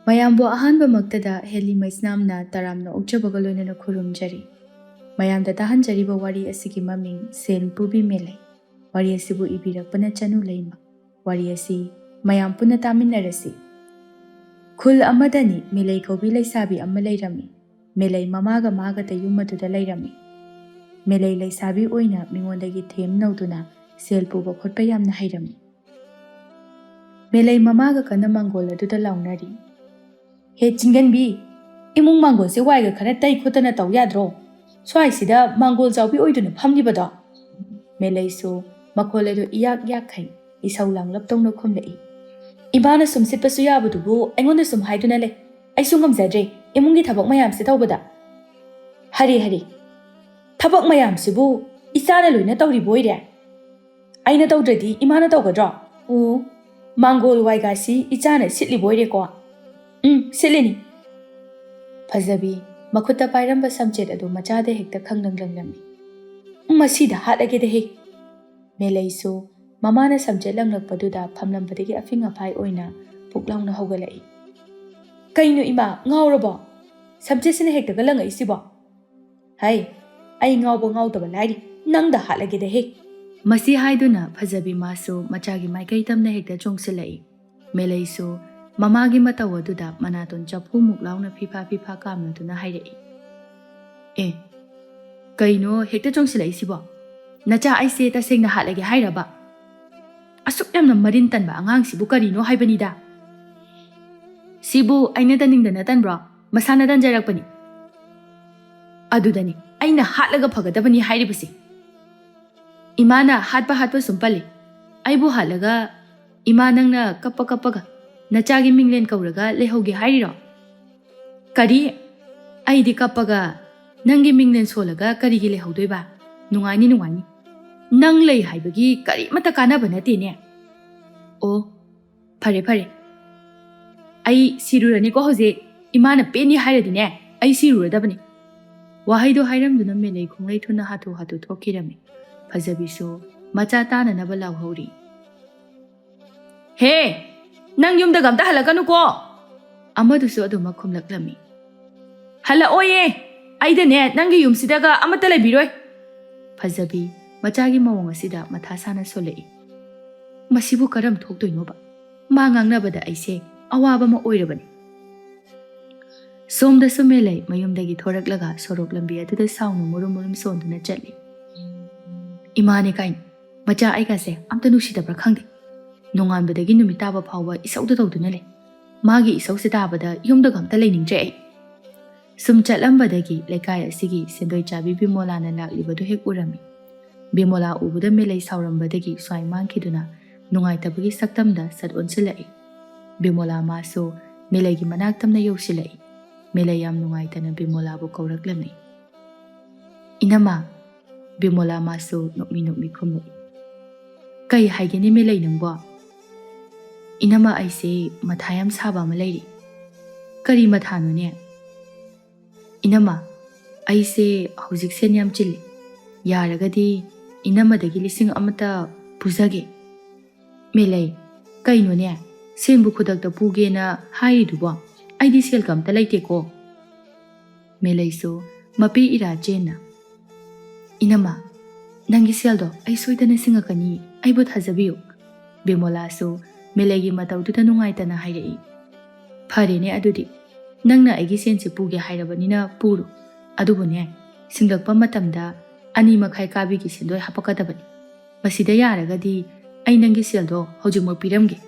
ꯃꯌꯥꯝꯕꯨ ꯑꯍꯥꯟꯕꯃꯛꯇꯗ ꯍꯦꯂꯤ ꯃꯩꯁꯅꯥꯝꯅ ꯇꯔꯥꯝꯅ ꯑꯣꯛꯆꯕꯒ ꯂꯣꯏꯅꯅ ꯈꯨꯔꯨꯝꯖꯔꯤ꯫ ꯃꯌꯥꯝꯗ ꯇꯥꯍꯟꯖꯔꯤꯕ ꯋꯥꯔꯤ ꯑꯁꯤꯒꯤ ꯃꯃꯤꯡ ꯁꯦꯟ ꯄꯨꯕꯤ ꯃꯦꯂꯩ꯫ ꯋꯥꯔꯤ ꯑꯁꯤꯕꯨ ꯏꯕꯤꯔꯛꯄꯅ ꯆꯅꯨ ꯂꯩꯃ꯫ ꯋꯥꯔꯤ ꯑꯁꯤ ꯃꯌꯥꯝ ꯄꯨꯟꯅ ꯇꯥꯃꯤꯟꯅꯔꯁꯤ꯫ ꯈꯨꯜ ꯑꯃꯗꯅꯤ ꯃꯦꯂꯩ ꯀꯧꯕꯤ ꯂꯩꯁꯥꯕꯤ ꯑꯃ ꯂꯩꯔꯝꯃꯤ꯫ ꯃꯦꯂꯩ ꯃꯃꯥꯒ ꯃꯥꯒꯗ ꯌꯨꯝ ꯑꯗꯨꯗ ꯂꯩꯔꯝꯃꯤ꯫ ꯃꯦꯂꯩ ꯂꯩꯁꯥꯕꯤ ꯑꯣꯏꯅ ꯃꯤꯉꯣꯟꯗꯒꯤ ꯊꯦꯝ ꯅꯧꯗꯨꯅ ꯁꯦꯜ ꯄꯨꯕ ꯈꯣꯠꯄ ꯌꯥꯝꯅ ꯍꯩꯔꯝꯃꯤ꯫ ꯃꯦꯂꯩ ꯃꯃꯥꯒ ꯀꯟꯅ ꯃꯥꯡꯒꯣꯜ ꯑꯗꯨꯗ ꯂꯥꯎꯅꯔꯤ꯫ "ꯍꯦ ꯆꯤꯡꯒꯟꯕꯤ, ꯏꯃꯨꯡ ꯃꯥꯡꯒꯣꯜꯁꯦ ꯋꯥꯏꯒ ꯈꯔ ꯇꯩ ꯈꯣꯠꯇꯅ ꯇꯧ ꯌꯥꯗ꯭ꯔꯣ? ꯁ꯭ꯋꯥꯏꯁꯤꯗ ꯃꯥꯡꯒꯣꯜ ꯆꯥꯎꯕꯤ ꯑꯣꯏꯗꯨꯅ ꯐꯝꯂꯤꯕꯗꯣ?" ꯃꯦꯂꯩꯁꯨ ꯃꯈꯣꯜ ꯑꯗꯨ ꯏꯌꯥꯛ ꯌꯥꯛꯈꯩ ꯏꯁꯧ ꯂꯥꯡꯂꯞ ꯇꯧꯅ ꯈꯨꯝꯂꯛꯏ꯫ "ꯏꯃꯥꯅ ꯁꯨꯝ ꯁꯤꯠꯄꯁꯨ ꯌꯥꯕꯗꯨꯕꯨ ꯑꯩꯉꯣꯟꯗ ꯁꯨꯝ ꯍꯥꯏꯗꯨꯅ ꯂꯩ꯫ ꯑꯩꯁꯨ ꯉꯝꯖꯗ꯭ꯔꯦ ꯏꯃꯨꯡꯒꯤ ꯊꯕꯛ ꯃꯌꯥꯝꯁꯦ ꯇꯧꯕꯗ." "ꯍꯔꯦ ꯍꯔꯦ, ꯊꯕꯛ ꯃꯌꯥꯝꯁꯤꯕꯨ ꯏꯆꯥꯅ ꯂꯣꯏꯅ ꯇꯧꯔꯤꯕꯣꯏꯔꯦ? ꯑꯩꯅ ꯇꯧꯗ꯭ꯔꯗꯤ ꯏꯃꯥꯅ ꯇꯧꯒꯗ꯭ꯔꯣ? ꯑꯣ, ꯃꯥꯡꯒꯣꯜ ꯋꯥꯏꯒꯥꯁꯤ ꯏꯆꯥꯅ ꯁꯤꯠꯂꯤꯕꯣꯏꯔꯦꯀꯣ?" "ꯁꯤꯠꯂꯤꯅꯤ." ꯐꯖꯕꯤ ꯃꯈꯨꯠꯇ ꯄꯥꯏꯔꯝꯕ ꯁꯝꯆꯦꯠ ꯑꯗꯨ ꯃꯆꯥꯗ ꯍꯦꯛꯇ ꯈꯪꯂꯪ ꯂꯪꯂꯝꯃꯤ꯫ "ꯃꯁꯤꯗ ꯍꯥꯠꯂꯒꯦꯗꯍꯦ." ꯃꯦꯂꯩꯁꯨ ꯃꯃꯥꯅ ꯁꯝꯆꯦꯠ ꯂꯪꯂꯛꯄꯗꯨꯗ ꯐꯝꯂꯝꯕꯗꯒꯤ ꯑꯐꯤꯡ ꯑꯐꯥꯏ ꯑꯣꯏꯅ ꯄꯨꯛ ꯂꯥꯎꯅ ꯍꯧꯒꯠꯂꯛꯏ꯫ "ꯀꯩꯅꯣ ꯏꯃꯥ, ꯉꯥꯎꯔꯕꯣ? ꯁꯝꯆꯦꯠꯁꯤꯅ ꯍꯦꯛꯇꯒ ꯂꯪꯉꯛꯏꯁꯤꯕꯣ? ꯍꯩ, ꯑꯩ ꯉꯥꯎꯕ ꯉꯥꯎꯗꯕ ꯂꯥꯏꯔꯤ, ꯅꯪꯗ ꯍꯥꯠꯂꯒꯦꯗꯍꯦ." ꯃꯁꯤ ꯍꯥꯏꯗꯨꯅ ꯐꯖꯕꯤ ꯃꯥꯁꯨ ꯃꯆꯥꯒꯤ ꯃꯥꯏꯀꯩ ꯇꯝꯅ ꯍꯦꯛꯇ ꯆꯣꯡꯁꯤꯜꯂꯛꯏ꯫ ꯃꯦꯂꯩꯁꯨ ꯃꯃꯥꯒꯤ ꯃꯇꯧ ꯑꯗꯨꯗ ꯃꯅꯥꯇꯣꯟ ꯆꯐꯨꯃꯨꯛ ꯂꯥꯎꯅ ꯐꯤꯐꯥ ꯐꯤꯐꯥ ꯀꯥꯝꯅꯗꯨꯅ ꯍꯥꯏꯔꯛꯏ꯫ "ꯑꯦ, ꯀꯩꯅꯣ ꯍꯦꯛꯇ ꯆꯣꯡꯁꯤꯜꯂꯛꯏꯁꯤꯕꯣ? ꯅꯆꯥ ꯑꯩꯁꯦ ꯇꯁꯦꯡꯅ ꯍꯥꯠꯂꯒꯦ ꯍꯥꯏꯔꯕ? ꯑꯁꯨꯛ ꯌꯥꯝꯅ ꯃꯔꯤꯟ ꯇꯟꯕ ꯑꯉꯥꯡꯁꯤꯕꯨ ꯀꯔꯤꯅꯣ ꯍꯥꯏꯕꯅꯤꯗ." "ꯁꯤꯕꯨ ꯑꯩꯅ ꯇꯟꯅꯤꯡꯗꯅ ꯇꯟꯕ꯭ꯔꯣ? ꯃꯁꯥꯅ ꯇꯟꯖꯔꯛꯄꯅꯤ." "ꯑꯗꯨꯗꯅꯤ ꯑꯩꯅ ꯍꯥꯠꯂꯒ ꯐꯒꯗꯕꯅꯤ ꯍꯥꯏꯔꯤꯕꯁꯦ." "ꯏꯃꯥꯅ ꯍꯥꯠꯄ ꯁꯨꯝ ꯄꯜꯂꯤ꯫ ꯑꯩꯕꯨ ꯍꯥꯠꯂꯒ ꯏꯃꯥ ꯅꯪꯅ ꯀꯞꯄꯒ ꯅꯆꯥꯒꯤ ꯃꯤꯡꯂꯦꯟ ꯀꯧꯔꯒ ꯂꯩꯍꯧꯒꯦ ꯍꯥꯏꯔꯤꯔꯣ?" "ꯀꯔꯤ? ꯑꯩꯗꯤ ꯀꯞꯄꯒ ꯅꯪꯒꯤ ꯃꯤꯡꯂꯦꯟ ꯁꯣꯜꯂꯒ ꯀꯔꯤꯒꯤ ꯂꯩꯍꯧꯗꯣꯏꯕ? ꯅꯨꯡꯉꯥꯏꯅꯤ. ꯅꯪ ꯂꯩ ꯍꯥꯏꯕꯒꯤ ꯀꯔꯤꯃꯠꯇ ꯀꯥꯟꯅꯕ ꯅꯠꯇꯦꯅꯦ." "ꯑꯣ, ꯐꯔꯦ. ꯑꯩ ꯁꯤꯔꯨꯔꯅꯤꯀꯣ ꯍꯧꯖꯤꯛ. ꯏꯃꯥꯅ ꯄꯦꯟꯅꯤ ꯍꯥꯏꯔꯗꯤꯅꯦ, ꯑꯩ ꯁꯤꯔꯨꯔꯗꯕꯅꯤ." ꯋꯥꯍꯩꯗꯣ ꯍꯥꯏꯔꯝꯗꯨꯅ ꯃꯦꯂꯩ ꯈꯣꯡꯂꯩ ꯊꯨꯅ ꯍꯥꯊꯨ ꯊꯣꯛꯈꯤꯔꯝꯃꯤ꯫ ꯐꯖꯕꯤꯁꯨ ꯃꯆꯥ ꯇꯥꯅꯅꯕ ꯂꯥꯎꯍꯧꯔꯤ꯫ "ꯍꯦ, ꯅꯪ ꯌꯨꯝꯗꯒ ꯑꯝꯇ ꯍꯜꯂꯛꯀꯅꯨꯀꯣ." ꯑꯃꯗꯨꯁꯨ ꯑꯗꯨꯃꯛ ꯈꯨꯝꯂꯛꯂꯝꯃꯤ꯫ "ꯍꯜꯂꯛꯑꯣꯌꯦ, ꯑꯩꯗꯅꯦ ꯅꯪꯒꯤ ꯌꯨꯝꯁꯤꯗꯒ ꯑꯃꯠꯇ ꯂꯩꯕꯤꯔꯣꯏ." ꯐꯖꯕꯤ ꯃꯆꯥꯒꯤ ꯃꯑꯣꯡ ꯑꯁꯤꯗ ꯃꯊꯥ ꯁꯥꯅ ꯁꯣꯜꯂꯛꯏ꯫ ꯃꯁꯤꯕꯨ ꯀꯔꯝ ꯊꯣꯛꯇꯣꯏꯅꯣꯕ? ꯃꯥ ꯉꯥꯡꯅꯕꯗ ꯑꯩꯁꯦ ꯑꯋꯥꯕ ꯑꯃ ꯑꯣꯏꯔꯕꯅꯤ꯫ ꯁꯣꯝꯗꯁꯨ ꯃꯦꯂꯩ ꯃꯌꯨꯝꯗꯒꯤ ꯊꯣꯔꯛꯂꯒ ꯁꯣꯔꯣꯛ ꯂꯝꯕꯤ ꯑꯗꯨꯗ ꯁꯥꯎꯅ ꯃꯨꯔꯨꯝ ꯁꯣꯟꯗꯨꯅ ꯆꯠꯂꯤ꯫ "ꯏꯃꯥꯅꯦ ꯀꯥꯏꯅ ꯃꯆꯥ ꯑꯩꯒꯁꯦ ꯑꯝꯇ ꯅꯨꯡꯁꯤꯗꯕ꯭ꯔꯥ ꯈꯪꯗꯦ. ꯅꯣꯡꯉꯥꯟꯕꯗꯒꯤ ꯅꯨꯃꯤꯠ ꯇꯥꯕ ꯐꯥꯎꯕ ꯏꯁꯧꯗ ꯇꯧꯗꯨꯅ ꯂꯩ. ꯃꯥꯒꯤ ꯏꯁꯧꯁꯦ ꯇꯥꯕꯗ ꯌꯨꯝꯗꯒ ꯑꯝꯇ ꯂꯩꯅꯤꯡꯗ꯭ꯔꯦ ꯑꯩ." ꯁꯨꯝ ꯆꯠꯂꯝꯕꯗꯒꯤ ꯂꯩꯀꯥꯏ ꯑꯁꯤꯒꯤ ꯁꯦꯟꯗꯣꯏ ꯆꯥꯕꯤ ꯕꯤꯃꯣꯂꯥꯅ ꯂꯥꯛꯂꯤꯕꯗꯨ ꯍꯦꯛ ꯎꯔꯝꯃꯤ꯫ ꯕꯤꯃꯣꯂꯥ ꯎꯕꯗ ꯃꯦꯂꯩ ꯁꯥꯎꯔꯝꯕꯗꯒꯤ ꯁ꯭ꯋꯥꯏ ꯃꯥꯡꯈꯤꯗꯨꯅ ꯅꯨꯡꯉꯥꯏꯇꯕꯒꯤ ꯁꯛꯇꯝꯗ ꯁꯠ ꯑꯣꯟꯁꯤꯜꯂꯛꯏ꯫ ꯕꯤꯃꯣꯂꯥ ꯃꯥꯁꯨ ꯃꯦꯂꯩꯒꯤ ꯃꯅꯥꯛ ꯇꯝꯅ ꯌꯧꯁꯤꯜꯂꯛꯏ꯫ ꯃꯦꯂꯩ ꯌꯥꯝ ꯅꯨꯡꯉꯥꯏꯇꯅ ꯕꯤꯃꯣꯂꯥꯕꯨ ꯀꯧꯔꯛꯂꯝꯃꯤ꯫ "ꯏꯅꯝꯃ." ꯕꯤꯃꯣꯂꯥ ꯃꯥꯁꯨ ꯅꯣꯛꯃꯤ ꯈꯨꯝꯂꯛꯏ꯫ "ꯀꯩ ꯍꯥꯏꯒꯦꯅꯦ ꯃꯦꯂꯩ ꯅꯪꯕꯣ?" "ꯏꯅꯝꯃ, ꯑꯩꯁꯦ ꯃꯊꯥ ꯌꯥꯝ ꯁꯥꯕ ꯑꯃ ꯂꯩꯔꯤ." "ꯀꯔꯤ ꯃꯊꯥꯅꯣꯅꯦ?" "ꯏꯅꯝꯃ, ꯑꯩꯁꯦ ꯍꯧꯖꯤꯛ ꯁꯦꯟ ꯌꯥꯝ ꯆꯤꯜꯂꯤ. ꯌꯥꯔꯒꯗꯤ ꯏꯅꯝꯃꯗꯒꯤ 1,000 ꯄꯨꯖꯒꯦ." "ꯃꯦꯂꯩ, ꯀꯩꯅꯣꯅꯦ? ꯁꯦꯟꯕꯨ ꯈꯨꯗꯛꯇ ꯄꯨꯒꯦꯅ ꯍꯥꯏꯔꯤꯗꯨꯕꯣ? ꯑꯩꯗꯤ ꯁꯦꯜꯒ ꯑꯝꯇ ꯂꯩꯇꯦꯀꯣ." ꯃꯦꯂꯩꯁꯨ ꯃꯄꯤ ꯏꯔꯥ ꯆꯦꯟꯅ, "ꯏꯅꯝꯃ, ꯅꯪꯒꯤ ꯁꯦꯜꯗꯣ ꯑꯩ ꯁꯣꯏꯗꯅ ꯁꯤꯡꯉꯛꯀꯅꯤ. ꯑꯩꯕꯨ ꯊꯥꯖꯕꯤꯌꯨ." ꯕꯤꯃꯣꯂꯥꯁꯨ ꯃꯦꯂꯩꯒꯤ ꯃꯇꯧꯗꯨꯗ ꯅꯨꯡꯉꯥꯏꯇꯅ ꯍꯥꯏꯔꯛꯏ꯫ "ꯐꯔꯦꯅꯦ ꯑꯗꯨꯗꯤ. ꯅꯪꯅ ꯑꯩꯒꯤ ꯁꯦꯟꯁꯤ ꯄꯨꯒꯦ ꯍꯥꯏꯔꯕꯅꯤꯅ ꯄꯨꯔꯣ. ꯑꯗꯨꯕꯨꯅꯦ, ꯁꯤꯡꯂꯛꯄ ꯃꯇꯝꯗ 2.5 ꯀꯥꯕꯤꯒꯤ ꯁꯦꯟꯗꯣꯏ ꯍꯥꯞꯄꯛꯀꯗꯕꯅꯤ. ꯃꯁꯤꯗ ꯌꯥꯔꯒꯗꯤ ꯑꯩ ꯅꯪꯒꯤ ꯁꯦꯜꯗꯣ ꯍꯧꯖꯤꯛꯃꯛ ꯄꯤꯔꯝꯒꯦ."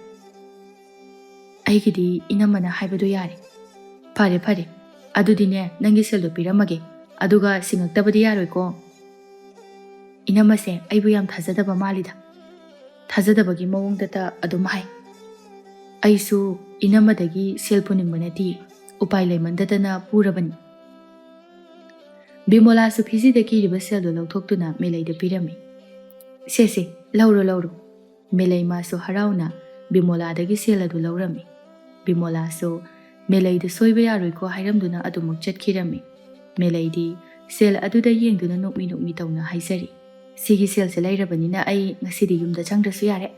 "ꯑꯩꯒꯤꯗꯤ ꯏꯅꯝꯃꯅ ꯍꯥꯏꯕꯗꯣ ꯌꯥꯔꯦ." ꯐꯔꯦ. ꯑꯗꯨꯗꯤꯅꯦ, ꯅꯪꯒꯤ ꯁꯦꯜꯗꯣ ꯄꯤꯔꯝꯃꯒꯦ. ꯑꯗꯨꯒ ꯁꯤꯡꯉꯛꯇꯕꯗꯤ ꯌꯥꯔꯣꯏꯀꯣ." "ꯏꯅꯝꯃꯁꯦ ꯑꯩꯕꯨ ꯌꯥꯝ ꯊꯥꯖꯗꯕ ꯃꯥꯜꯂꯤꯗ. ꯊꯥꯖꯗꯕꯒꯤ ꯃꯑꯣꯡꯗꯇ ꯑꯗꯨꯝ ꯍꯥꯏ." "ꯑꯩꯁꯨ ꯏꯅꯝꯃꯗꯒꯤ ꯁꯦꯜ ꯄꯨꯅꯤꯡꯕ ꯅꯠꯇꯤꯌꯦ. ꯎꯄꯥꯏ ꯂꯩꯃꯟꯗꯗꯅ ꯄꯨꯔꯕꯅꯤ." ꯕꯤꯃꯣꯂꯥꯁꯨ ꯐꯤꯖꯤꯗ ꯀꯤꯔꯤꯕ ꯁꯦꯜꯗꯣ ꯂꯧꯊꯣꯛꯇꯨꯅ ꯃꯦꯂꯩꯗ ꯄꯤꯔꯝꯃꯤ꯫ "ꯁꯦ, ꯂꯧꯔꯣ." ꯃꯦꯂꯩ ꯃꯥꯁꯨ ꯍꯔꯥꯎꯅ ꯕꯤꯃꯣꯂꯥꯗꯒꯤ ꯁꯦꯜ ꯑꯗꯨ ꯂꯧꯔꯝꯃꯤ꯫ ꯕꯤꯃꯣꯂꯥꯁꯨ ꯃꯦꯂꯩꯗ ꯁꯣꯏꯕ ꯌꯥꯔꯣꯏꯀꯣ ꯍꯥꯏꯔꯝꯗꯨꯅ ꯑꯗꯨꯃꯛ ꯆꯠꯈꯤꯔꯝꯃꯤ꯫ ꯃꯦꯂꯩꯗꯤ ꯁꯦꯜ ꯑꯗꯨꯗ ꯌꯦꯡꯗꯨꯅ ꯅꯣꯛꯃꯤ ꯇꯧꯅ ꯍꯥꯏꯖꯔꯤ꯫ "ꯁꯤꯒꯤ ꯁꯦꯜꯁꯦ ꯂꯩꯔꯕꯅꯤꯅ ꯑꯩ ꯉꯁꯤꯗꯤ ꯌꯨꯝꯗ ꯆꯪꯗ꯭ꯔꯁꯨ ꯌꯥꯔꯦ.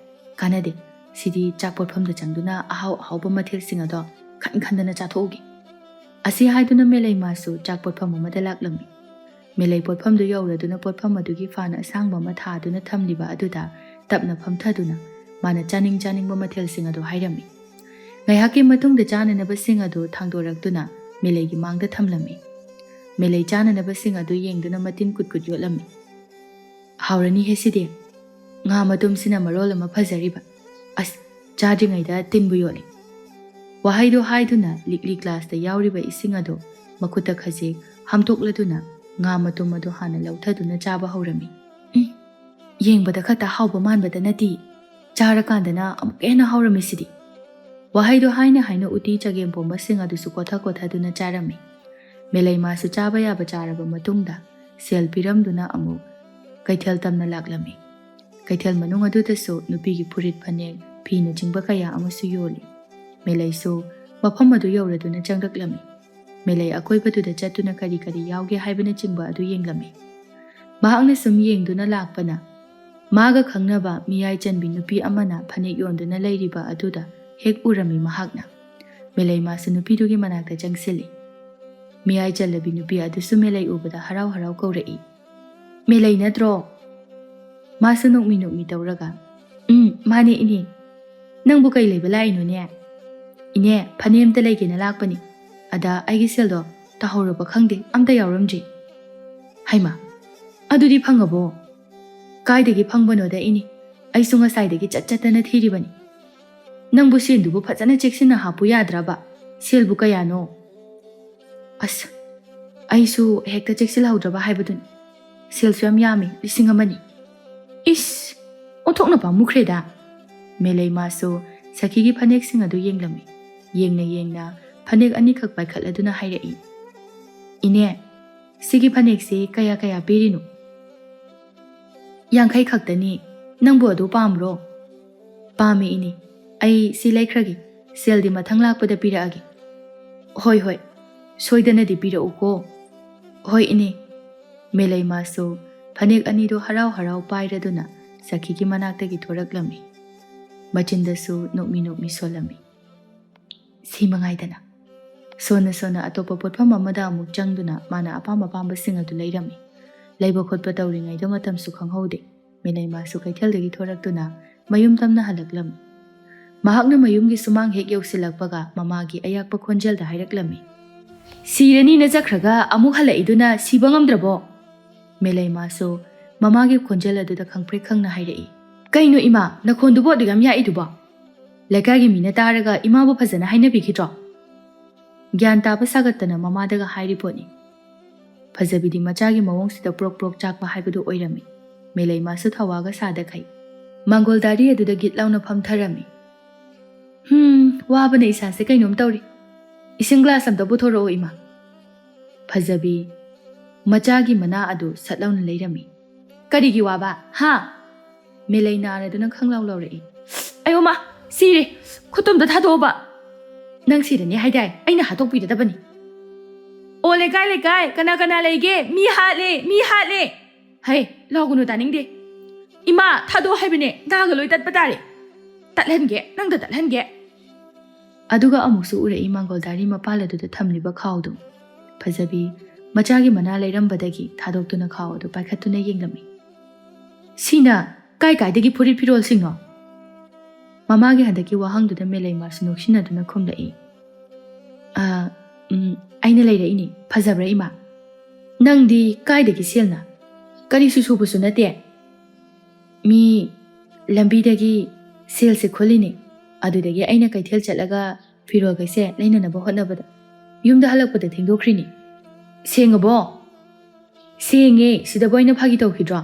ꯀꯥꯟꯅꯗꯦ. ꯁꯤꯗꯤ ꯆꯥꯛ ꯄꯣꯠꯐꯝꯗ ꯆꯪꯗꯨꯅ ꯑꯍꯥꯎꯕ ꯃꯊꯦꯜꯁꯤꯡ ꯑꯗꯣ ꯈꯟ ꯈꯟꯗꯅ ꯆꯥꯊꯣꯛꯎꯒꯦ ꯑꯁꯤ ꯍꯥꯏꯗꯨꯅ ꯃꯦꯂꯩ ꯃꯥꯁꯨ ꯆꯥꯛ ꯄꯣꯠꯐꯝ ꯑꯃꯗ ꯂꯥꯛꯂꯝꯃꯤ ꯃꯦꯂꯩ ꯄꯣꯠꯐꯝꯗꯨ ꯌꯧꯔꯗꯨꯅ ꯄꯣꯠꯐꯝ ꯑꯗꯨꯒꯤ ꯐꯥꯟ ꯑꯁꯥꯡꯕ ꯑꯃ ꯊꯥꯗꯨꯅ ꯊꯝꯂꯤꯕ ꯑꯗꯨꯗ ꯇꯞꯅ ꯐꯝꯊꯗꯨꯅ ꯃꯥꯅ ꯆꯥꯅꯤꯡꯕ ꯃꯊꯦꯜꯁꯤꯡ ꯑꯗꯨ ꯍꯥꯏꯔꯝꯃꯤ ꯉꯥꯏꯍꯥꯛꯀꯤ ꯃꯇꯨꯡꯗ ꯆꯥꯅꯅꯕꯁꯤꯡ ꯑꯗꯨ ꯊꯥꯡꯗꯣꯔꯛꯇꯨꯅ ꯃꯦꯂꯩꯒꯤ ꯃꯥꯡꯗ ꯊꯝꯂꯝꯃꯤ ꯃꯦꯂꯩ ꯆꯥꯅꯅꯕꯁꯤꯡ ꯑꯗꯨ ꯌꯦꯡꯗꯨꯅ ꯃꯇꯤꯟ ꯀꯨꯠ ꯌꯣꯠꯂꯝꯃꯤ ꯍꯥꯎꯔꯅꯤꯍꯦ ꯁꯤꯗꯤ ꯉꯥ ꯃꯇꯨꯝꯁꯤꯅ ꯃꯔꯣꯜ ꯑꯃ ꯐꯖꯔꯤꯕ ꯑꯁ ꯆꯥꯗ꯭ꯔꯤꯉꯩꯗ ꯇꯤꯟꯕꯨ ꯌꯣꯠꯂꯤ ꯋꯥꯍꯩꯗꯨ ꯍꯥꯏꯗꯨꯅ ꯂꯤꯛꯂꯤ ꯒ꯭ꯂꯥꯁꯇ ꯌꯥꯎꯔꯤꯕ ꯏꯁꯤꯡ ꯑꯗꯨ ꯃꯈꯨꯠꯇ ꯈꯖꯤꯛ ꯍꯥꯝꯗꯣꯛꯂꯗꯨꯅ ꯉꯥ ꯃꯇꯨꯝ ꯑꯗꯨ ꯍꯥꯟꯅ ꯂꯧꯊꯗꯨꯅ ꯆꯥꯕ ꯍꯧꯔꯝꯃꯤ ꯌꯦꯡꯕꯗ ꯈꯛꯇ ꯍꯥꯎꯕ ꯃꯥꯟꯕꯗ ꯅꯠꯇꯦ ꯆꯥꯔꯀꯥꯟꯗꯅ ꯑꯃꯨꯛ ꯍꯦꯟꯅ ꯍꯥꯎꯔꯝꯃꯤ ꯁꯤꯗꯤ ꯋꯥꯍꯩꯗꯨ ꯍꯥꯏꯅ ꯎꯇꯤ ꯆꯒꯦꯝ ꯄꯣꯝꯕꯁꯤꯡ ꯑꯗꯨꯁꯨ ꯀꯣꯊꯗꯨꯅ ꯆꯥꯔꯝꯃꯤ ꯃꯦꯂꯩ ꯃꯥꯁꯨ ꯆꯥꯕ ꯌꯥꯕ ꯆꯥꯔꯕ ꯃꯇꯨꯡꯗ ꯁꯦꯜ ꯄꯤꯔꯝꯗꯨꯅ ꯑꯃꯨꯛ ꯀꯩꯊꯦꯜ ꯇꯝꯅ ꯂꯥꯛꯂꯝꯃꯤ ꯀꯩꯊꯦꯜ ꯃꯅꯨꯡ ꯑꯗꯨꯗꯁꯨ ꯅꯨꯄꯤꯒꯤ ꯐꯨꯔꯤꯠ ꯐꯅꯦꯛ ꯐꯤꯅꯆꯤꯡꯕ ꯀꯌꯥ ꯑꯃꯁꯨ ꯌꯣꯜꯂꯤ ꯃꯦꯂꯩꯁꯨ ꯃꯐꯝ ꯑꯗꯨ ꯌꯧꯔꯗꯨꯅ ꯆꯪꯂꯛꯂꯝꯃꯤ ꯃꯦꯂꯩ ꯑꯀꯣꯏꯕꯗꯨꯗ ꯆꯠꯇꯨꯅ ꯀꯔꯤ ꯌꯥꯎꯒꯦ ꯍꯥꯏꯕꯅꯆꯤꯡꯕ ꯑꯗꯨ ꯌꯦꯡꯂꯝꯃꯤ ꯃꯍꯥꯛꯅ ꯁꯨꯝ ꯌꯦꯡꯗꯨꯅ ꯂꯥꯛꯄꯅ ꯃꯥꯒ ꯈꯪꯅꯕ ꯃꯤꯌꯥꯏ ꯆꯟꯕꯤ ꯅꯨꯄꯤ ꯑꯃꯅ ꯐꯅꯦꯛ ꯌꯣꯟꯗꯨꯅ ꯂꯩꯔꯤꯕ ꯑꯗꯨꯗ ꯍꯦꯛ ꯎꯔꯝꯃꯤ ꯃꯍꯥꯛꯅ ꯃꯦꯂꯩ ꯃꯥꯁꯨ ꯅꯨꯄꯤꯗꯨꯒꯤ ꯃꯅꯥꯛꯇ ꯆꯪꯁꯤꯜꯂꯤ ꯃꯤꯌꯥꯏ ꯆꯜꯂꯕꯤ ꯅꯨꯄꯤ ꯑꯗꯨꯁꯨ ꯃꯦꯂꯩ ꯎꯕꯗ ꯍꯔꯥꯎ ꯀꯧꯔꯛꯏ ꯃꯦꯂꯩ ꯅꯠꯇ꯭ꯔꯣ ꯃꯥꯁꯨ ꯅꯣꯛꯃꯤ ꯇꯧꯔꯒ ꯃꯥꯅꯦ ꯏꯅꯦ ꯅꯪꯕꯨ ꯀꯩ ꯂꯩꯕ ꯂꯥꯛꯏꯅꯣꯅꯦ ꯏꯅꯦ ꯐꯅꯦꯛ ꯑꯝꯇ ꯂꯩꯒꯦꯅ ꯂꯥꯛꯄꯅꯤ ꯑꯗ ꯑꯩꯒꯤ ꯁꯦꯜꯗꯣ ꯇꯥꯍꯧꯔꯕ ꯈꯪꯗꯦ ꯑꯝꯇ ꯌꯥꯎꯔꯝꯗ꯭ꯔꯤ ꯍꯩꯃꯥ ꯑꯗꯨꯗꯤ ꯐꯪꯉꯕꯣ ꯀꯥꯏꯗꯒꯤ ꯐꯪꯕꯅꯣꯗ ꯏꯅꯦ ꯑꯩꯁꯨ ꯉꯁꯥꯏꯗꯒꯤ ꯆꯠꯇꯅ ꯊꯤꯔꯤꯕꯅꯤ ꯅꯪꯕꯨ ꯁꯦꯜꯗꯨꯕꯨ ꯐꯖꯅ ꯆꯦꯛꯁꯤꯟꯅ ꯍꯥꯞꯄꯨ ꯌꯥꯗ꯭ꯔꯕ ꯁꯦꯜꯕꯨ ꯀꯌꯥꯅꯣ ꯑꯁ ꯑꯩꯁꯨ ꯍꯦꯛꯇ ꯆꯦꯛꯁꯤꯜꯍꯧꯗ꯭ꯔꯕ ꯍꯥꯏꯕꯗꯨꯅꯤ ꯁꯦꯜꯁꯨ ꯌꯥꯝ ꯌꯥꯝꯃꯤ 1,000 ꯏꯁ ꯑꯣꯟꯊꯣꯛꯅ ꯄꯥꯝꯃꯨꯈ꯭ꯔꯦꯗ ꯃꯦꯂꯩ ꯃꯥꯁꯨ ꯁꯈꯤꯒꯤ ꯐꯅꯦꯛꯁꯤꯡ ꯑꯗꯨ ꯌꯦꯡꯂꯝꯃꯤ ꯌꯦꯡꯅ ꯐꯅꯦꯛ ꯑꯅꯤꯈꯛ ꯄꯥꯏꯈꯠꯂꯗꯨꯅ ꯍꯥꯏꯔꯛꯏ ꯏꯅꯦ ꯁꯤꯒꯤ ꯐꯅꯦꯛꯁꯤ ꯀꯌꯥ ꯄꯤꯔꯤꯅꯣ 50 ꯈꯛꯇꯅꯤ ꯅꯪꯕꯨ ꯑꯗꯨ ꯄꯥꯝꯕ꯭ꯔꯣ ꯄꯥꯝꯃꯦ ꯏꯅꯦ ꯑꯩ ꯁꯤ ꯂꯩꯈ꯭ꯔꯒꯦ ꯁꯦꯜꯗꯤ ꯃꯊꯪ ꯂꯥꯛꯄꯗ ꯄꯤꯔꯛꯑꯒꯦ ꯍꯣꯏ ꯁꯣꯏꯗꯅꯗꯤ ꯄꯤꯔꯛꯎꯀꯣ ꯍꯣꯏ ꯏꯅꯦ ꯃꯦꯂꯩ ꯃꯥꯁꯨ ꯐꯅꯦꯛ ꯑꯅꯤꯗꯨ ꯍꯔꯥꯎ ꯄꯥꯏꯔꯗꯨꯅ ꯁꯈꯤꯒꯤ ꯃꯅꯥꯛꯇꯒꯤ ꯊꯣꯔꯛꯂꯝꯃꯤ ꯃꯆꯤꯟꯗꯁꯨ ꯅꯣꯛꯃꯤ ꯁꯣꯜꯂꯝꯃꯤ ꯁꯤ ꯃꯉꯥꯏꯗꯅ ꯁꯣꯟꯅ ꯑꯇꯣꯞꯄ ꯄꯣꯠꯐꯝ ꯑꯃꯗ ꯑꯃꯨꯛ ꯆꯪꯗꯨꯅ ꯃꯥꯅ ꯑꯄꯥꯝꯕꯁꯤꯡ ꯑꯗꯨ ꯂꯩꯔꯝꯃꯤ ꯂꯩꯕ ꯈꯣꯠꯄ ꯇꯧꯔꯤꯉꯩꯗ ꯃꯇꯝꯁꯨ ꯈꯪꯍꯧꯗꯦ ꯃꯦꯂꯩ ꯃꯥꯁꯨ ꯀꯩꯊꯦꯜꯗꯒꯤ ꯊꯣꯔꯛꯇꯨꯅ ꯃꯌꯨꯝ ꯇꯝꯅ ꯍꯜꯂꯛꯂꯝꯃꯤ ꯃꯍꯥꯛꯅ ꯃꯌꯨꯝꯒꯤ ꯁꯨꯃꯥꯡ ꯍꯦꯛ ꯌꯧꯁꯤꯜꯂꯛꯄꯒ ꯃꯃꯥꯒꯤ ꯑꯌꯥꯛꯄ ꯈꯣꯟꯖꯦꯜꯗ ꯍꯥꯏꯔꯛꯂꯝꯃꯤ ꯁꯤꯔꯅꯤꯅ ꯆꯠꯈ꯭ꯔꯒ ꯑꯃꯨꯛ ꯍꯜꯂꯛꯏꯗꯨꯅ ꯁꯤꯕ ꯉꯝꯗ꯭ꯔꯕꯣ ꯃꯦꯂꯩ ꯃꯥꯁꯨ ꯃꯃꯥꯒꯤ ꯈꯣꯟꯖꯦꯜ ꯑꯗꯨꯗ ꯈꯪꯄ꯭ꯔꯦꯛ ꯈꯪꯅ ꯍꯥꯏꯔꯛꯏ ꯀꯩꯅꯣ ꯏꯃꯥ ꯅꯈꯣꯟꯗꯨꯕꯨ ꯑꯗꯨꯛ ꯌꯥꯝ ꯌꯥꯛꯏꯗꯨꯕꯣ ꯂꯩꯀꯥꯏꯒꯤ ꯃꯤꯅ ꯇꯥꯔꯒ ꯏꯃꯥꯕꯨ ꯐꯖꯅ ꯍꯥꯏꯅꯕꯤꯈꯤꯗ꯭ꯔꯣ ꯒ꯭ꯌꯥꯟ ꯇꯥꯕ ꯁꯥꯒꯠꯇꯅ ꯃꯃꯥꯗꯒ ꯍꯥꯏꯔꯤ ꯄꯣꯠꯅꯤ ꯐꯖꯕꯤꯗꯤ ꯃꯆꯥꯒꯤ ꯃꯑꯣꯡꯁꯤꯗ ꯄ꯭ꯔꯣꯛ ꯆꯥꯛꯄ ꯍꯥꯏꯕꯗꯨ ꯑꯣꯏꯔꯝꯃꯤ ꯃꯦꯂꯩ ꯃꯥꯁꯨ ꯊꯋꯥꯒ ꯁꯥꯗꯈꯩ ꯃꯥꯡꯒꯣꯜ ꯗꯥꯔꯤ ꯑꯗꯨꯗ ꯒꯤꯠ ꯂꯥꯎꯅ ꯐꯝꯊꯔꯝꯃꯤ ꯋꯥꯕꯅ ꯏꯁꯥꯁꯦ ꯀꯩꯅꯣꯝ ꯇꯧꯔꯤ ꯏꯁꯤꯡ ꯒ꯭ꯂꯥꯁ ꯑꯝꯇ ꯄꯨꯊꯣꯔꯛꯑꯣ ꯏꯃꯥ ꯐꯖꯕꯤ ꯃꯆꯥꯒꯤ ꯃꯅꯥ ꯑꯗꯨ ꯁꯠ ꯂꯥꯎꯅ ꯂꯩꯔꯝꯃꯤ ꯀꯔꯤꯒꯤ ꯋꯥꯕ ꯍꯥ ꯃꯦꯂꯩ ꯅꯥꯔꯗꯨꯅ ꯈꯪꯂꯥꯎ ꯂꯧꯔꯛꯏ ꯑꯌꯣꯃꯥ ꯁꯤꯔꯦ ꯈꯨꯠꯇꯨꯝꯇ ꯊꯥꯗꯣꯛꯑꯣꯕ ꯅꯪ ꯁꯤꯔꯅꯤ ꯍꯥꯏꯗꯥꯏ ꯑꯩꯅ ꯍꯥꯠꯇꯣꯛꯄꯤꯔꯗꯕꯅꯤ ꯑꯣ ꯂꯩꯀꯥꯏ ꯀꯅꯥ ꯂꯩꯒꯦ ꯃꯤ ꯍꯥꯠꯂꯦ ꯍꯩ ꯂꯥꯎꯒꯅꯨ ꯇꯥꯅꯤꯡꯗꯦ ꯏꯃꯥ ꯊꯥꯗꯣꯛ ꯍꯥꯏꯕꯅꯦ ꯅꯥꯒ ꯂꯣꯏ ꯇꯠꯄ ꯇꯥꯔꯦ ꯇꯠꯍꯟꯒꯦ ꯑꯗꯨꯒ ꯑꯃꯨꯛꯁꯨ ꯎꯔꯛꯏ ꯃꯥꯡꯒꯣꯜ ꯗꯥꯔꯤ ꯃꯄꯥꯜ ꯑꯗꯨꯗ ꯊꯝꯂꯤꯕ ꯈꯥꯎꯗꯨ ꯐꯖꯕꯤ ꯃꯆꯥꯒꯤ ꯃꯅꯥ ꯂꯩꯔꯝꯕꯗꯒꯤ ꯊꯥꯗꯣꯛꯇꯨꯅ ꯈꯥꯎ ꯑꯗꯨ ꯄꯥꯏꯈꯠꯇꯨꯅ ꯌꯦꯡꯂꯝꯃꯤ ꯁꯤꯅ ꯀꯥꯏꯗꯒꯤ ꯐꯨꯔꯤꯠ ꯐꯤꯔꯣꯜꯁꯤꯡꯅꯣ ꯃꯃꯥꯒꯤ ꯍꯟꯗꯛꯀꯤ ꯋꯥꯍꯪꯗꯨꯗ ꯃꯦꯂꯩ ꯃꯥꯁꯨ ꯅꯣꯛꯁꯤꯟꯅꯗꯨꯅ ꯈꯨꯝꯂꯛꯏ ꯑꯩꯅ ꯂꯩꯔꯛꯏꯅꯤ ꯐꯖꯕ꯭ꯔꯥ ꯏꯃꯥ ꯅꯪꯗꯤ ꯀꯥꯏꯗꯒꯤ ꯁꯦꯜꯅ ꯀꯔꯤꯁꯨ ꯁꯨꯕꯁꯨ ꯅꯠꯇꯦ ꯃꯤ ꯂꯝꯕꯤꯗꯒꯤ ꯁꯦꯜꯁꯦ ꯈꯨꯜꯂꯤꯅꯤ ꯑꯗꯨꯗꯒꯤ ꯑꯩꯅ ꯀꯩꯊꯦꯜ ꯆꯠꯂꯒ ꯐꯤꯔꯣꯜꯈꯩꯁꯦ ꯂꯩꯅꯅꯕ ꯍꯣꯠꯅꯕꯗ ꯌꯨꯝꯗ ꯍꯜꯂꯛꯄꯗ ꯊꯦꯡꯗꯣꯛꯈ꯭ꯔꯤꯅꯤ ꯁꯦꯡꯉꯕꯣ ꯁꯦꯡꯉꯦ ꯁꯤꯗꯕꯨ ꯑꯩꯅ ꯐꯥꯒꯤ ꯇꯧꯈꯤꯗ꯭ꯔꯣ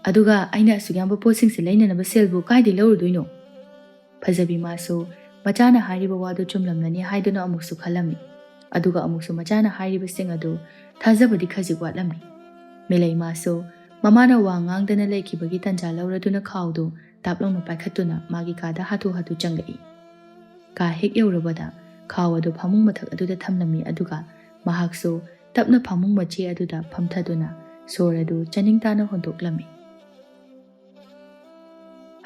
ꯑꯗꯨꯒ ꯑꯩꯅ ꯑꯁꯨꯛ ꯌꯥꯝꯕ ꯄꯣꯠꯁꯤꯡꯁꯦ ꯂꯩꯅꯅꯕ ꯁꯦꯜꯕꯨ ꯀꯥꯏꯗꯩ ꯂꯧꯔꯨꯗꯣꯏꯅꯣ ꯐꯖꯕꯤ ꯃꯥꯁꯨ ꯃꯆꯥꯅ ꯍꯥꯏꯔꯤꯕ ꯋꯥꯗꯨ ꯆꯨꯝꯂꯝꯂꯅꯤ ꯍꯥꯏꯗꯨꯅ ꯑꯃꯨꯛꯁꯨ ꯈꯜꯂꯝꯃꯤ ꯑꯗꯨꯒ ꯑꯃꯨꯛꯁꯨ ꯃꯆꯥꯅ ꯍꯥꯏꯔꯤꯕꯁꯤꯡ ꯑꯗꯨ ꯊꯥꯖꯕꯗꯤ ꯈꯖꯤꯛ ꯋꯥꯠꯂꯝꯃꯤ ꯃꯦꯂꯩ ꯃꯥꯁꯨ ꯃꯃꯥꯅ ꯋꯥ ꯉꯥꯡꯗꯅ ꯂꯩꯈꯤꯕꯒꯤ ꯇꯟꯖꯥ ꯂꯧꯔꯗꯨꯅ ꯈꯥꯎꯗꯨ ꯇꯥꯞꯂꯥꯎꯅ ꯄꯥꯏꯈꯠꯇꯨꯅ ꯃꯥꯒꯤ ꯀꯥꯗ ꯍꯥꯊꯨ ꯆꯪꯂꯛꯏ ꯀꯥ ꯍꯦꯛ ꯌꯧꯔꯕꯗ ꯈꯥꯎ ꯑꯗꯨ ꯐꯃꯨꯡ ꯃꯊꯛ ꯑꯗꯨꯗ ꯊꯝꯂꯝꯃꯤ ꯑꯗꯨꯒ ꯃꯍꯥꯛꯁꯨ ꯇꯞꯅ ꯐꯃꯨꯡ ꯃꯆꯦ ꯑꯗꯨꯗ ꯐꯝꯊꯗꯨꯅ ꯁꯣꯔ ꯑꯗꯨ ꯆꯅꯤꯡ ꯇꯥꯅ ꯍꯣꯟꯗꯣꯛꯂꯝꯃꯤ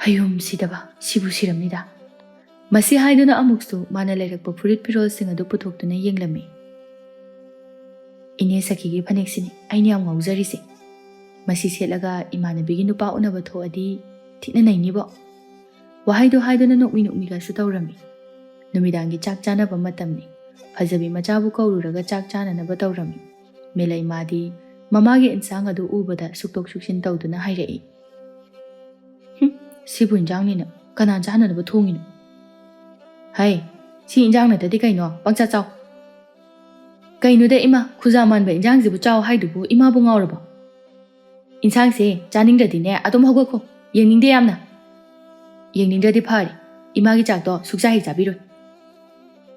ꯍꯌꯨꯝ ꯁꯤꯗꯕ ꯁꯤꯕꯨ ꯁꯤꯔꯝꯅꯤꯗ ꯃꯁꯤ ꯍꯥꯏꯗꯨꯅ ꯑꯃꯨꯛꯁꯨ ꯃꯥꯅ ꯂꯩꯔꯛꯄ ꯐꯨꯔꯤꯠ ꯐꯤꯔꯣꯜꯁꯤꯡ ꯑꯗꯨ ꯄꯨꯊꯣꯛꯇꯨꯅ ꯌꯦꯡꯂꯝꯃꯤ꯫ ꯏꯅꯦ ꯁꯈꯤꯒꯤ ꯐꯅꯦꯛꯁꯤꯅꯤ ꯑꯩꯅ ꯌꯥꯝ ꯉꯥꯎꯖꯔꯤꯁꯦ꯫ ꯃꯁꯤ ꯁꯦꯠꯂꯒ ꯏꯃꯥꯟꯅꯕꯤꯒꯤ ꯅꯨꯄꯥ ꯎꯅꯕ ꯊꯣꯛꯑꯗꯤ ꯊꯤꯅ ꯅꯩꯅꯤꯕꯣ꯫ ꯋꯥꯍꯩꯗꯣ ꯍꯥꯏꯗꯨꯅ ꯅꯣꯛꯃꯤꯒꯁꯨ ꯇꯧꯔꯝꯃꯤ꯫ ꯅꯨꯃꯤꯗꯥꯡꯒꯤ ꯆꯥꯛ ꯆꯥꯅꯕ ꯃꯇꯝꯅꯤ꯫ ꯐꯖꯕꯤ ꯃꯆꯥꯕꯨ ꯀꯧꯔꯨꯔꯒ ꯆꯥꯛ ꯆꯥꯅꯅꯕ ꯇꯧꯔꯝꯃꯤ꯫ ꯃꯦꯂꯩꯃꯥꯗꯤ ꯃꯃꯥꯒꯤ ꯏꯟꯁꯥꯡ ꯑꯗꯨ ꯎꯕꯗ ꯁꯨꯛꯇꯣꯛ ꯁꯨꯛꯆꯤꯟ ꯇꯧꯗꯨꯅ ꯍꯥꯏꯔꯛꯏ꯫ ꯁꯤꯕꯨ ꯏꯟꯖꯥꯡꯅꯤꯅ ꯀꯅꯥ ꯆꯥꯅꯅꯕ ꯊꯣꯡꯉꯤꯅꯣ? ꯍꯩ, ꯁꯤ ꯏꯟꯖꯥꯡ ꯅꯠꯇꯗꯤ ꯀꯩꯅꯣ ꯄꯪꯆꯥ ꯆꯥꯎ꯫ ꯀꯩꯅꯣꯗ ꯏꯃꯥ, ꯈꯨꯖꯥ ꯃꯥꯟꯕ ꯏꯟꯖꯥꯡꯁꯤꯕꯨ ꯆꯥꯎ ꯍꯥꯏꯗꯨꯕꯨ ꯏꯃꯥꯕꯨ ꯉꯥꯎꯔꯕꯣ? ꯏꯟꯁꯥꯡꯁꯦ ꯆꯥꯅꯤꯡꯗ꯭ꯔꯗꯤꯅꯦ ꯑꯗꯨꯝ ꯍꯧꯒꯠꯈꯣ, ꯌꯦꯡꯅꯤꯡꯗꯦ ꯌꯥꯝꯅ꯫ ꯌꯦꯡꯅꯤꯡꯗ꯭ꯔꯗꯤ ꯐꯔꯦ, ꯏꯃꯥꯒꯤ ꯆꯥꯛꯇꯣ ꯁꯨꯛꯆꯥ ꯍꯦꯛ ꯆꯥꯕꯤꯔꯣꯏ꯫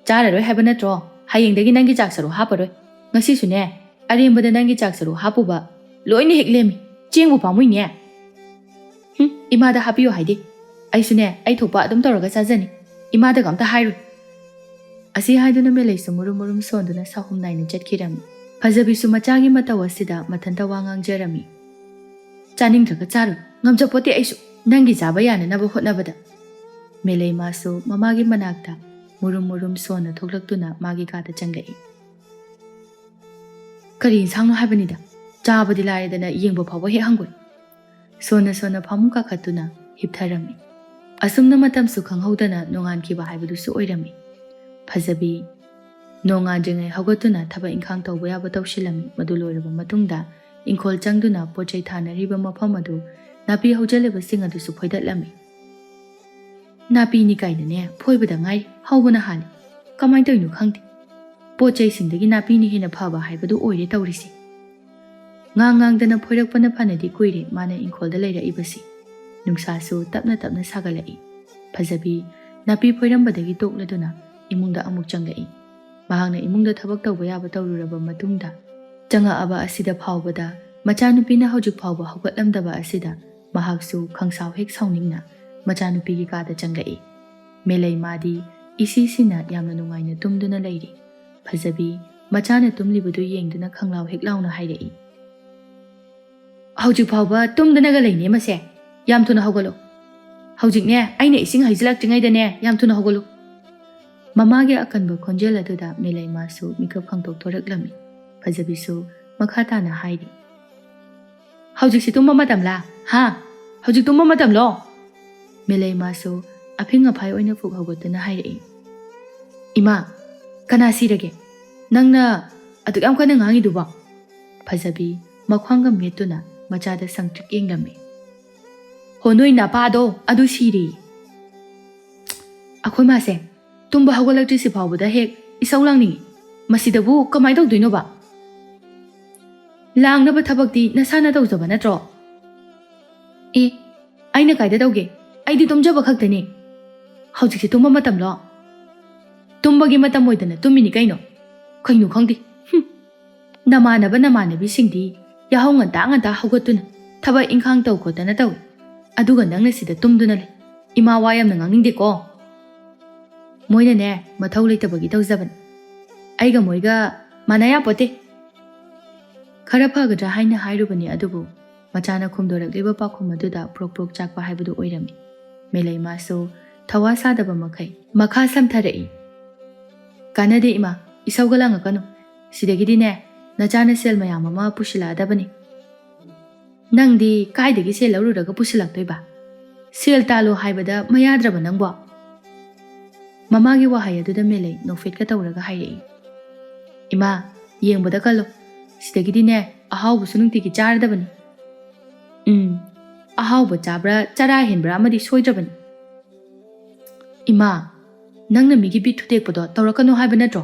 ꯆꯥꯔꯔꯣꯏ ꯍꯥꯏꯕ ꯅꯠꯇ꯭ꯔꯣ? ꯍꯌꯦꯡꯗꯒꯤ ꯅꯪꯒꯤ ꯆꯥꯛ ꯁꯔꯨꯛ ꯍꯥꯞꯄꯔꯣꯏ꯫ ꯉꯁꯤꯁꯨꯅꯦ ꯑꯔꯦꯝꯕꯗ ꯅꯪꯒꯤ ꯆꯥꯛ ꯁꯔꯨꯛ ꯍꯥꯞꯄꯨꯕ ꯂꯣꯏꯅ ꯍꯦꯛ ꯂꯦꯝꯃꯤ, ꯆꯦꯡꯕꯨ ꯄꯥꯝꯃꯨꯏꯅꯦ꯫ ꯏꯃꯥꯗ ꯍꯥꯞꯄꯤꯌꯣ ꯍꯥꯏꯗꯦ꯫ ꯑꯩꯁꯨꯅꯦ ꯑꯩ ꯊꯣꯛꯄ ꯑꯗꯨꯝ ꯇꯧꯔꯒ ꯆꯥꯖꯅꯤ, ꯏꯃꯥꯗꯒ ꯑꯝꯇ ꯍꯥꯏꯔꯣꯏ꯫ ꯑꯁꯤ ꯍꯥꯏꯗꯨꯅ ꯃꯦꯂꯩꯁꯨ ꯃꯨꯔꯨꯝ ꯃꯨꯔꯨꯝ ꯁꯣꯟꯗꯨꯅ ꯁꯥꯍꯨꯝ ꯅꯥꯏꯅ ꯆꯠꯈꯤꯔꯝꯃꯤ꯫ ꯐꯖꯕꯤꯁꯨ ꯃꯆꯥꯒꯤ ꯃꯇꯧ ꯑꯁꯤꯗ ꯃꯊꯟꯇ ꯋꯥ ꯉꯥꯡꯖꯔꯝꯃꯤ꯫ ꯆꯥꯅꯤꯡꯗ꯭ꯔꯒ ꯆꯥꯔꯣꯏ, ꯉꯝꯖꯄꯣꯠꯇꯦ ꯑꯩꯁꯨ ꯅꯪꯒꯤ ꯆꯥꯕ ꯌꯥꯅꯅꯕ ꯍꯣꯠꯅꯕꯗ꯫ ꯃꯦꯂꯩꯃꯥꯁꯨ ꯃꯃꯥꯒꯤ ꯃꯅꯥꯛꯇ ꯃꯨꯔꯨꯝ ꯃꯨꯔꯨꯝ ꯁꯣꯟꯅ ꯊꯣꯛꯂꯛꯇꯨꯅ ꯃꯥꯒꯤ ꯀꯥꯗ ꯆꯪꯂꯛꯏ꯫ ꯀꯔꯤ ꯏꯟꯁꯥꯡꯅꯣ ꯍꯥꯏꯕꯅꯤꯗ, ꯆꯥꯕꯗꯤ ꯂꯥꯏꯔꯗꯅ ꯌꯦꯡꯕ ꯐꯥꯎꯕ ꯍꯦꯛ ꯍꯪꯒꯣꯏ꯫ ꯁꯣꯟꯅ ꯁꯣꯟꯅ ꯐꯃꯨꯡ ꯀꯥꯈꯠꯇꯨꯅ ꯍꯤꯞꯊꯔꯝꯃꯤ꯫ ꯑꯁꯨꯝꯅ ꯃꯇꯝꯁꯨ ꯈꯪꯍꯧꯗꯅ ꯅꯣꯡꯉꯥꯟꯈꯤꯕ ꯍꯥꯏꯕꯗꯨꯁꯨ ꯑꯣꯏꯔꯝꯃꯤ꯫ ꯐꯖꯕꯤ ꯅꯣꯡꯉꯥꯟꯗ꯭ꯔꯤꯉꯩ ꯍꯧꯒꯠꯇꯨꯅ ꯊꯕꯛ ꯏꯪꯈꯥꯡ ꯇꯧꯕ ꯌꯥꯕ ꯇꯧꯁꯤꯜꯂꯝꯃꯤ꯫ ꯃꯗꯨ ꯂꯣꯏꯔꯕ ꯃꯇꯨꯡꯗ ꯏꯪꯈꯣꯜ ꯆꯪꯗꯨꯅ ꯄꯣꯠꯆꯩ ꯊꯥꯅꯔꯤꯕ ꯃꯐꯝ ꯑꯗꯨ ꯅꯥꯄꯤ ꯍꯧꯖꯤꯜꯂꯤꯕꯁꯤꯡ ꯑꯗꯨꯁꯨ ꯐꯣꯏꯗꯠꯂꯝꯃꯤ꯫ ꯅꯥꯄꯤꯅꯤ ꯀꯥꯏꯅꯅꯦ ꯐꯣꯏꯕꯗ ꯉꯥꯏꯔꯤ, ꯍꯧꯕꯅ ꯍꯥꯜꯂꯤ꯫ ꯀꯃꯥꯏꯅ ꯇꯧꯔꯤꯅꯣ ꯈꯪꯗꯦ꯫ ꯄꯣꯠꯆꯩꯁꯤꯡꯗꯒꯤ ꯅꯥꯄꯤꯅ ꯍꯦꯟꯅ ꯐꯕ ꯍꯥꯏꯕꯗꯨ ꯑꯣꯏꯔꯦ ꯇꯧꯔꯤꯁꯤ꯫ ꯉꯥꯡꯗꯅ ꯐꯣꯏꯔꯛꯄꯅ ꯐꯅꯗꯤ ꯀꯨꯏꯔꯦ ꯃꯥꯅ ꯏꯪꯈꯣꯜꯗ ꯂꯩꯔꯛꯏꯕꯁꯤ꯫ ꯅꯨꯡꯁꯥꯁꯨ ꯇꯞꯅ ꯇꯞꯅ ꯁꯥꯒꯠꯂꯛꯏ꯫ ꯐꯖꯕꯤ ꯅꯥꯄꯤ ꯐꯣꯏꯔꯝꯕꯗꯒꯤ ꯇꯣꯛꯂꯗꯨꯅ ꯏꯃꯨꯡꯗ ꯑꯃꯨꯛ ꯆꯪꯂꯛꯏ꯫ ꯃꯍꯥꯛꯅ ꯏꯃꯨꯡꯗ ꯊꯕꯛ ꯇꯧꯕ ꯌꯥꯕ ꯇꯧꯔꯨꯔꯕ ꯃꯇꯨꯡꯗ ꯆꯪꯉꯛꯑꯕ ꯑꯁꯤꯗ ꯐꯥꯎꯕꯗ ꯃꯆꯥꯅꯨꯄꯤꯅ ꯍꯧꯖꯤꯛ ꯐꯥꯎꯕ ꯍꯧꯒꯠꯂꯝꯗꯕ ꯑꯁꯤꯗ ꯃꯍꯥꯛꯁꯨ ꯈꯪꯁꯥꯎ ꯍꯦꯛ ꯁꯥꯎꯅꯤꯡꯅ ꯃꯆꯥꯅꯨꯄꯤꯒꯤ ꯀꯥꯗ ꯆꯪꯂꯛꯏ꯫ ꯃꯦꯂꯩꯃꯥꯗꯤ ꯏꯁꯤꯁꯤꯅ ꯌꯥꯝꯅ ꯅꯨꯡꯉꯥꯏꯅ ꯇꯨꯝꯗꯨꯅ ꯂꯩꯔꯤ꯫ ꯐꯖꯕꯤ ꯃꯆꯥꯅ ꯇꯨꯝꯂꯤꯕꯗꯨ ꯌꯦꯡꯗꯨꯅ ꯈꯪꯂꯥꯎ ꯍꯦꯛ ꯂꯥꯎꯅ ꯍꯥꯏꯔꯛꯏ꯫ ꯍꯧꯖꯤꯛ ꯐꯥꯎꯕ ꯇꯨꯝꯗꯅꯒ ꯂꯩꯅꯦ ꯃꯁꯦ, ꯌꯥꯝ ꯊꯨꯅ ꯍꯧꯒꯠꯂꯣ꯫ ꯍꯧꯖꯤꯛꯅꯦ ꯑꯩꯅ ꯏꯁꯤꯡ ꯍꯩꯖꯤꯜꯂꯛꯇ꯭ꯔꯤꯉꯩꯗꯅꯦ ꯌꯥꯝ ꯊꯨꯅ ꯍꯧꯒꯠꯂꯨ꯫ ꯃꯃꯥꯒꯤ ꯑꯀꯟꯕ ꯈꯣꯟꯖꯦꯜ ꯑꯗꯨꯗ ꯃꯦꯂꯩꯃꯥꯁꯨ ꯃꯤꯀꯞ ꯈꯪꯇꯣꯛ ꯊꯣꯔꯛꯂꯝꯃꯤ꯫ ꯐꯖꯕꯤꯁꯨ ꯃꯈꯥ ꯇꯥꯅ ꯍꯥꯏꯔꯤ꯫ ꯍꯧꯖꯤꯛꯁꯤ ꯇꯨꯝꯕ ꯃꯇꯝꯂꯥ? ꯍꯥ? ꯍꯧꯖꯤꯛ ꯇꯨꯝꯕ ꯃꯇꯝꯂꯣ? ꯃꯦꯂꯩꯃꯥꯁꯨ ꯑꯐꯤꯡ ꯑꯐꯥꯏ ꯑꯣꯏꯅ ꯐꯨꯛ ꯍꯧꯒꯠꯇꯨꯅ ꯍꯥꯏꯔꯛꯏ꯫ ꯏꯃꯥ, ꯀꯅꯥ ꯁꯤꯔꯒꯦ? ꯅꯪꯅ ꯑꯗꯨꯛ ꯌꯥꯝ ꯀꯟꯅ ꯉꯥꯡꯉꯤꯗꯨꯕꯣ? ꯐꯖꯕꯤ ꯃꯈ꯭ꯋꯥꯡꯒ ꯃꯦꯠꯇꯨꯅ ꯃꯆꯥꯗ ꯁꯪꯇ꯭ꯔꯤꯛ ꯌꯦꯡꯂꯝꯃꯤ꯫ ꯍꯣ, ꯅꯣꯏ ꯅꯄꯥꯗꯣ ꯑꯗꯨ ꯁꯤꯔꯤ꯫ ꯑꯩꯈꯣꯏ ꯃꯥꯁꯦ ꯇꯨꯝꯕ ꯍꯧꯒꯠꯂꯛꯇ꯭ꯔꯤꯁꯤ ꯐꯥꯎꯕꯗ ꯍꯦꯛ ꯏꯁꯧ ꯂꯥꯡꯅꯤꯡꯉꯤ꯫ ꯃꯁꯤꯗꯕꯨ ꯀꯃꯥꯏꯅ ꯇꯧꯗꯣꯏꯅꯣꯕ? ꯂꯥꯡꯅꯕ ꯊꯕꯛꯇꯤ ꯅꯁꯥꯅ ꯇꯧꯖꯕ ꯅꯠꯇ꯭ꯔꯣ? ꯑꯦ, ꯑꯩꯅ ꯀꯥꯏꯗ ꯇꯧꯒꯦ? ꯑꯩꯗꯤ ꯇꯨꯝꯖꯕ ꯈꯛꯇꯅꯤ꯫ ꯍꯧꯖꯤꯛꯁꯤ ꯇꯨꯝꯕ ꯃꯇꯝꯂꯣ? ꯇꯨꯝꯕꯒꯤ ꯃꯇꯝ ꯑꯣꯏꯗꯅ ꯇꯨꯝꯃꯤꯅꯤ ꯀꯩꯅꯣ? ꯀꯩꯅꯣ ꯈꯪꯗꯦ꯫ ꯅꯃꯥꯟꯅꯕꯤꯁꯤꯡꯗꯤ ꯌꯥꯍꯧ ꯉꯟꯇꯥ ꯉꯟꯇꯥ ꯍꯧꯒꯠꯇꯨꯅ ꯊꯕꯛ ꯏꯪꯈꯥꯡ ꯇꯧ ꯈꯣꯠꯇꯅ ꯇꯧꯏ꯫ ꯑꯗꯨꯒ ꯅꯪꯅ ꯁꯤꯗ ꯇꯨꯝꯗꯨꯅ ꯂꯩ꯫ ꯏꯃꯥ ꯋꯥ ꯌꯥꯝꯅ ꯉꯥꯡꯅꯤꯡꯗꯦꯀꯣ꯫ ꯃꯣꯏꯅꯅꯦ ꯃꯊꯧ ꯂꯩꯇꯕꯒꯤ ꯇꯧꯖꯕꯅꯤ꯫ ꯑꯩꯒ ꯃꯣꯏꯒ ꯃꯥꯟꯅ ꯌꯥꯄꯣꯠꯇꯦ꯫ ꯈꯔ ꯐꯒꯗ꯭ꯔꯥ ꯍꯥꯏꯅ ꯍꯥꯏꯔꯨꯕꯅꯤ, ꯑꯗꯨꯕꯨ ꯃꯆꯥꯅ ꯈꯨꯝꯗꯣꯔꯛꯂꯤꯕ ꯄꯥꯎꯈꯨꯝ ꯑꯗꯨꯗ ꯄ꯭ꯔꯣꯛ ꯄ꯭ꯔꯣꯛ ꯆꯥꯛꯄ ꯍꯥꯏꯕꯗꯨ ꯑꯣꯏꯔꯝꯃꯤ꯫ ꯃꯦꯂꯩꯃꯥꯁꯨ ꯊꯋꯥ ꯁꯥꯗꯕ ꯃꯈꯩ ꯃꯈꯥ ꯁꯝꯊꯔꯛꯏ꯫ ꯀꯥꯟꯅꯗꯦ ꯏꯃꯥ, ꯏꯁꯧꯒ ꯂꯥꯡꯉꯛꯀꯅꯨ꯫ ꯁꯤꯗꯒꯤꯗꯤꯅꯦ ꯅꯆꯥꯅ ꯁꯦꯜ ꯃꯌꯥꯝ ꯑꯃ ꯄꯨꯁꯤꯜꯂꯛꯑꯗꯕꯅꯤ꯫ ꯅꯪꯗꯤ ꯀꯥꯏꯗꯒꯤ ꯁꯦꯜ ꯂꯧꯔꯨꯔꯒ ꯄꯨꯁꯤꯜꯂꯛꯇꯣꯏꯕ? ꯁꯦꯜ ꯇꯥꯜꯂꯣ ꯍꯥꯏꯕꯗ ꯃꯌꯥꯗ꯭ꯔꯕ ꯅꯪꯕꯣ? ꯃꯃꯥꯒꯤ ꯋꯥꯍꯩ ꯑꯗꯨꯗ ꯃꯦꯂꯩ ꯅꯣꯛꯐꯦꯠꯀ ꯇꯧꯔꯒ ꯍꯥꯏꯔꯛꯏ꯫ ꯏꯃꯥ, ꯌꯦꯡꯕꯗ ꯀꯜꯂꯣ꯫ ꯁꯤꯗꯒꯤꯗꯤꯅꯦ ꯑꯍꯥꯎꯕꯁꯨ ꯅꯨꯡꯇꯤꯒꯤ ꯆꯥꯔꯗꯕꯅꯤ꯫ ꯑꯍꯥꯎꯕ ꯆꯥꯕ꯭ꯔꯥ ꯆꯔꯥ ꯍꯦꯟꯕ꯭ꯔꯥ ꯑꯃꯗꯤ ꯁꯣꯏꯗ꯭ꯔꯕꯅꯤ꯫ ꯏꯃꯥ, ꯅꯪꯅ ꯃꯤꯒꯤ ꯕꯤꯠ ꯊꯨꯗꯦꯛꯄꯗꯣ ꯇꯧꯔꯛꯀꯅꯨ ꯍꯥꯏꯕ ꯅꯠꯇ꯭ꯔꯣ?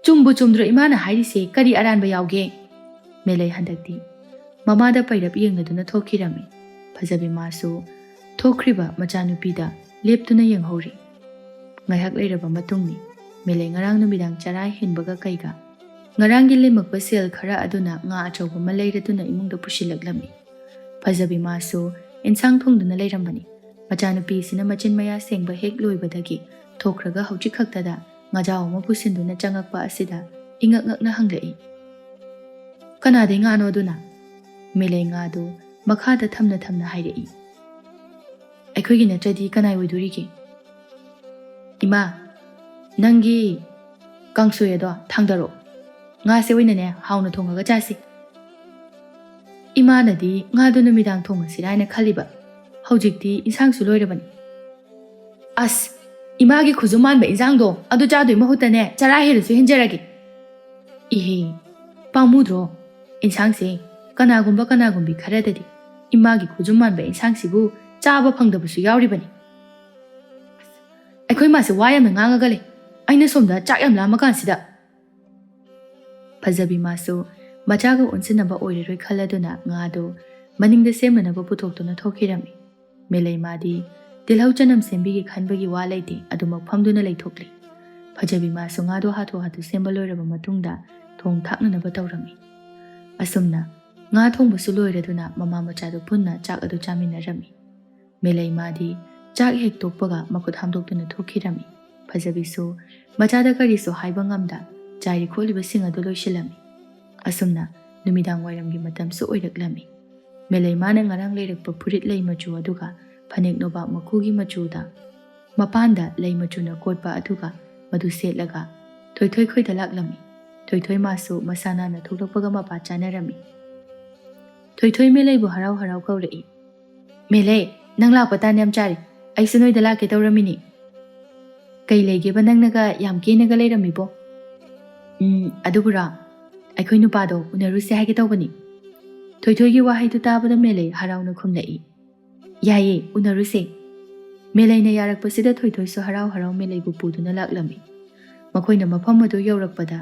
ꯆꯨꯝꯕꯨ ꯆꯨꯝꯗ꯭ꯔꯣ ꯏꯃꯥꯅ ꯍꯥꯏꯔꯤꯁꯦ? ꯀꯔꯤ ꯑꯔꯥꯟꯕ ꯌꯥꯎꯒꯦ? ꯃꯦꯂꯩ ꯍꯟꯗꯛꯇꯤ ꯃꯃꯥꯗ ꯄꯩꯔꯞ ꯌꯦꯡꯂꯗꯨꯅ ꯊꯣꯛꯈꯤꯔꯝꯃꯤ꯫ ꯐꯖꯕꯤ ꯃꯥꯁꯨ ꯊꯣꯛꯈ꯭ꯔꯤꯕ ꯃꯆꯥꯅꯨꯄꯤꯗ ꯂꯦꯞꯇꯨꯅ ꯌꯦꯡꯍꯧꯔꯤ꯫ ꯉꯥꯏꯍꯥꯛ ꯂꯩꯔꯕ ꯃꯇꯨꯡꯅꯤ꯫ ꯃꯦꯂꯩ ꯉꯔꯥꯡ ꯅꯨꯃꯤꯗꯥꯡ ꯆꯔꯥ ꯍꯦꯟꯕꯒ ꯀꯩꯒ ꯉꯔꯥꯡꯒꯤ ꯂꯦꯝꯃꯛꯄ ꯁꯦꯜ ꯈꯔ ꯑꯗꯨꯅ ꯉꯥ ꯑꯆꯧꯕ ꯑꯃ ꯂꯩꯔꯗꯨꯅ ꯏꯃꯨꯡꯗ ꯄꯨꯁꯤꯜꯂꯛꯂꯝꯃꯤ꯫ ꯐꯖꯕꯤ ꯃꯥꯁꯨ ꯏꯟꯁꯥꯡ ꯊꯣꯡꯗꯨꯅ ꯂꯩꯔꯝꯕꯅꯤ꯫ ꯃꯆꯥꯅꯨꯄꯤꯁꯤꯅ ꯃꯆꯤꯟ ꯃꯌꯥ ꯁꯦꯡꯕ ꯍꯦꯛ ꯂꯣꯏꯕꯗꯒꯤ ꯊꯣꯛꯈ꯭ꯔꯒ ꯍꯧꯖꯤꯛ ꯈꯛꯇꯗ ꯉꯥꯖꯥꯎ ꯑꯃ ꯄꯨꯁꯤꯟꯗꯨꯅ ꯆꯪꯉꯛꯄ ꯑꯁꯤꯗ ꯏꯉꯛ ꯉꯛꯅ ꯍꯪꯂꯛꯏ꯫ ꯀꯅꯥꯗꯩ ꯉꯥꯅꯣ ꯑꯗꯨꯅ? ꯃꯦꯂꯩ ꯉꯥꯗꯨ ꯃꯈꯥꯗ ꯊꯝꯅ ꯊꯝꯅ ꯍꯥꯏꯔꯛꯏ꯫ ꯑꯩꯈꯣꯏꯒꯤ ꯅꯠꯇ꯭ꯔꯗꯤ ꯀꯅꯥꯏ ꯑꯣꯏꯗꯣꯔꯤꯒꯦ? ꯏꯃꯥ ꯅꯪꯒꯤ ꯀꯥꯡꯁꯣꯏ ꯑꯗꯣ ꯊꯥꯡꯗꯔꯛꯑꯣ ꯉꯥꯁꯦ ꯑꯣꯏꯅꯅꯦ ꯍꯥꯎꯅ ꯊꯣꯡꯉꯒ ꯆꯥꯁꯤ ꯏꯃꯥꯅꯗꯤ ꯉꯥꯗꯣ ꯅꯨꯃꯤꯗꯥꯡ ꯊꯣꯡꯉꯁꯤꯔꯥ ꯍꯥꯏꯅ ꯈꯜꯂꯤꯕ ꯍꯧꯖꯤꯛꯇꯤ ꯏꯟꯁꯥꯡꯁꯨ ꯂꯣꯏꯔꯕꯅꯤ ꯑꯁ 이마기 구주만 인상도 아도 자도 이모호다네 자라해르수 현절하기 이해 빵무드로 인상시 까나군바 까나군비 가라다디 이마기 구주만 인상시부 짜바 펑더부수 야우리버니 ꯑꯩꯈꯣꯏ ꯃꯥꯁꯦ ꯋꯥ ꯌꯥꯝꯅ ꯉꯥꯡꯉꯒ ꯂꯩ ꯑꯩꯅ ꯁꯣꯝꯗ ꯆꯥꯛ ꯌꯥꯝ ꯂꯥꯝꯃꯀꯥꯟꯁꯤꯗ ꯐꯖꯕꯤ ꯃꯥꯁꯨ ꯃꯆꯥꯒ ꯑꯣꯟꯁꯤꯟꯅꯕ ꯑꯣꯏꯔꯔꯣꯏ ꯈꯜꯂꯗꯨꯅ ꯉꯥꯗꯣ ꯃꯅꯤꯡꯗ ꯁꯦꯝꯅꯅꯕ ꯄꯨꯊꯣꯛꯇꯨꯅ ꯊꯣꯛꯈꯤꯔꯝꯃꯤ ꯃꯦꯂꯩ ꯃꯥꯗꯤ ꯇꯤꯜꯍꯧ ꯆꯅꯝ ꯁꯦꯝꯕꯤꯒꯦ ꯈꯟꯕꯒꯤ ꯋꯥ ꯂꯩꯇꯦ ꯑꯗꯨꯃꯛ ꯐꯝꯗꯨꯅ ꯂꯩꯊꯣꯛꯂꯤ ꯐꯖꯕꯤ ꯃꯥꯁꯨ ꯉꯥꯗꯣ ꯍꯥꯊꯨ ꯍꯥꯊꯨ ꯁꯦꯝꯕ ꯂꯣꯏꯔꯕ ꯃꯇꯨꯡꯗ ꯊꯣꯡ ꯊꯥꯛꯅꯅꯕ ꯇꯧꯔꯝꯃꯤ ꯑꯁꯨꯝꯅ ꯉꯥ ꯊꯣꯡꯕꯁꯨ ꯂꯣꯏꯔꯗꯨꯅ ꯃꯃꯥ ꯃꯆꯥꯗꯨ ꯄꯨꯟꯅ ꯆꯥꯛ ꯑꯗꯨ ꯆꯥꯃꯤꯟꯅꯔꯝꯃꯤ ꯃꯦꯂꯩ ꯃꯥꯗꯤ ꯆꯥꯛ ꯍꯦꯛ ꯇꯣꯛꯄꯒ ꯃꯈꯨꯠ ꯍꯥꯝꯗꯣꯛꯇꯨꯅ ꯊꯣꯛꯈꯤꯔꯝꯃꯤ ꯐꯖꯕꯤꯁꯨ ꯃꯆꯥꯗ ꯀꯔꯤꯁꯨ ꯍꯥꯏꯕ ꯉꯝꯗ ꯆꯥꯏꯔꯤ ꯈꯣꯠꯂꯤꯕꯁꯤꯡ ꯑꯗꯨ ꯂꯣꯏꯁꯤꯜꯂꯝꯃꯤ ꯑꯁꯨꯝꯅ ꯅꯨꯃꯤꯗꯥꯡ ꯋꯥꯏꯔꯝꯒꯤ ꯃꯇꯝꯁꯨ ꯑꯣꯏꯔꯛꯂꯝꯃꯤ ꯃꯦꯂꯩ ꯃꯥꯅ ꯉꯔꯥꯡ ꯂꯩꯔꯛꯄ ꯐꯨꯔꯤꯠ ꯂꯩ ꯃꯆꯨ ꯑꯗꯨꯒ ꯐꯅꯦꯛ ꯅꯣꯕꯥꯞ ꯃꯀꯨꯒꯤ ꯃꯆꯨꯗ ꯃꯄꯥꯟꯗ ꯂꯩ ꯃꯆꯨꯅ ꯀꯣꯠꯄ ꯑꯗꯨꯒ ꯃꯗꯨ ꯁꯦꯠꯂꯒ ꯊꯣꯏꯊꯣꯏ ꯈꯣꯏꯗ ꯂꯥꯛꯂꯝꯃꯤ ꯊꯣꯏꯊꯣꯏ ꯃꯥꯁꯨ ꯃꯁꯥ ꯅꯥꯟꯅ ꯊꯣꯛꯂꯛꯄꯒ ꯃꯄꯥ ꯆꯥꯅꯔꯝꯃꯤ ꯊꯣꯏꯊꯣꯏ ꯃꯦꯂꯩꯕꯨ ꯍꯔꯥꯎ ꯍꯔꯥꯎ ꯀꯧꯔꯛꯏ ꯃꯦꯂꯩ ꯅꯪ ꯂꯥꯛꯄ ꯇꯥꯟ ꯌꯥꯝ ꯆꯥꯔꯤ ꯑꯩꯁꯨ ꯅꯣꯏꯗ ꯂꯥꯛꯀꯦ ꯇꯧꯔꯝꯃꯤꯅꯤ ꯀꯩ ꯂꯩꯒꯦꯕ ꯅꯪꯅꯒ ꯌꯥꯝ ꯀꯦꯅꯒ ꯂꯩꯔꯝꯃꯤꯕꯣ ꯑꯗꯨꯕꯨꯔꯥ ꯑꯩꯈꯣꯏ ꯅꯨꯄꯥꯗꯣ ꯎꯅꯔꯨꯁꯦ ꯍꯥꯏꯒꯦ ꯇꯧꯕꯅꯤ ꯊꯣꯏꯊꯣꯏꯒꯤ ꯋꯥꯍꯩꯗꯨ ꯇꯥꯕꯗ ꯃꯦꯂꯩ ꯍꯔꯥꯎꯅ ꯈꯨꯝꯂꯛꯏ ꯌꯥꯏꯌꯦ ꯎꯅꯔꯨꯁꯦ ꯃꯦꯂꯩꯅ ꯌꯥꯔꯛꯄꯁꯤꯗ ꯊꯣꯏꯊꯣꯏꯁꯨ ꯍꯔꯥꯎ ꯍꯔꯥꯎ ꯃꯦꯂꯩꯕꯨ ꯄꯨꯗꯨꯅ ꯂꯥꯛꯂꯝꯃꯤ ꯃꯈꯣꯏꯅ ꯃꯐꯝ ꯑꯗꯨ ꯌꯧꯔꯛꯄꯗ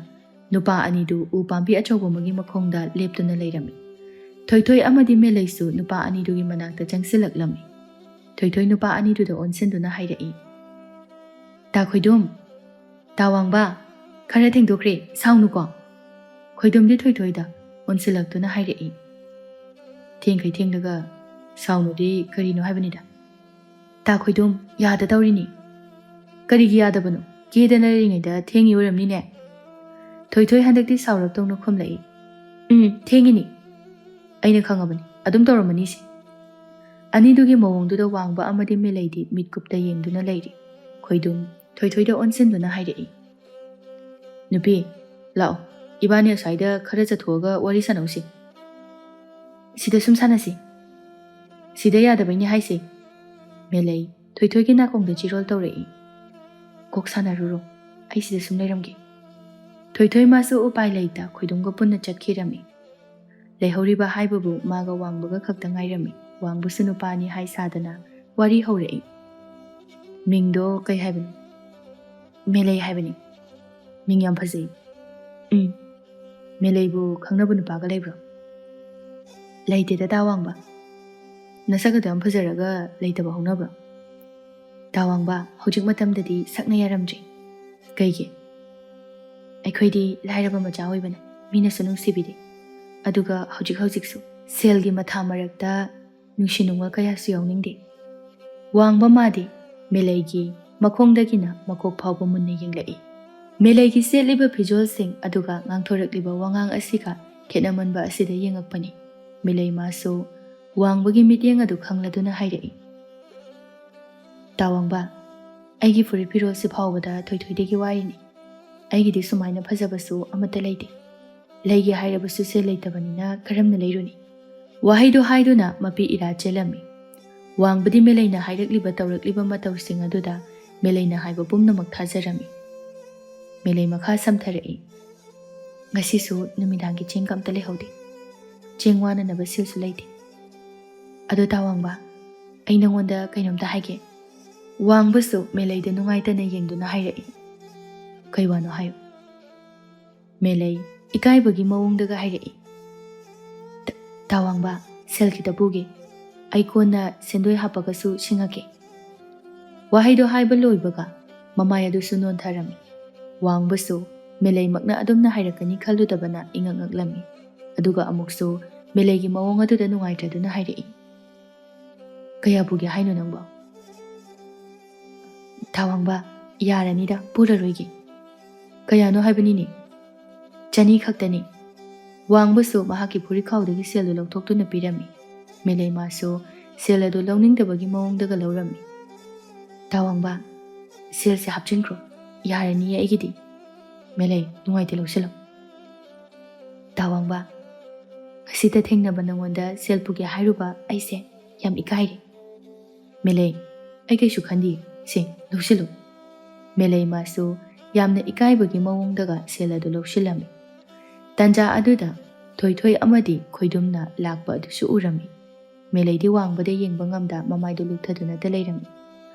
ꯅꯨꯄꯥ ꯑꯅꯤꯗꯨ ꯎ ꯄꯥꯝꯕꯤ ꯑꯆꯧꯕ ꯑꯃꯒꯤ ꯃꯈꯣꯡꯗ ꯂꯦꯞꯇꯨꯅ ꯂꯩꯔꯝꯃꯤ ꯊꯣꯏꯊꯣꯏ ꯑꯃꯗꯤ ꯃꯦꯂꯩꯁꯨ ꯅꯨꯄꯥ ꯑꯅꯤꯗꯨꯒꯤ ꯃꯅꯥꯛꯇ ꯆꯪꯁꯤꯜꯂꯛꯂꯝꯃꯤ ꯊꯣꯏꯊꯣꯏ ꯅꯨꯄꯥ ꯑꯅꯤꯗꯨꯗ ꯑꯣꯟꯁꯤꯟꯗꯨꯅ ꯍꯥꯏꯔꯛꯏ ꯇꯥ ꯈꯣꯏꯗꯨꯝ ꯇꯥ ꯋꯥꯡꯕ ꯈꯔ ꯊꯦꯡꯗꯣꯛꯈ꯭ꯔꯦ ꯁꯥꯎꯅꯨꯀꯣ ꯈꯣꯏꯗꯨꯝꯗꯤ ꯊꯣꯏꯊꯣꯏꯗ ꯑꯣꯟꯁꯤꯜꯂꯛꯇꯨꯅ ꯍꯥꯏꯔꯛꯏ ꯊꯦꯡꯈꯩ ꯊꯦꯡꯂꯒ ꯁꯥꯎꯅꯨꯗꯤ ꯀꯔꯤꯅꯣ ꯍꯥꯏꯕꯅꯤꯗ ꯇꯥ ꯈꯣꯏꯗꯨꯝ ꯌꯥꯗꯗꯧꯔꯤꯅꯤ ꯀꯔꯤꯒꯤ ꯌꯥꯗꯕꯅꯣ ꯀꯦꯗꯅ ꯂꯩꯔꯤꯉꯩꯗ ꯊꯦꯡꯉꯤ ꯑꯣꯏꯔꯝꯅꯤꯅꯦ ꯊꯣꯏꯊꯣꯏ ꯍꯟꯗꯛꯇꯤ ꯁꯥꯎꯔꯛꯇꯧꯅ ꯈꯨꯝꯂꯛꯏ ꯊꯦꯡꯉꯤꯅꯤ ꯑꯩꯅ ꯈꯪꯉꯕꯅꯤ ꯑꯗꯨꯝ ꯇꯧꯔꯝꯃꯅꯤꯁꯦ ꯑꯅꯤꯗꯨꯒꯤ ꯃꯑꯣꯡꯗꯨꯗ ꯋꯥꯡꯕ ꯑꯃꯗꯤ ꯃꯦꯂꯩꯗꯤ ꯃꯤꯠꯀꯨꯞꯇ ꯌꯦꯡꯗꯨꯅ ꯂꯩꯔꯤ ꯈꯣꯏꯗꯨꯝ ꯊꯣꯏꯊꯣꯏꯗ ꯑꯣꯟꯁꯤꯟꯗꯨꯅ ꯍꯥꯏꯔꯛꯏ ꯅꯨꯄꯤ ꯂꯥꯛꯑꯣ ꯏꯕꯥꯅꯤ ꯑꯁ꯭ꯋꯥꯏꯗ ꯈꯔ ꯆꯠꯊꯣꯛꯑꯒ ꯋꯥꯔꯤ ꯁꯥꯟꯅꯧꯁꯤ ꯁꯤꯗ ꯁꯨꯝ ꯁꯥꯟꯅꯁꯤ ꯁꯤꯗ ꯌꯥꯗꯕꯩꯅꯤ ꯍꯥꯏꯁꯦ ꯃꯦꯂꯩ ꯊꯣꯏꯊꯣꯏꯒꯤ ꯅꯥꯀꯣꯡꯗ ꯆꯤꯔꯣꯜ ꯇꯧꯔꯛꯏ ꯀꯣꯛ ꯁꯥꯟꯅꯔꯨꯔꯣ ꯑꯩ ꯁꯤꯗ ꯁꯨꯝ ꯂꯩꯔꯝꯒꯦ ꯊꯣꯏꯊꯣꯏ ꯃꯥꯁꯨ ꯎꯄꯥꯏ ꯂꯩꯇ ꯈꯣꯏꯗꯨꯝꯒ ꯄꯨꯟꯅ ꯆꯠꯈꯤꯔꯝꯃꯤ ꯂꯩꯍꯧꯔꯤꯕ ꯍꯥꯏꯕꯕꯨ ꯃꯥꯒ ꯋꯥꯡꯕꯒ ꯈꯛꯇ ꯉꯥꯏꯔꯝꯃꯤ ꯋꯥꯡꯕꯁꯨ ꯅꯨꯄꯥꯅꯤ ꯍꯥꯏ ꯁꯥꯗꯅ ꯋꯥꯔꯤ ꯍꯧꯔꯛꯏ ꯃꯤꯡꯗꯣ ꯀꯩ ꯍꯥꯏꯕꯅꯤ ꯃꯦꯂꯩ ꯍꯥꯏꯕꯅꯤ ꯃꯤꯡ ꯌꯥꯝ ꯐꯖꯩ ꯃꯦꯂꯩꯕꯨ ꯈꯪꯅꯕ ꯅꯨꯄꯥꯒ ꯂꯩꯕ꯭ꯔꯣ ꯂꯩꯇꯦꯗ ꯇꯥ ꯋꯥꯡꯕ ꯅꯁꯛ ꯑꯗꯨ ꯌꯥꯝ ꯐꯖꯔꯒ ꯂꯩꯇꯕ ꯍꯧꯅꯕ꯭ꯔꯣ ꯇꯥ ꯋꯥꯡꯕ ꯍꯧꯖꯤꯛ ꯃꯇꯝꯗꯗꯤ ꯁꯛꯅ ꯌꯥꯔꯝꯗ꯭ꯔꯤ ꯀꯩꯒꯤ ꯑꯩꯈꯣꯏꯗꯤ ꯂꯥꯏꯔꯕ ꯃꯆꯥ ꯑꯣꯏꯕꯅ ꯃꯤꯅꯁꯨ ꯅꯨꯡꯁꯤꯕꯤꯗꯦ ꯑꯗꯨꯒ ꯍꯧꯖꯤꯛꯁꯨ ꯁꯦꯜꯒꯤ ꯃꯊꯥ ꯃꯔꯛꯇ ꯅꯨꯡꯁꯤ ꯅꯨꯡꯉꯣꯜ ꯀꯌꯥꯁꯨ ꯌꯥꯎꯅꯤꯡꯗꯦ ꯋꯥꯡꯕ ꯃꯥꯗꯤ ꯃꯦꯂꯩꯒꯤ ꯃꯈꯣꯡꯗꯒꯤꯅ ꯃꯀꯣꯛ ꯐꯥꯎꯕ ꯃꯨꯟꯅ ꯌꯦꯡꯂꯛꯏ ꯃꯦꯂꯩꯒꯤ ꯁꯦꯠꯂꯤꯕ ꯐꯤꯖꯣꯜꯁꯤꯡ ꯑꯗꯨꯒ ꯉꯥꯡꯊꯣꯔꯛꯂꯤꯕ ꯋꯥꯉꯥꯡ ꯑꯁꯤꯒ ꯈꯦꯠꯅꯃꯟꯕ ꯑꯁꯤꯗ ꯌꯦꯡꯉꯛꯄꯅꯤ ꯃꯦꯂꯩ ꯃꯥꯁꯨ ꯋꯥꯡꯕꯒꯤ ꯃꯤꯠꯌꯦꯡ ꯑꯗꯨ ꯈꯪꯂꯗꯨꯅ ꯍꯥꯏꯔꯛꯏ ꯇꯥ ꯋꯥꯡꯕ ꯑꯩꯒꯤ ꯐꯨꯔꯤꯠ ꯐꯤꯔꯣꯜꯁꯤ ꯐꯥꯎꯕꯗ ꯊꯣꯏꯊꯣꯏꯗꯒꯤ ꯋꯥꯔꯤꯅꯤ ꯑꯩꯒꯤꯗꯤ ꯁꯨꯃꯥꯏꯅ ꯐꯖꯕꯁꯨ ꯑꯃꯠꯇ ꯂꯩꯇꯦ ꯂꯩꯒꯦ ꯍꯥꯏꯔꯕꯁꯨ ꯁꯦꯜ ꯂꯩꯇꯕꯅꯤꯅ ꯀꯔꯝꯅ ꯂꯩꯔꯨꯅꯤ ꯋꯥꯍꯩꯗꯨ ꯍꯥꯏꯗꯨꯅ ꯃꯄꯤ ꯏꯔꯥ ꯆꯦꯜꯂꯝꯃꯤ ꯋꯥꯡꯕꯗꯤ ꯃꯦꯂꯩꯅ ꯍꯥꯏꯔꯛꯂꯤꯕ ꯇꯧꯔꯛꯂꯤꯕ ꯃꯇꯧꯁꯤꯡ ꯑꯗꯨꯗ ꯃꯦꯂꯩꯅ ꯍꯥꯏꯕ ꯄꯨꯝꯅꯃꯛ ꯊꯥꯖꯔꯝꯃꯤ ꯃꯦꯂꯩ ꯃꯈꯥ ꯁꯝꯊꯔꯛꯏ ꯉꯁꯤꯁꯨ ꯅꯨꯃꯤꯗꯥꯡꯒꯤ ꯆꯦꯡꯒ ꯑꯝꯇ ꯂꯩꯍꯧꯗꯦ ꯆꯦꯡ ꯋꯥꯅꯅꯕ ꯁꯤꯜꯁꯨ ꯂꯩꯇꯦ ꯑꯗꯣ ꯇꯥ ꯋꯥꯡꯕ ꯑꯩ ꯅꯉꯣꯟꯗ ꯀꯩꯅꯣꯝꯇ ꯍꯥꯏꯒꯦ ꯋꯥꯡꯕꯁꯨ ꯃꯦꯂꯩꯗ ꯅꯨꯡꯉꯥꯏꯇꯅ ꯌꯦꯡꯗꯨꯅ ꯍꯥꯏꯔꯛꯏ ꯀꯩ ꯋꯥꯅꯣ ꯍꯥꯏꯌꯨ ꯃꯦꯂꯩ ꯏꯀꯥꯏꯕꯒꯤ ꯃꯑꯣꯡꯗꯒ ꯍꯥꯏꯔꯛꯏ ꯇꯥ ꯋꯥꯡꯕ ꯁꯦꯜ ꯈꯤꯇ ꯄꯨꯒꯦ ꯑꯩ ꯀꯣꯟꯅ ꯁꯦꯟꯗꯣꯏ ꯍꯥꯞꯄꯒꯁꯨ ꯁꯤꯡꯉꯛꯀꯦ ꯋꯥꯍꯩꯗꯣ ꯍꯥꯏꯕ ꯂꯣꯏꯕꯒ ꯃꯃꯥꯏ ꯑꯗꯨꯁꯨ ꯅꯣꯟꯊꯔꯝꯃꯤ ꯋꯥꯡꯕꯁꯨ ꯃꯦꯂꯩꯃꯛꯅ ꯑꯗꯨꯝꯅ ꯍꯥꯏꯔꯛꯀꯅꯤ ꯈꯜꯂꯨꯗꯕꯅ ꯏꯉꯛ ꯉꯛꯂꯝꯃꯤ ꯑꯗꯨꯒ ꯑꯃꯨꯛꯁꯨ ꯃꯦꯂꯩꯒꯤ ꯃꯑꯣꯡ ꯑꯗꯨꯗ ꯅꯨꯡꯉꯥꯏꯇ꯭ꯔꯗꯨꯅ ꯍꯥꯏꯔꯛꯏ ꯀꯌꯥ ꯄꯨꯒꯦ ꯍꯥꯏꯅꯣ ꯅꯪꯕꯣ ꯇꯥ ꯋꯥꯡꯕ ꯌꯥꯔꯅꯤꯗ ꯄꯨꯔꯔꯣꯏꯒꯦ ꯀꯌꯥꯅꯣ ꯍꯥꯏꯕꯅꯤꯅꯦ 200 ꯈꯛꯇꯅꯤ ꯋꯥꯡꯕꯁꯨ ꯃꯍꯥꯛꯀꯤ ꯐꯨꯔꯤꯠꯈꯥꯎꯗꯒꯤ ꯁꯦꯜꯗꯨ ꯂꯧꯊꯣꯛꯇꯨꯅ ꯄꯤꯔꯝꯃꯤ ꯃꯦꯂꯩ ꯃꯥꯁꯨ ꯁꯦꯜ ꯑꯗꯨ ꯂꯧꯅꯤꯡꯗꯕꯒꯤ ꯃꯑꯣꯡꯗꯒ ꯂꯧꯔꯝꯃꯤ ꯇꯥ ꯋꯥꯡꯕ ꯁꯦꯜꯁꯦ ꯍꯥꯞꯆꯤꯟꯈ꯭ꯔꯣ ꯌꯥꯔꯅꯤꯌꯦ ꯑꯩꯒꯤꯗꯤ ꯃꯦꯂꯩ ꯅꯨꯡꯉꯥꯏꯇꯦ ꯂꯧꯁꯤꯜꯂꯣ ꯇꯥꯋꯥꯡꯕ ꯉꯁꯤꯗ ꯊꯦꯡꯅꯕ ꯅꯪꯉꯣꯟꯗ ꯁꯦꯜ ꯄꯨꯒꯦ ꯍꯥꯏꯔꯨꯕ ꯑꯩꯁꯦ ꯌꯥꯝ ꯏꯀꯥꯏꯔꯦ ꯃꯦꯂꯩ ꯑꯩ ꯀꯩꯁꯨ ꯈꯟꯗꯦ ꯁꯦ ꯂꯧꯁꯤꯜꯂꯨ ꯃꯦꯂꯩ ꯃꯥꯁꯨ ꯌꯥꯝꯅ ꯏꯀꯥꯏꯕꯒꯤ ꯃꯑꯣꯡꯗꯒ ꯁꯦꯜ ꯑꯗꯨ ꯂꯧꯁꯤꯜꯂꯝꯃꯤ ꯇꯥꯟꯖꯥ ꯑꯗꯨꯗ ꯊꯣꯏꯊꯣꯏ ꯑꯃꯗꯤ ꯈꯣꯏꯗꯨꯝꯅ ꯂꯥꯛꯄ ꯑꯗꯨꯁꯨ ꯎꯔꯝꯃꯤ ꯃꯦꯂꯩꯗꯤ ꯋꯥꯡꯕꯗ ꯌꯦꯡꯕ ꯉꯝꯗ ꯃꯃꯥꯏꯗꯨ ꯂꯨꯞꯊꯗꯨꯅꯇ ꯂꯩꯔꯝꯃꯤ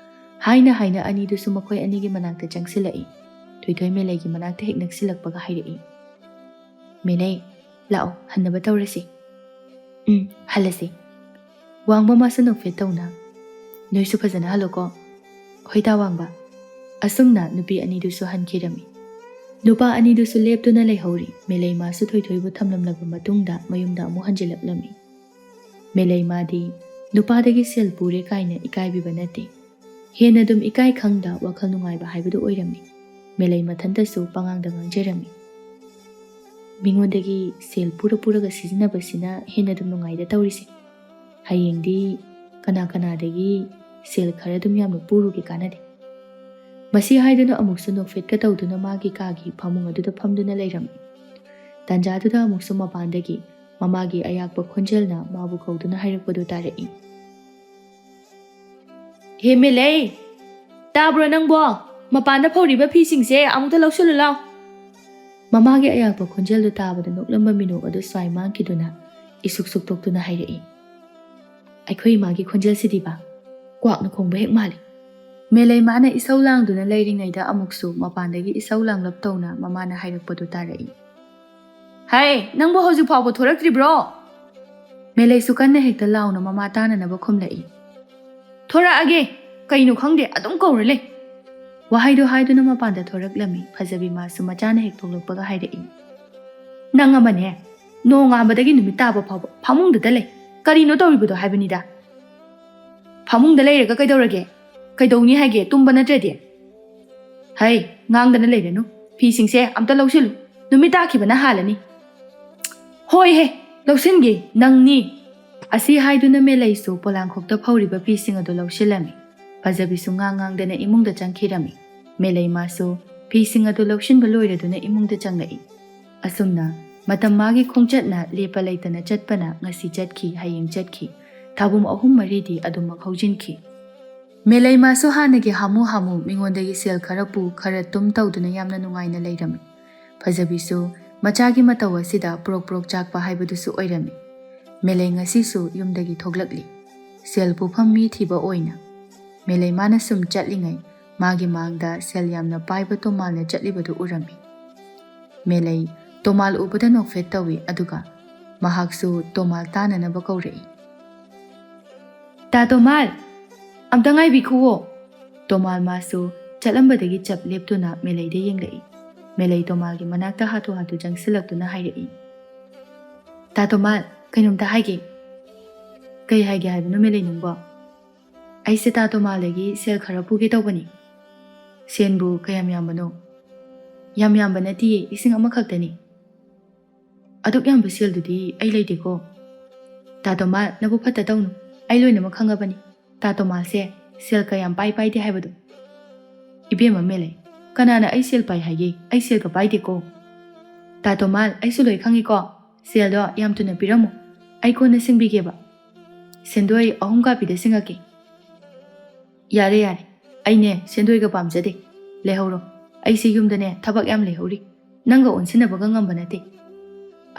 ꯍꯥꯏꯅ ꯑꯅꯤꯗꯨꯁꯨ ꯃꯈꯣꯏ ꯑꯅꯤꯒꯤ ꯃꯅꯥꯛꯇ ꯆꯪꯁꯤꯜꯂꯛꯏ ꯊꯣꯏꯊꯣꯏ ꯃꯦꯂꯩꯒꯤ ꯃꯅꯥꯛꯇ ꯍꯦꯛ ꯅꯛꯁꯤꯜꯂꯛꯄꯒ ꯍꯥꯏꯔꯛꯏ ꯃꯦꯂꯩ ꯂꯥꯛꯑꯣ ꯍꯟꯅꯕ ꯇꯧꯔꯁꯤ ꯍꯜꯂꯁꯤ ꯋꯥꯡꯕ ꯃꯥꯁꯨ ꯅꯣꯛꯐꯦꯠ ꯇꯧꯅ ꯅꯣꯏꯁꯨ ꯐꯖꯅ ꯍꯜꯂꯣꯀꯣ ꯍꯣꯏ ꯇꯥ ꯋꯥꯡꯕ ꯑꯁꯨꯝꯅ ꯅꯨꯄꯤ ꯑꯅꯤꯗꯨꯁꯨ ꯍꯟꯈꯤꯔꯝꯃꯤ ꯅꯨꯄꯥ ꯑꯅꯤꯗꯨꯁꯨ ꯂꯦꯞꯇꯨꯅ ꯂꯩꯍꯧꯔꯤ ꯃꯦꯂꯩ ꯃꯥꯁꯨ ꯊꯣꯏꯊꯣꯏꯕꯨ ꯊꯝꯂꯝꯂꯕ ꯃꯇꯨꯡꯗ ꯃꯌꯨꯝꯗ ꯑꯃꯨꯛ ꯍꯟꯖꯤꯜꯂꯛꯂꯝꯃꯤ ꯃꯦꯂꯩ ꯃꯥꯗꯤ ꯅꯨꯄꯥꯗꯒꯤ ꯁꯦꯜ ꯄꯨꯔꯦ ꯀꯥꯏꯅ ꯏꯀꯥꯏꯕꯤꯕ ꯅꯠꯇꯦ ꯍꯦꯟꯅ ꯑꯗꯨꯝ ꯏꯀꯥꯏ ꯈꯪꯗ ꯋꯥꯈꯜ ꯅꯨꯡꯉꯥꯏꯕ ꯍꯥꯏꯕꯗꯨ ꯑꯣꯏꯔꯝꯃꯤ ꯃꯦꯂꯩ ꯃꯊꯟꯇꯁꯨ ꯄꯉꯥꯡꯗ ꯉꯥꯡꯖꯔꯝꯃꯤ ꯃꯤꯉꯣꯟꯗꯒꯤ ꯁꯦꯜ ꯄꯨꯔꯒ ꯁꯤꯖꯤꯟꯅꯕꯁꯤꯅ ꯍꯦꯟꯅ ꯑꯗꯨꯝ ꯅꯨꯡꯉꯥꯏꯗ ꯇꯧꯔꯤꯁꯦ ꯍꯌꯦꯡꯗꯤ ꯀꯅꯥꯗꯒꯤ ꯁꯦꯜ ꯈꯔ ꯑꯗꯨꯝ ꯌꯥꯝꯅ ꯄꯨꯔꯨꯒꯦ ꯀꯥꯟꯅꯗꯦ ꯃꯁꯤ ꯍꯥꯏꯗꯨꯅ ꯑꯃꯨꯛꯁꯨ ꯅꯣꯛꯐꯦꯠꯀ ꯇꯧꯗꯨꯅ ꯃꯥꯒꯤ ꯀꯥꯒꯤ ꯐꯃꯨꯡ ꯑꯗꯨꯗ ꯐꯝꯗꯨꯅ ꯂꯩꯔꯝꯃꯤ ꯇꯥꯟꯖꯥꯗꯨꯗ ꯑꯃꯨꯛꯁꯨ ꯃꯄꯥꯟꯗꯒꯤ ꯃꯃꯥꯒꯤ ꯑꯌꯥꯛꯄ ꯈꯣꯟꯖꯦꯜꯅ ꯃꯥꯕꯨ ꯀꯧꯗꯨꯅ ꯍꯥꯏꯔꯛꯄꯗꯨ ꯇꯥꯔꯛꯏ ꯍꯦ ꯃꯦꯂꯩ ꯇꯥꯕ꯭ꯔꯣ ꯅꯪꯕꯣ ꯃꯄꯥꯟꯗ ꯐꯧꯔꯤꯕ ꯐꯤꯁꯤꯡꯁꯦ ꯑꯃꯨꯛꯇ ꯂꯧꯁꯤꯜꯂꯨ ꯂꯥꯎ ꯃꯃꯥꯒꯤ ꯑꯌꯥꯛꯄ ꯈꯣꯟꯖꯦꯜꯗꯨ ꯇꯥꯕꯗ ꯅꯣꯛꯂꯝꯕ ꯃꯤꯅꯣꯛ ꯑꯗꯨ ꯁ꯭ꯋꯥꯏ ꯃꯥꯡꯈꯤꯗꯨꯅ ꯏꯁꯨꯛ ꯁꯨꯛꯇꯣꯛꯇꯨꯅ ꯍꯥꯏꯔꯛꯏ ꯑꯩꯈꯣꯏ ꯏꯃꯥꯒꯤ ꯈꯣꯟꯖꯦꯜꯁꯤꯗꯤꯕ ꯀ꯭ꯋꯥꯛꯅ ꯈꯣꯡꯕ ꯍꯦꯛ ꯃꯥꯜꯂꯤ ꯃꯦꯂꯩ ꯃꯥꯅ ꯏꯁꯧ ꯂꯥꯡꯗꯨꯅ ꯂꯩꯔꯤꯉꯩꯗ ꯑꯃꯨꯛꯁꯨ ꯃꯄꯥꯟꯗꯒꯤ ꯏꯁꯧ ꯂꯥꯡꯂꯞ ꯇꯧꯅ ꯃꯃꯥꯅ ꯍꯥꯏꯔꯛꯄꯗꯨ ꯇꯥꯔꯛꯏ ꯍꯥꯏ ꯅꯪꯕꯨ ꯍꯧꯖꯤꯛ ꯐꯥꯎꯕ ꯊꯣꯔꯛꯇ꯭ꯔꯤꯕ꯭ꯔꯣ ꯃꯦꯂꯩꯁꯨ ꯀꯟꯅ ꯍꯦꯛꯇ ꯂꯥꯎꯅ ꯃꯃꯥ ꯇꯥꯅꯅꯕ ꯈꯨꯝꯂꯛꯏ ꯊꯣꯔꯛꯑꯒꯦ ꯀꯩꯅꯣ ꯈꯪꯗꯦ ꯑꯗꯨꯝ ꯀꯧꯔ ꯂꯩ ꯋꯥꯍꯩꯗꯨ ꯍꯥꯏꯗꯨꯅ ꯃꯄꯥꯟꯗ ꯊꯣꯔꯛꯂꯝꯃꯤ ꯐꯖꯕꯤ ꯃꯥꯁꯨ ꯃꯆꯥꯅ ꯍꯦꯛ ꯊꯣꯛꯂꯛꯄꯒ ꯍꯥꯏꯔꯛꯏ ꯅꯪ ꯑꯃꯅꯦ ꯅꯣꯡꯉꯥꯟꯕꯗꯒꯤ ꯅꯨꯃꯤꯠ ꯇꯥꯕ ꯐꯥꯎꯕ ꯐꯃꯨꯡꯗꯇ ꯂꯩ ꯀꯔꯤꯅꯣ ꯇꯧꯔꯤꯕꯗꯣ ꯍꯥꯏꯕꯅꯤꯗ ꯐꯃꯨꯡꯗ ꯂꯩꯔꯒ ꯀꯩꯗꯧꯔꯒꯦ ꯀꯩꯗꯧꯅꯤ ꯍꯥꯏꯒꯦ ꯇꯨꯝꯕ ꯅꯠꯇ꯭ꯔꯗꯤ ꯍꯩ ꯉꯥꯡꯗꯅ ꯂꯩꯔꯅꯨ ꯐꯤꯁꯤꯡꯁꯦ ꯑꯝꯇ ꯂꯧꯁꯤꯜꯂꯨ ꯅꯨꯃꯤꯠ ꯇꯥꯈꯤꯕꯅ ꯍꯥꯜꯂꯅꯤ ꯍꯣꯏꯍꯦ ꯂꯧꯁꯤꯟꯒꯦ ꯅꯪꯅꯤ ꯑꯁꯤ ꯍꯥꯏꯗꯨꯅ ꯃꯦꯂꯩꯁꯨ ꯄꯣꯂꯥꯡꯈꯣꯛꯇ ꯐꯧꯔꯤꯕ ꯐꯤꯁꯤꯡ ꯑꯗꯨ ꯂꯧꯁꯤꯜꯂꯝꯃꯤ ꯐꯖꯕꯤꯁꯨ ꯉꯥꯡꯗꯅ ꯏꯃꯨꯡꯗ ꯆꯪꯈꯤꯔꯝꯃꯤ ꯃꯦꯂꯩ ꯃꯥꯁꯨ ꯐꯤꯁꯤꯡ ꯑꯗꯨ ꯂꯧꯁꯤꯟꯕ ꯂꯣꯏꯔꯗꯨꯅ ꯏꯃꯨꯡꯗ ꯆꯪꯂꯛꯏ ꯑꯁꯨꯝꯅ ꯃꯇꯝ ꯃꯥꯒꯤ ꯈꯣꯡꯆꯠꯅ ꯂꯦꯞꯄ ꯂꯩꯇꯅ ꯆꯠꯄꯅ ꯉꯁꯤ ꯆꯠꯈꯤ ꯍꯌꯦꯡ ꯆꯠꯈꯤ ꯊꯥꯕꯨꯝ 3-4ꯗꯤ ꯑꯗꯨꯃꯛ ꯍꯧꯖꯤꯟꯈꯤ ꯃꯦꯂꯩ ꯃꯥꯁꯨ ꯍꯥꯟꯅꯒꯤ ꯍꯥꯃꯨ ꯃꯤꯉꯣꯟꯗꯒꯤ ꯁꯦꯜ ꯈꯔ ꯄꯨ ꯈꯔ ꯇꯨꯝ ꯇꯧꯗꯨꯅ ꯌꯥꯝꯅ ꯅꯨꯡꯉꯥꯏꯅ ꯂꯩꯔꯝꯃꯤ ꯐꯖꯕꯤꯁꯨ ꯃꯆꯥꯒꯤ ꯃꯇꯧ ꯑꯁꯤꯗ ꯄ꯭ꯔꯣꯛ ꯆꯥꯛꯄ ꯍꯥꯏꯕꯗꯨꯁꯨ ꯑꯣꯏꯔꯝꯃꯤ ꯃꯦꯂꯩ ꯉꯁꯤꯁꯨ ꯌꯨꯝꯗꯒꯤ ꯊꯣꯛꯂꯛꯂꯤ ꯁꯦꯜ ꯄꯨꯐꯝ ꯃꯤ ꯊꯤꯕ ꯑꯣꯏꯅ ꯃꯦꯂꯩ ꯃꯥꯅ ꯁꯨꯝ ꯆꯠꯂꯤꯉꯩ ꯃꯥꯒꯤ ꯃꯥꯡꯗ ꯁꯦꯜ ꯌꯥꯝꯅ ꯄꯥꯏꯕ ꯇꯣꯃꯥꯜꯅ ꯆꯠꯂꯤꯕꯗꯨ ꯎꯔꯝꯃꯤ ꯃꯦꯂꯩ ꯇꯣꯃꯥꯜ ꯎꯕꯗ ꯅꯣꯛꯐꯦꯠ ꯇꯧꯏ ꯑꯗꯨꯒ ꯃꯍꯥꯛꯁꯨ ꯇꯣꯃꯥꯜ ꯇꯥꯅꯅꯕ ꯀꯧꯔꯛꯏ ꯇꯥ ꯇꯣꯃꯥꯜ ꯑꯝꯇ ꯉꯥꯏꯕꯤꯈꯨꯋꯣ ꯇꯣꯃꯥꯜ ꯃꯥꯁꯨ ꯆꯠꯂꯝꯕꯗꯒꯤ ꯆꯞ ꯂꯦꯞꯇꯨꯅ ꯃꯦꯂꯩꯗ ꯌꯦꯡꯂꯛꯏ ꯃꯦꯂꯩ ꯇꯣꯃꯥꯜꯒꯤ ꯃꯅꯥꯛꯇ ꯍꯥꯊꯨ ꯆꯪꯁꯤꯜꯂꯛꯇꯨꯅ ꯍꯥꯏꯔꯛꯏ ꯇꯥ ꯇꯣꯃꯥꯜ ꯀꯩꯅꯣꯝꯇ ꯍꯥꯏꯒꯦ ꯀꯩ ꯍꯥꯏꯒꯦ ꯍꯥꯏꯕꯅꯣ ꯃꯦꯂꯩ ꯅꯪꯕꯣ ꯑꯩꯁꯦ ꯇꯥ ꯇꯣꯃꯥꯜꯗꯒꯤ ꯁꯦꯜ ꯈꯔ ꯄꯨꯒꯦ ꯇꯧꯕꯅꯤ ꯁꯦꯟꯕꯨ ꯀꯌꯥꯝ ꯌꯥꯝꯕꯅꯣ ꯌꯥꯝ ꯌꯥꯝꯕ ꯅꯠꯇꯤꯌꯦ 1,000 ꯈꯛꯇꯅꯤ ꯑꯗꯨꯛ ꯌꯥꯝꯕ ꯁꯦꯜꯗꯨꯗꯤ ꯑꯩ ꯂꯩꯇꯦꯀꯣ ꯇꯥ ꯇꯣꯃꯥꯜ ꯅꯕꯨꯛ ꯐꯠꯇ ꯇꯧꯅꯨ ꯑꯩ ꯂꯣꯏꯅꯃꯛ ꯈꯪꯉꯕꯅꯤ ꯇꯥ ꯇꯣꯃꯥꯜꯁꯦ ꯁꯦꯜ ꯀꯌꯥꯝ ꯄꯥꯏꯗꯦ ꯍꯥꯏꯕꯗꯣ ꯏꯕꯦꯝꯃ ꯃꯦꯂꯩ ꯀꯅꯥꯅ ꯑꯩ ꯁꯦꯜ ꯄꯥꯏ ꯍꯥꯏꯒꯦ ꯑꯩ ꯁꯦꯜꯒ ꯄꯥꯏꯗꯦꯀꯣ ꯇꯥ ꯇꯣꯃꯥꯜ ꯑꯩꯁꯨ ꯂꯣꯏ ꯈꯪꯉꯤꯀꯣ ꯁꯦꯜꯗꯣ ꯌꯥꯝ ꯊꯨꯅ ꯄꯤꯔꯝꯃꯨ ꯑꯩ ꯀꯣꯟꯅ ꯁꯤꯡꯕꯤꯒꯦꯕ ꯁꯦꯟꯗꯣꯏ 3 ꯀꯥꯞꯄꯤꯗ ꯁꯤꯡꯉꯛꯀꯦ ꯌꯥꯔꯦ ꯑꯩꯅꯦ ꯁꯦꯟꯗꯣꯏꯒ ꯄꯥꯝꯖꯗꯦ ꯂꯩꯍꯧꯔꯣ ꯑꯩꯁꯦ ꯌꯨꯝꯗꯅꯦ ꯊꯕꯛ ꯌꯥꯝ ꯂꯩꯍꯧꯔꯤ ꯅꯪꯒ ꯑꯣꯟꯁꯤꯟꯅꯕꯒ ꯉꯝꯕ ꯅꯠꯇꯦ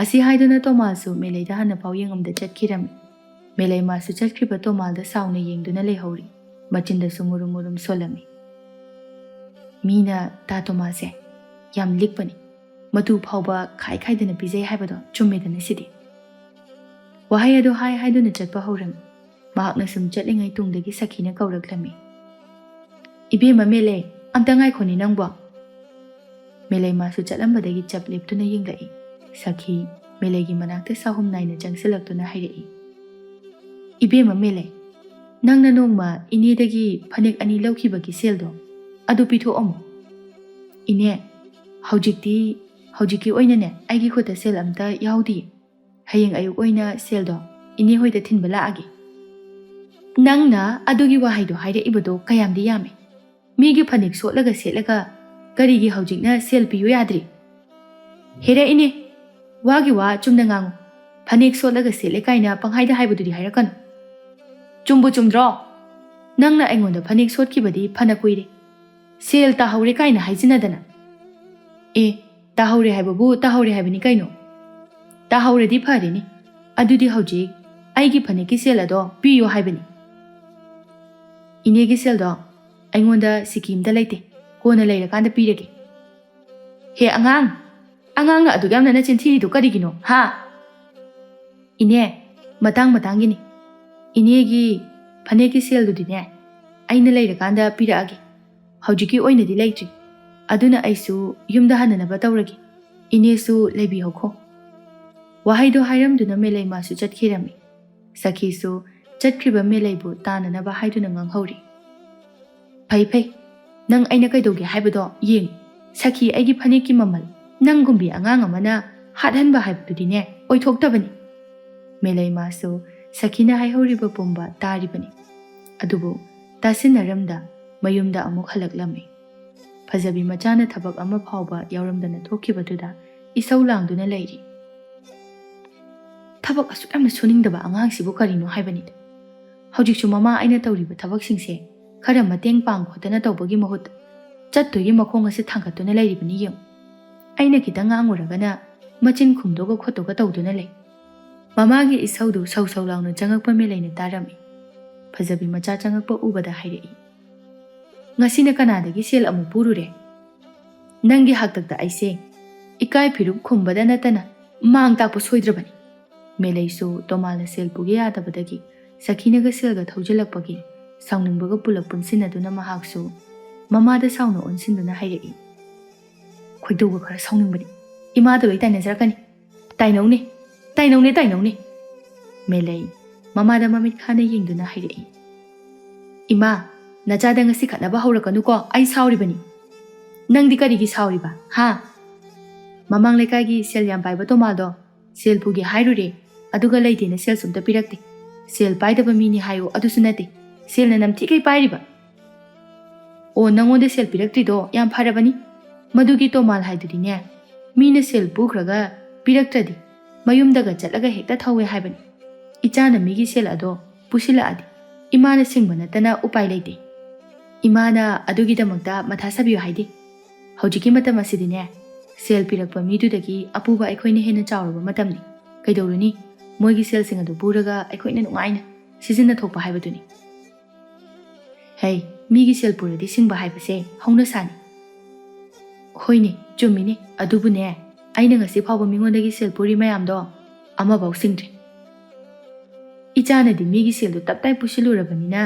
ꯑꯁꯤ ꯍꯥꯏꯗꯨꯅ ꯇꯣꯃꯥꯜꯁꯨ ꯃꯦꯂꯩꯗ ꯍꯥꯟꯅ ꯐꯥꯎ ꯌꯦꯡꯉꯝꯗ ꯆꯠꯈꯤꯔꯝꯃꯤ ꯃꯦꯂꯩ ꯃꯥꯁꯨ ꯆꯠꯈ꯭ꯔꯤꯕ ꯇꯣꯃꯥꯜꯗ ꯁꯥꯎꯅ ꯌꯦꯡꯗꯨꯅ ꯂꯩꯍꯧꯔꯤ ꯃꯆꯤꯟꯗꯁꯨ ꯃꯨꯔꯨꯝ ꯁꯣꯜꯂꯝꯃꯤ ꯃꯤꯅ ꯇꯥ ꯇꯣꯃꯥꯜꯁꯦ ꯌꯥꯝ ꯂꯤꯛꯄꯅꯤ ꯃꯇꯨ ꯐꯥꯎꯕ ꯈꯥꯏꯗꯅ ꯄꯤꯖꯩ ꯍꯥꯏꯕꯗꯣ ꯆꯨꯝꯃꯦꯗꯅ ꯁꯤꯗꯤ ꯋꯥꯍꯩ ꯑꯗꯨ ꯍꯥꯏꯗꯨꯅ ꯆꯠꯄ ꯍꯧꯔꯝꯃꯤ ꯃꯍꯥꯛꯅ ꯁꯨꯝ ꯆꯠꯂꯤꯉꯩ ꯇꯨꯡꯗꯒꯤ ꯁꯈꯤꯅ ꯀꯧꯔꯛꯂꯝꯃꯤ ꯏꯕꯦꯝꯃ ꯃꯦꯂꯩ ꯑꯝꯇ ꯉꯥꯏꯈꯣꯅꯤ ꯅꯪꯕꯣ ꯃꯦꯂꯩ ꯃꯥꯁꯨ ꯆꯠꯂꯝꯕꯗꯒꯤ ꯆꯞ ꯂꯦꯞꯇꯨꯅ ꯌꯦꯡꯂꯛꯏ ꯁꯈꯤ ꯃꯦꯂꯩꯒꯤ ꯃꯅꯥꯛꯇ ꯁꯥꯍꯨꯝ ꯅꯥꯏꯅ ꯆꯪꯁꯤꯜꯂꯛꯇꯨꯅ ꯍꯥꯏꯔꯛꯏ ꯏꯕꯦꯝꯃ ꯃꯦꯂꯩ ꯅꯪꯅ ꯅꯣꯡꯃ ꯏꯅꯦꯗꯒꯤ ꯐꯅꯦꯛ 2 ꯂꯧꯈꯤꯕꯒꯤ ꯁꯦꯜꯗꯣ ꯑꯗꯨ ꯄꯤꯊꯣꯛꯑꯝꯃꯣ ꯏꯅꯦ ꯍꯧꯖꯤꯛꯀꯤ ꯑꯣꯏꯅꯅꯦ ꯑꯩꯒꯤ ꯈꯨꯠꯇ ꯁꯦꯜ ꯑꯝꯇ ꯌꯥꯎꯗꯤꯌꯦ ꯍꯌꯦꯡ ꯑꯌꯨꯛ ꯑꯣꯏꯅ ꯁꯦꯜꯗꯣ ꯏꯅꯦ ꯍꯣꯏꯗ ꯊꯤꯟꯕ ꯂꯥꯛꯑꯒꯦ ꯅꯪꯅ ꯑꯗꯨꯒꯤ ꯋꯥꯍꯩꯗꯣ ꯍꯥꯏꯔꯛꯏꯕꯗꯣ ꯀꯌꯥꯝꯗꯤ ꯌꯥꯝꯃꯦ ꯃꯤꯒꯤ ꯐꯅꯦꯛ ꯁꯣꯠꯂꯒ ꯁꯦꯠꯂꯒ ꯀꯔꯤꯒꯤ ꯍꯧꯖꯤꯛꯅ ꯁꯦꯜ ꯄꯤꯌꯨ ꯌꯥꯗ꯭ꯔꯤ? ꯍꯦꯔꯦ ꯏꯅꯦ, ꯋꯥꯒꯤ ꯋꯥ ꯆꯨꯝꯅ ꯉꯥꯡꯉꯨ. ꯐꯅꯦꯛ ꯁꯣꯠꯂꯒ ꯁꯦꯠꯂꯦ ꯀꯥꯏꯅ ꯄꯪꯍꯥꯏꯗ ꯍꯥꯏꯕꯗꯨꯗꯤ ꯍꯥꯏꯔꯛꯀꯅꯨ. ꯆꯨꯝꯕꯨ ꯆꯨꯝꯗ꯭ꯔꯣ? ꯅꯪꯅ ꯑꯩꯉꯣꯟꯗ ꯐꯅꯦꯛ ꯁꯣꯠꯈꯤꯕꯗꯤ ꯐꯅ ꯀꯨꯏꯔꯦ. ꯁꯦꯜ ꯇꯥꯍꯧꯔꯦ ꯀꯥꯏꯅ ꯍꯥꯏꯖꯤꯟꯅꯗꯅ. ꯇꯥꯍꯧꯔꯦ ꯍꯥꯏꯕꯕꯨ ꯇꯥꯍꯧꯔꯦ ꯍꯥꯏꯕꯅꯤ ꯀꯩꯅꯣ. ꯇꯥꯍꯧꯔꯗꯤ ꯐꯔꯦꯅꯤ. ꯑꯗꯨꯗꯤ ꯍꯧꯖꯤꯛ ꯑꯩꯒꯤ ꯐꯅꯦꯛꯀꯤ ꯁꯦꯜ ꯑꯗꯣ ꯄꯤꯌꯣ ꯍꯥꯏꯕꯅꯤ. ꯏꯅꯦꯒꯤ ꯁꯦꯜꯗꯣ ꯑꯩꯉꯣꯟꯗ ꯁꯤꯀꯤꯝꯇ ꯂꯩꯇꯦ. ꯀꯣꯟꯅ ꯂꯩꯔꯀꯥꯟꯗ ꯄꯤꯔꯒꯦ. ꯍꯦ ꯑꯉꯥꯡ, ꯑꯉꯥꯡꯅ ꯑꯗꯨꯛ ꯌꯥꯝꯅ ꯅꯆꯤꯟ ꯊꯤꯔꯤꯗꯣ ꯀꯔꯤꯒꯤꯅꯣ? ꯍꯥ? ꯏꯅꯦ, ꯃꯇꯥꯡꯒꯤꯅꯤ. ꯏꯅꯦꯒꯤ ꯐꯅꯦꯛꯀꯤ ꯁꯦꯜꯗꯨꯗꯤꯅꯦ ꯑꯩꯅ ꯂꯩꯔꯀꯥꯟꯗ ꯄꯤꯔꯛꯑꯒꯦ. ꯍꯧꯖꯤꯛꯀꯤ ꯑꯣꯏꯅꯗꯤ ꯂꯩꯇ꯭ꯔꯤ. ꯑꯗꯨꯅ ꯑꯩꯁꯨ ꯌꯨꯝꯗ ꯍꯟꯅꯅꯕ ꯇꯧꯔꯒꯦ. ꯏꯅꯦꯁꯨ ꯂꯩꯕꯤꯍꯧꯈꯣ. ꯋꯥꯍꯩꯗꯣ ꯍꯥꯏꯔꯝꯗꯨꯅ ꯃꯦꯂꯩꯃꯥꯁꯨ ꯆꯠꯈꯤꯔꯝꯃꯤ. ꯁꯈꯤꯁꯨ ꯆꯠꯈ꯭ꯔꯤꯕ ꯃꯦꯂꯩꯕꯨ ꯇꯥꯅꯅꯕ ꯍꯥꯏꯗꯨꯅ ꯉꯥꯡꯍꯧꯔꯤ. ꯐꯩ. ꯅꯪ ꯑꯩꯅ ꯀꯩꯗꯧꯒꯦ ꯍꯥꯏꯕꯗꯣ ꯌꯦꯡ. ꯁꯈꯤ, ꯑꯩꯒꯤ ꯐꯅꯦꯛꯀꯤ ꯃꯃꯜ ꯅꯪꯒꯨꯝꯕꯤ ꯑꯉꯥꯡ ꯑꯃꯅ ꯍꯥꯠꯍꯟꯕ ꯍꯥꯏꯕꯗꯨꯗꯤꯅꯦ ꯑꯣꯏꯊꯣꯛꯇꯕꯅꯤ. ꯃꯦꯂꯩꯃꯥꯁꯨ ꯁꯈꯤꯅ ꯍꯥꯏꯍꯧꯔꯤꯕ ꯄꯨꯝꯕ ꯇꯥꯔꯤꯕꯅꯤ. ꯑꯗꯨꯕꯨ ꯇꯥꯁꯤꯟꯅꯔꯝꯗ ꯃꯌꯨꯝꯗ ꯑꯃꯨꯛ ꯍꯜꯂꯛꯂꯝꯃꯤ. ꯐꯖꯕꯤ ꯃꯆꯥꯅ ꯊꯕꯛ ꯑꯃ ꯐꯥꯎꯕ ꯌꯥꯎꯔꯝꯗꯅ ꯊꯣꯛꯈꯤꯕꯗꯨꯗ ꯏꯁꯧ ꯂꯥꯡꯗꯨꯅ ꯂꯩꯔꯤ. ꯊꯕꯛ ꯑꯁꯨꯛ ꯌꯥꯝꯅ ꯁꯨꯅꯤꯡꯗꯕ ꯑꯉꯥꯡꯁꯤꯕꯨ ꯀꯔꯤꯅꯣ ꯍꯥꯏꯕꯅꯤꯗ. ꯍꯧꯖꯤꯛꯁꯨ ꯃꯃꯥ ꯑꯩꯅ ꯇꯧꯔꯤꯕ ꯊꯕꯛꯁꯤꯡꯁꯦ ꯈꯔ ꯃꯇꯦꯡ ꯄꯥꯡ ꯈꯣꯠꯇꯅ ꯇꯧꯕꯒꯤ ꯃꯍꯨꯠ ꯆꯠꯇꯣꯏꯒꯤ ꯃꯈꯣꯡ ꯑꯁꯤ ꯊꯥꯡꯒꯠꯇꯨꯅ ꯂꯩꯔꯤꯕꯅꯤ ꯌꯦꯡꯉꯨ. ꯑꯩꯅ ꯈꯤꯇꯪ ꯉꯥꯡꯉꯨꯔꯒꯅ ꯃꯆꯤꯟ ꯈꯨꯝꯗꯣꯛꯒ ꯈꯣꯠꯇꯣꯛꯒ ꯇꯧꯗꯨꯅ ꯂꯩ. ꯃꯃꯥꯒꯤ ꯏꯁꯧꯗꯨ ꯁꯧ ꯁꯧ ꯂꯥꯎꯅ ꯆꯪꯉꯛꯄ ꯃꯦꯂꯩꯅ ꯇꯥꯔꯝꯃꯤ. ꯐꯖꯕꯤ ꯃꯆꯥ ꯆꯪꯉꯛꯄ ꯎꯕꯗ ꯍꯥꯏꯔꯛꯏ. ꯉꯁꯤꯅ ꯀꯅꯥꯗꯒꯤ ꯁꯦꯜ ꯑꯃꯨꯛ ꯄꯨꯔꯨꯔꯦ? ꯅꯪꯒꯤ ꯍꯥꯛꯇꯛꯇ ꯑꯩꯁꯦ ꯏꯀꯥꯏ ꯐꯤꯔꯨꯞ ꯈꯨꯝꯕꯗ ꯅꯠꯇꯅ ꯃꯥꯡ ꯇꯥꯛꯄ ꯁꯣꯏꯗ꯭ꯔꯕꯅꯤ. ꯃꯦꯂꯩꯁꯨ ꯇꯣꯃꯥꯜꯅ ꯁꯦꯜ ꯄꯨꯒꯦ ꯌꯥꯗꯕꯗꯒꯤ ꯁꯈꯤꯅꯒ ꯁꯦꯜꯒ ꯊꯧꯖꯤꯜꯂꯛꯄꯒꯤ ꯁꯥꯎꯅꯤꯡꯕꯒ ꯄꯨꯂꯞ ꯄꯨꯟꯁꯤꯟꯅꯗꯨꯅ ꯃꯍꯥꯛꯁꯨ ꯃꯃꯥꯗ ꯁꯥꯎꯅ ꯑꯣꯟꯁꯤꯟꯗꯨꯅ ꯍꯥꯏꯔꯛꯏ. ꯈꯣꯏꯗꯧꯒ ꯈꯔ ꯁꯥꯎꯅꯤꯡꯕꯅꯤ. ꯏꯃꯥꯗ ꯂꯣꯏ ꯇꯥꯏꯅꯖꯔꯛꯀꯅꯤ. ꯇꯥꯏꯅꯧꯅꯦ. ꯃꯦꯂꯩ ꯃꯃꯥꯗ ꯃꯃꯤꯠ ꯈꯥꯅ ꯌꯦꯡꯗꯨꯅ ꯍꯥꯏꯔꯛꯏ. ꯏꯃꯥ, ꯅꯆꯥꯗ ꯉꯁꯤ ꯈꯠꯅꯕ ꯍꯧꯔꯛꯀꯅꯨꯀꯣ. ꯑꯩ ꯁꯥꯎꯔꯤꯕꯅꯤ. ꯅꯪꯗꯤ ꯀꯔꯤꯒꯤ ꯁꯥꯎꯔꯤꯕ? ꯍꯥ? ꯃꯃꯥꯡ ꯂꯩꯀꯥꯏꯒꯤ ꯁꯦꯜ ꯌꯥꯝ ꯄꯥꯏꯕ ꯇꯣꯃꯥꯜꯗꯣ ꯁꯦꯜ ꯄꯨꯒꯦ ꯍꯥꯏꯔꯨꯔꯦ. ꯑꯗꯨꯒ ꯂꯩꯇꯦꯅ ꯁꯦꯜ ꯁꯨꯝꯇ ꯄꯤꯔꯛꯇꯦ. ꯁꯦꯜ ꯄꯥꯏꯗꯕ ꯃꯤꯅꯤ ꯍꯥꯏꯌꯣ ꯑꯗꯨꯁꯨ ꯅꯠꯇꯦ. ꯁꯦꯜꯅ ꯅꯝꯊꯤꯈꯩ ꯄꯥꯏꯔꯤꯕ. ꯑꯣ, ꯅꯪꯉꯣꯟꯗ ꯁꯦꯜ ꯄꯤꯔꯛꯇ꯭ꯔꯤꯗೋ ꯌꯥꯝ ꯐꯔꯕꯅꯤ. ꯃꯗꯨꯒꯤ ꯇꯣꯃꯥꯜ ꯍꯥꯏꯗꯨꯗꯤꯅꯦ ꯃꯤꯅ ꯁꯦꯜ ꯄꯨꯈ꯭ꯔꯒ ꯄꯤꯔꯛꯇ꯭ꯔꯗꯤ ꯃꯌꯨꯝꯗꯒ ꯆꯠꯂꯒ ꯍꯦꯛꯇ ꯊꯧꯋꯦ ꯍꯥꯏꯕꯅꯤ. ꯏꯆꯥꯅ ꯃꯤꯒꯤ ꯁꯦꯜ ꯑꯗꯣ ꯄꯨꯁꯤꯜꯂꯛꯑꯗꯤ ꯏꯃꯥꯅ ꯁꯤꯡꯕ ꯅꯠꯇꯅ ꯎꯄꯥꯏ ꯂꯩꯇꯦ. ꯏꯃꯥꯅ ꯑꯗꯨꯒꯤꯗꯃꯛꯇ ꯃꯊꯥ ꯁꯥꯕꯤꯌꯨ ꯍꯥꯏꯗꯦ. ꯍꯧꯖꯤꯛꯀꯤ ꯃꯇꯝ ꯑꯁꯤꯗꯤꯅꯦ ꯁꯦꯜ ꯄꯤꯔꯛꯄ ꯃꯤꯗꯨꯗꯒꯤ ꯑꯄꯨꯕ ꯑꯩꯈꯣꯏꯅ ꯍꯦꯟꯅ ꯆꯥꯎꯔꯕ ꯃꯇꯝꯅꯤ. ꯀꯩꯗꯧꯔꯨꯅꯤ? ꯃꯣꯏꯒꯤ ꯁꯦꯜꯁꯤꯡ ꯑꯗꯨ ꯄꯨꯔꯒ ꯑꯩꯈꯣꯏꯅ ꯅꯨꯡꯉꯥꯏꯅ ꯁꯤꯖꯤꯟꯅ ꯊꯣꯛꯄ ꯍꯥꯏꯕꯗꯨꯅꯤ. ꯍꯩ, ꯃꯤꯒꯤ ꯁꯦꯜ ꯄꯨꯔꯗꯤ ꯁꯤꯡꯕ ꯍꯥꯏꯕꯁꯦ ꯍꯧꯅꯁꯥꯅꯤ. ꯍꯣꯏꯅꯦ, ꯆꯨꯝꯃꯤꯅꯦ. ꯑꯗꯨꯕꯨꯅꯦ ꯑꯩꯅ ꯉꯁꯤ ꯐꯥꯎꯕ ꯃꯤꯉꯣꯟꯗꯒꯤ ꯁꯦꯜ ꯄꯨꯔꯤ ꯃꯌꯥꯝꯗꯣ ꯑꯃꯐꯥꯎ ꯁꯤꯡꯗ꯭ꯔꯤ. ꯏꯆꯥꯅꯗꯤ ꯃꯤꯒꯤ ꯁꯦꯜꯗꯨ ꯇꯞꯇꯥꯏ ꯄꯨꯁꯤꯜꯂꯨꯔꯕꯅꯤꯅ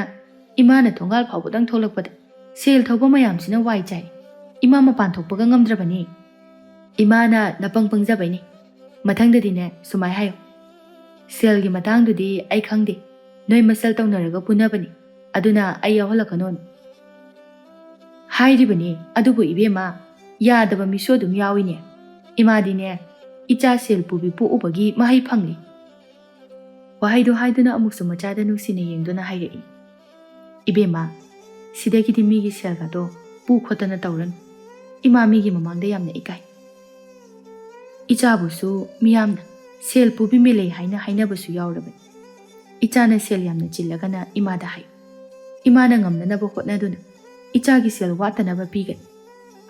ꯏꯃꯥꯅ ꯊꯣꯡꯒꯥꯜ ꯐꯥꯎꯕꯗꯪ ꯊꯣꯛꯂꯛꯄꯗ ꯁꯦꯜ ꯊꯧꯕ ꯃꯌꯥꯝꯁꯤꯅ ꯋꯥꯏ ꯆꯥꯏ. ꯏꯃꯥ ꯃꯄꯥꯟ ꯊꯣꯛꯄꯒ ꯉꯝꯗ꯭ꯔꯕꯅꯤ. ꯏꯃꯥꯅ ꯅꯄꯪ ꯄꯪꯖꯕꯩꯅꯤ. ꯃꯊꯪꯗꯗꯤꯅꯦ ꯁꯨꯃꯥꯏ ꯍꯥꯏꯌꯣ. सेल की मतांगदुदी आई खंगदे नोई मसल तौनरगा पुनबनी अदुना आई यावहलकनोन हाइरिबनी अदुबु इबेमा यादबा मिसो दुम याविने इमादीने इचा सेल पुबी पुउबगी महै फंगली वहाइदो हाइदुना अमुक्सु मचादा नुसिने येंगदुना हाइरई इबेमा सिदगिदि मीगी सेलगादो पु खोतना तौरन इमा मीगी ममांगदा यामना इकाई इचाबुसु मियामना सेल पुबी मिले हाइना हाइनाबसु यावरबनी इचाना सेल यामना चिल्लगना इमादा हाइ इमाना ngamnanaba hotnaduna इचागी सेल वातनaba pigani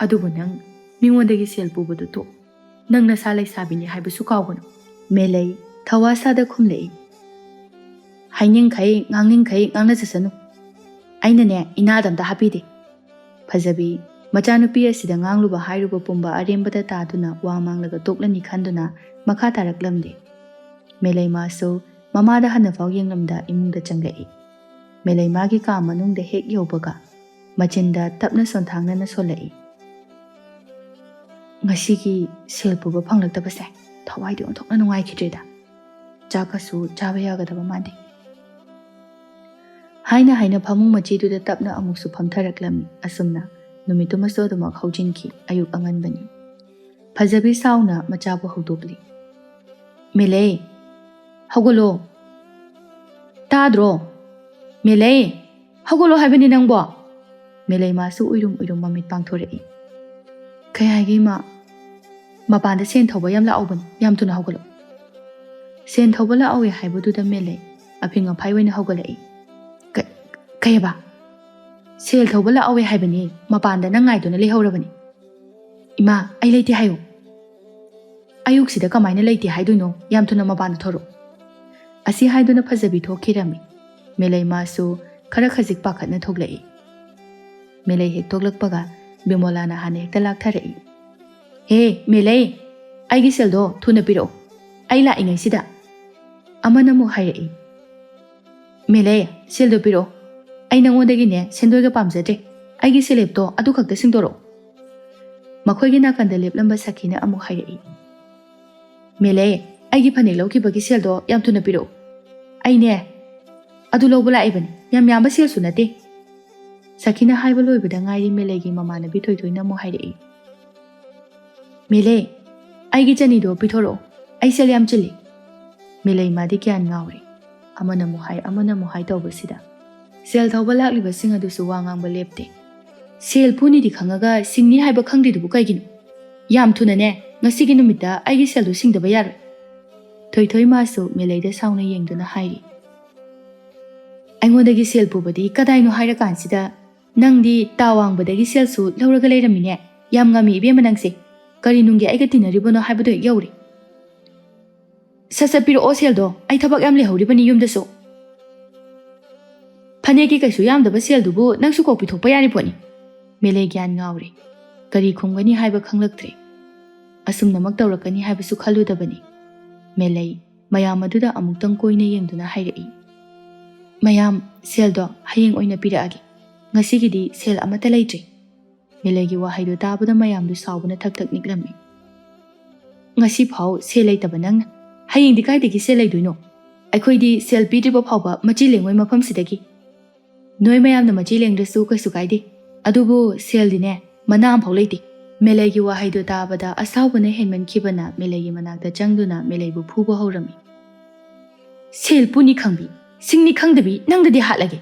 adubu nang mingondagi सेल पुबदु to nang nasa laisabiनि haibsu kawganu melei thawasada khumlei hainingkhai ngangningsai ngangnajasanu ainane inadamda hapide phajabi machanupi asida ngangluba hairuba pumba arembada taduna wa manglaga toklani khanduna makha taraklamde melei maso mamada hanafau yenglamda imungda changai melei magi ka manungda hek yobaga machinda tapna sonthangna na solai ngasigi sel puba phanglaktaba sai thawai de onthokna nungai khidreda chakasu chaba yagadaba mande haina haina phamung machi du da tapna amuksu phamtharaklami asumna numituma soduma khaujinki ayuk anganbani phajabi sauna machabu hodokli melei hogolo tadro melei hogolo haibani nangbo Melay masu uirum mamit pangthorei. Kai haigi ma mapanda sen thoba yam la auban yam tuna hogalo. Sen thoba la awe haibudu da Melay apinga phaiwena hogalai. Kai ba sel thoba la awe haibani mapanda na ngai duna lehorabani. Ima ai leiti hayo. Ayuk sida kamaina leiti haiduno yam tuna mapanda thoro. Asi haiduna phajabi thokirami. Melay masu khara khajik pakhatna thoglai. Melay hek toglakpaga Bimola na hane hekta laktharei. He Melay aigi seldo thuna piro. Ai la ingai sida. Amana mu hairei. Melay seldo piro. Ai nangodagi ne sendoiga pamjade. Aigi selepto adu khakta singdoro. Makhoigi nakanda leplamba sakina amu hairei. Melay aigi phanek lawkibagi seldo yam thuna piro. Ai ne adu lawbala ibani yam yamba sel sunate. Sakina haiba loibada ngairi Melay gi mama na bitoi toina mo hairei. Melay aigi jani do pithoro ai sel yam chili. Melay madi kyan ngawri. Amana mo hai tawbasida. Sel thawba lakliba sing adusu wa ngangba lepte. Sel puni di khangaga singni haiba khangdi dubu kaigino. Yam thuna ne ngasigi numita aigi sel do singdaba yar. Thoi masu Melay da sauna yengduna hairi. Aingodagi sel pubadi kadai no haira kansida Nangdi tawang badagi sel su lauraga leiramine yam ngami ibe manangse kari nunggi aiga tinaribono haibado yauri. Sasapiro o sel do ai thabak yam lehoribani yumdaso. Phanegi kaisu yamdaba sel dubu nangsu kokpi thokpa yari poni. Melay gyan ngawri. Kari khungani haiba khanglaktre. Asumnamak tawrakani haibasu khaludabani. Melay mayam aduda amuktang koina yengduna hairei. Mayam sel do hayeng oina piraagi. Ngasigidi sel amata leitri. Melay gi wahaido tabada mayamdu sawbana thak niklami. Ngasi phau sel leitaba nang hayeng di kaidagi sel leiduino. Aikhoidi sel pidriba phauba machi lengoi mafam sidagi. Noi mayamna machi lengdrasu kaisu kaide. Adubu sel dine manam phau leiti. Melay gi wahaido tabada asawbana henman khibana Melay gi manakta changduna Melay bu phuba haurami. Sel puni khangbi singni khangdabi nangdadi hatlage.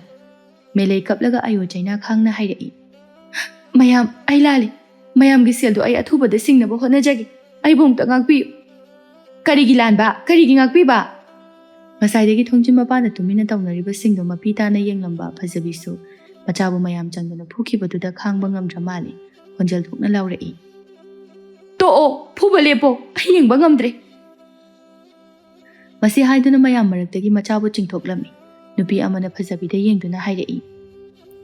Melay kaplaga ayo chaina khangna hairei. Mayam ai lali. Mayam gi sel do ai athuba da singna ba hona jagi. Ai bong ta ngakpi. Kari gi lan ba, kari gi ngakpi ba. Masai degi thongji mapa na tumina tawnari ba singdo mapita na yenglamba phajabi su. Machabu mayam changdana phuki badu da khang bangam dramali. Honjal thukna laurei. To o phuba lepo ai yeng bangam dre. Masi haiduna mayam maraktagi machabu chingthoklami. Nupi amana phajabi da yengduna hairei.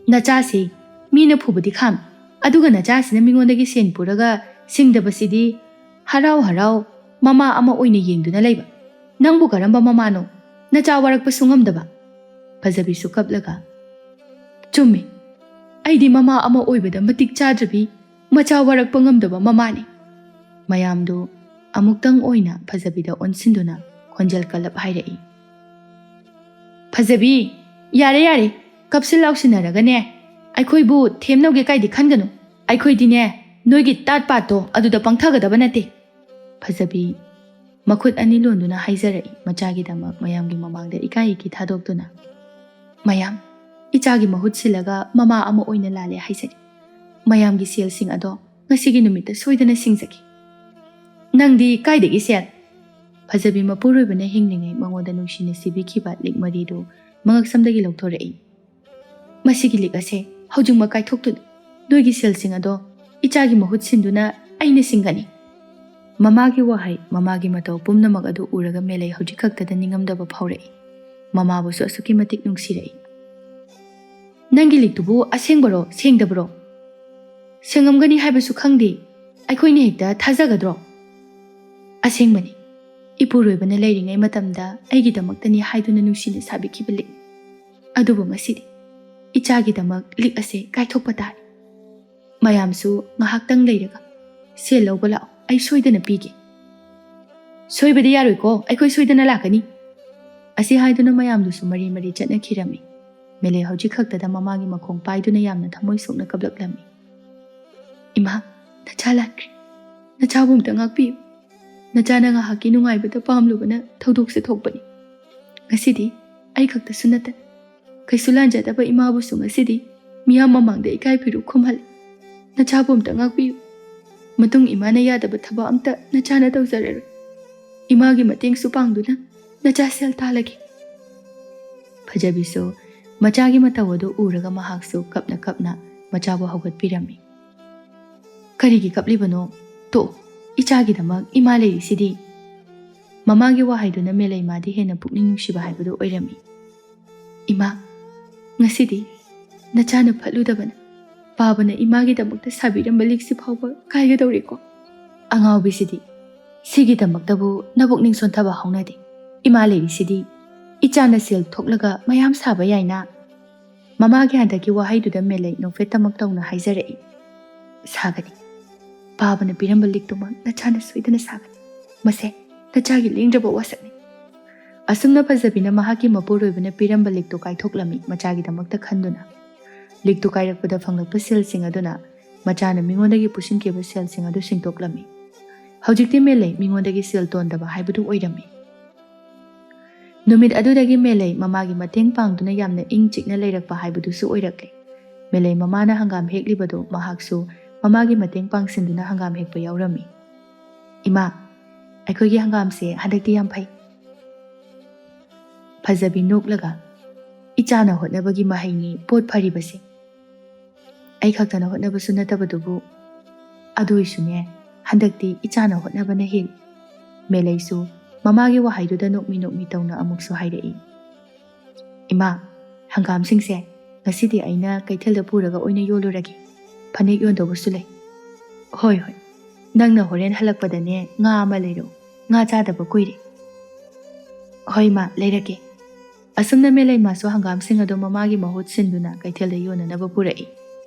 Nachasi mina phubadi kham aduga nachasi na mingondagi sen puraga singdabasidi harau mama ama oina yengduna leiba. Nangbu karamba mama no nacha warakpa sungamdaba. Phajabi su kaplaga. Chummi aidi mama ama oibada matik chadrabi macha warakpa ngamdaba mama ni. Mayamdu amuktang oina phajabi da onsinduna khonjal kalap hairei. Phajabi yare kapsil lauksinaraga ne aikhoibu themnoge kaidi khanganu aikhoidi ne noigi tat pato aduda pangthagadaba nate. Phajabi makhut ani londuna haizarai machagi damak mayamgi mamangda ikai ki thadokduna. Mayam ichagi mahut silaga mama ama oina lale haisari. Mayamgi sel sing ado ngasigi numita soidana singzaki. Nangdi kaidagi sel. Phajabi mapurubana hinglingai mangoda nungsina sibikhiba likmaridu mangaksamdagi lawthorei. Masigi lik ase haujungma kaithoktu doigi sel sing ado ichagi mahut sinduna aina singani. Mamagi wahai mamagi matau pumnamak adu uraga Melay hojikaktada ningamdaba phaurei. Mama busu asuki matik nungsirei. Nangi liktubu asengbaro sengdabro. Sengamgani haibasu khangdi aikhoini hekta thajagadro. Asengmani ipuroibana leiringai matamda aigidamaktani haiduna nungsina sabikhiba lik. Adubu ngasidi ichagidamak lik ase kaithokpa tari. Mayamsu ngahaktang leiraga sel lawba lao ai soidana pige. Soibadi yaroi ko aikhoi soidana lakani. Asi haiduna mayamdusu mari chatna khirami. Melay hojikaktada mamagi makhong paiduna yamna thamoi sokna kablaklami. Ima nachalatri nachabumta ngakpi. Nachana ngahaki nungaibada pamlubana thodokse thokpani. Ngasidi ai khakta sunata. Kaisulanjadaba imabusu ngasidi ꯃꯤꯌꯥꯝ ꯃꯃꯥꯡꯗ ꯏꯀꯥꯏ ꯐꯤꯔꯨ ꯈꯨꯝꯍꯜꯂꯤ꯫ ꯅꯆꯥꯕꯨ ꯑꯝꯇ ꯉꯥꯛꯄꯤꯌꯨ꯫ ꯃꯇꯨꯡ ꯏꯃꯥꯅ ꯌꯥꯗꯕ ꯊꯕꯛ ꯑꯝꯇ ꯅꯆꯥꯅ ꯇꯧꯖꯔꯔꯣꯏ꯫ ꯏꯃꯥꯒꯤ ꯃꯇꯦꯡꯁꯨ ꯄꯥꯡꯗꯨꯅ ꯅꯆꯥ ꯁꯦꯜ ꯇꯥꯜꯂꯒꯦ꯫ ꯐꯖꯕꯤꯁꯨ ꯃꯆꯥꯒꯤ ꯃꯇꯧ ꯑꯗꯨ ꯎꯔꯒ ꯃꯍꯥꯛꯁꯨ ꯀꯞꯅ ꯀꯞꯅ ꯃꯆꯥꯕꯨ ꯍꯧꯒꯠꯄꯤꯔꯝꯃꯤ꯫ ꯀꯔꯤꯒꯤ ꯀꯞꯂꯤꯕꯅꯣ? ꯇꯣꯛꯑꯣ, ꯏꯆꯥꯒꯤꯗꯃꯛ ꯏꯃꯥ ꯂꯩꯔꯤꯁꯤꯗꯤ꯫ ꯃꯃꯥꯒꯤ ꯋꯥꯍꯩꯗꯨꯅ ꯃꯦꯂꯩꯃꯥꯗꯤ ꯍꯦꯟꯅ ꯄꯨꯛꯅꯤꯡ ꯅꯨꯡꯁꯤꯕ ꯍꯥꯏꯕꯗꯨ ꯑꯣꯏꯔꯝꯃꯤ꯫ ꯏꯃꯥ, ꯉꯁꯤꯗꯤ ꯅꯆꯥꯅ ꯐꯠꯂꯨꯗꯕꯅ ꯄꯥꯕꯅ ꯏꯃꯥꯒꯤꯗꯃꯛꯇ ꯁꯥꯕꯤꯔꯝꯕ ꯂꯤꯛꯁꯤ ꯐꯥꯎꯕ ꯀꯥꯏꯒꯗꯧꯔꯦꯀꯣ꯫ ꯑꯉꯥꯎꯕꯤꯁꯤꯗꯤ, ꯁꯤꯒꯤꯗꯃꯛꯇꯕꯨ ꯅꯄꯨꯛꯅꯤꯡ ꯁꯣꯟꯊꯕ ꯍꯧꯅꯗꯦ꯫ ꯏꯃꯥ ꯂꯩꯔꯤꯁꯤꯗꯤ ꯏꯆꯥꯅ ꯁꯦꯜ ꯊꯣꯛꯂꯒ ꯃꯌꯥꯝ ꯁꯥꯕ ꯌꯥꯏꯅ꯫ ꯃꯃꯥꯒꯤ ꯍꯟꯗꯛꯀꯤ ꯋꯥꯍꯩꯗꯨꯗ ꯃꯦꯂꯩ ꯅꯣꯛꯐꯦꯠꯇꯃꯛ ꯇꯧꯅ ꯍꯥꯏꯖꯔꯛꯏ꯫ ꯁꯥꯒꯅꯤ, ꯄꯥꯕꯅ ꯄꯤꯔꯝꯕ ꯂꯤꯛꯇꯨꯃꯛ ꯅꯆꯥꯅ ꯁꯣꯏꯗꯅ ꯁꯥꯒꯅꯤ꯫ ꯃꯁꯦ ꯅꯆꯥꯒꯤ ꯂꯦꯡꯗ꯭ꯔꯕ ꯋꯥꯁꯛꯅꯤ꯫ ꯑꯁꯨꯝꯅ ꯐꯖꯕꯤꯅ ꯃꯍꯥꯛꯀꯤ ꯃꯄꯨꯔꯣꯏꯕꯅ ꯄꯤꯔꯝꯕ ꯂꯤꯛꯇꯨ ꯀꯥꯏꯊꯣꯛꯂꯝꯃꯤ ꯃꯆꯥꯒꯤꯗꯃꯛꯇ ꯈꯟꯗꯨꯅ꯫ ꯂꯤꯛꯇꯨ ꯀꯥꯏꯔꯛꯄꯗ ꯐꯪꯂꯛꯄ ꯁꯦꯜꯁꯤꯡ ꯑꯗꯨꯅ ꯃꯆꯥꯅ ꯃꯤꯉꯣꯟꯗꯒꯤ ꯄꯨꯁꯤꯟꯈꯤꯕ ꯁꯦꯜꯁꯤꯡ ꯑꯗꯨ ꯁꯤꯡꯇꯣꯛꯂꯝꯃꯤ꯫ ꯍꯧꯖꯤꯛꯇꯤ ꯃꯦꯂꯩ ꯃꯤꯉꯣꯟꯗꯒꯤ ꯁꯦꯜ ꯇꯣꯟꯗꯕ ꯍꯥꯏꯕꯗꯨ ꯑꯣꯏꯔꯝꯃꯤ꯫ ꯅꯨꯃꯤꯠ ꯑꯗꯨꯗꯒꯤ ꯃꯦꯂꯩ ꯃꯃꯥꯒꯤ ꯃꯇꯦꯡ ꯄꯥꯡꯗꯨꯅ ꯌꯥꯝꯅ ꯏꯪ ꯆꯤꯛꯅ ꯂꯩꯔꯛꯄ ꯍꯥꯏꯕꯗꯨꯁꯨ ꯑꯣꯏꯔꯛꯂꯦ꯫ ꯃꯦꯂꯩ ꯃꯃꯥꯅ ꯍꯪꯒꯥꯝ ꯍꯦꯛꯂꯤꯕꯗꯨ ꯃꯍꯥꯛꯁꯨ ꯃꯃꯥꯒꯤ ꯃꯇꯦꯡ ꯄꯥꯡꯁꯤꯟꯗꯨꯅ ꯍꯪꯒꯥꯝ ꯍꯦꯛꯄ ꯌꯥꯎꯔꯝꯃꯤ꯫ ꯏꯃꯥ, ꯑꯩꯈꯣꯏꯒꯤ ꯍꯪꯒꯥꯝꯁꯦ ꯍꯟꯗꯛꯇꯤ ꯌꯥꯝ ꯐꯩ꯫ ꯐꯖꯕꯤ ꯅꯣꯛꯂꯒ, ꯏꯆꯥꯅ ꯍꯣꯠꯅꯕꯒꯤ ꯃꯍꯩꯅꯤ ꯄꯣꯠ ꯐꯔꯤꯕꯁꯦ꯫ ꯑꯩ ꯈꯛꯇꯅ ꯍꯣꯠꯅꯕꯁꯨ ꯅꯠꯇꯕꯗꯨꯕꯨ꯫ ꯑꯗꯨꯏꯁꯨꯅꯦ, ꯍꯟꯗꯛꯇꯤ ꯏꯆꯥꯅ ꯍꯣꯠꯅꯕꯅ ꯍꯦꯜꯂꯤ꯫ ꯃꯦꯂꯩꯁꯨ ꯃꯃꯥꯒꯤ ꯋꯥꯍꯩꯗꯨꯗ ꯅꯣꯛꯃꯤ ꯅꯣꯛꯃꯤ ꯇꯧꯅ ꯑꯃꯨꯛꯁꯨ ꯍꯥꯏꯔꯛꯏ꯫ ꯏꯃꯥ, ꯍꯪꯒꯥꯝꯁꯤꯡꯁꯦ ꯉꯁꯤꯗꯤ ꯑꯩꯅ ꯀꯩꯊꯦꯜꯗ ꯄꯨꯔꯒ ꯑꯣꯏꯅ ꯌꯣꯜꯂꯨꯔꯒꯦ꯫ ꯐꯅꯦꯛ ꯌꯣꯟꯗꯧꯕꯁꯨ ꯂꯩ꯫ ꯍꯣꯏ ꯍꯣꯏ, ꯅꯪꯅ ꯍꯣꯔꯦꯟ ꯍꯜꯂꯛꯄꯗꯅꯦ ꯉꯥ ꯑꯃ ꯂꯩꯔꯛꯎ꯫ ꯉꯥ ꯆꯥꯗꯕ ꯀꯨꯏꯔꯦ꯫ ꯍꯣꯏ ꯃꯥ, ꯂꯩꯔꯛꯀꯦ꯫ ꯑꯁꯨꯝꯅ ꯃꯦꯂꯩꯃꯥꯁꯨ ꯍꯪꯒꯥꯝꯁꯤꯡ ꯑꯗꯨ ꯃꯃꯥꯒꯤ ꯃꯍꯨꯠ ꯁꯤꯟꯗꯨꯅ ꯀꯩꯊꯦꯜꯗ ꯌꯣꯟꯅꯅꯕ ꯄꯨꯔꯛꯏ꯫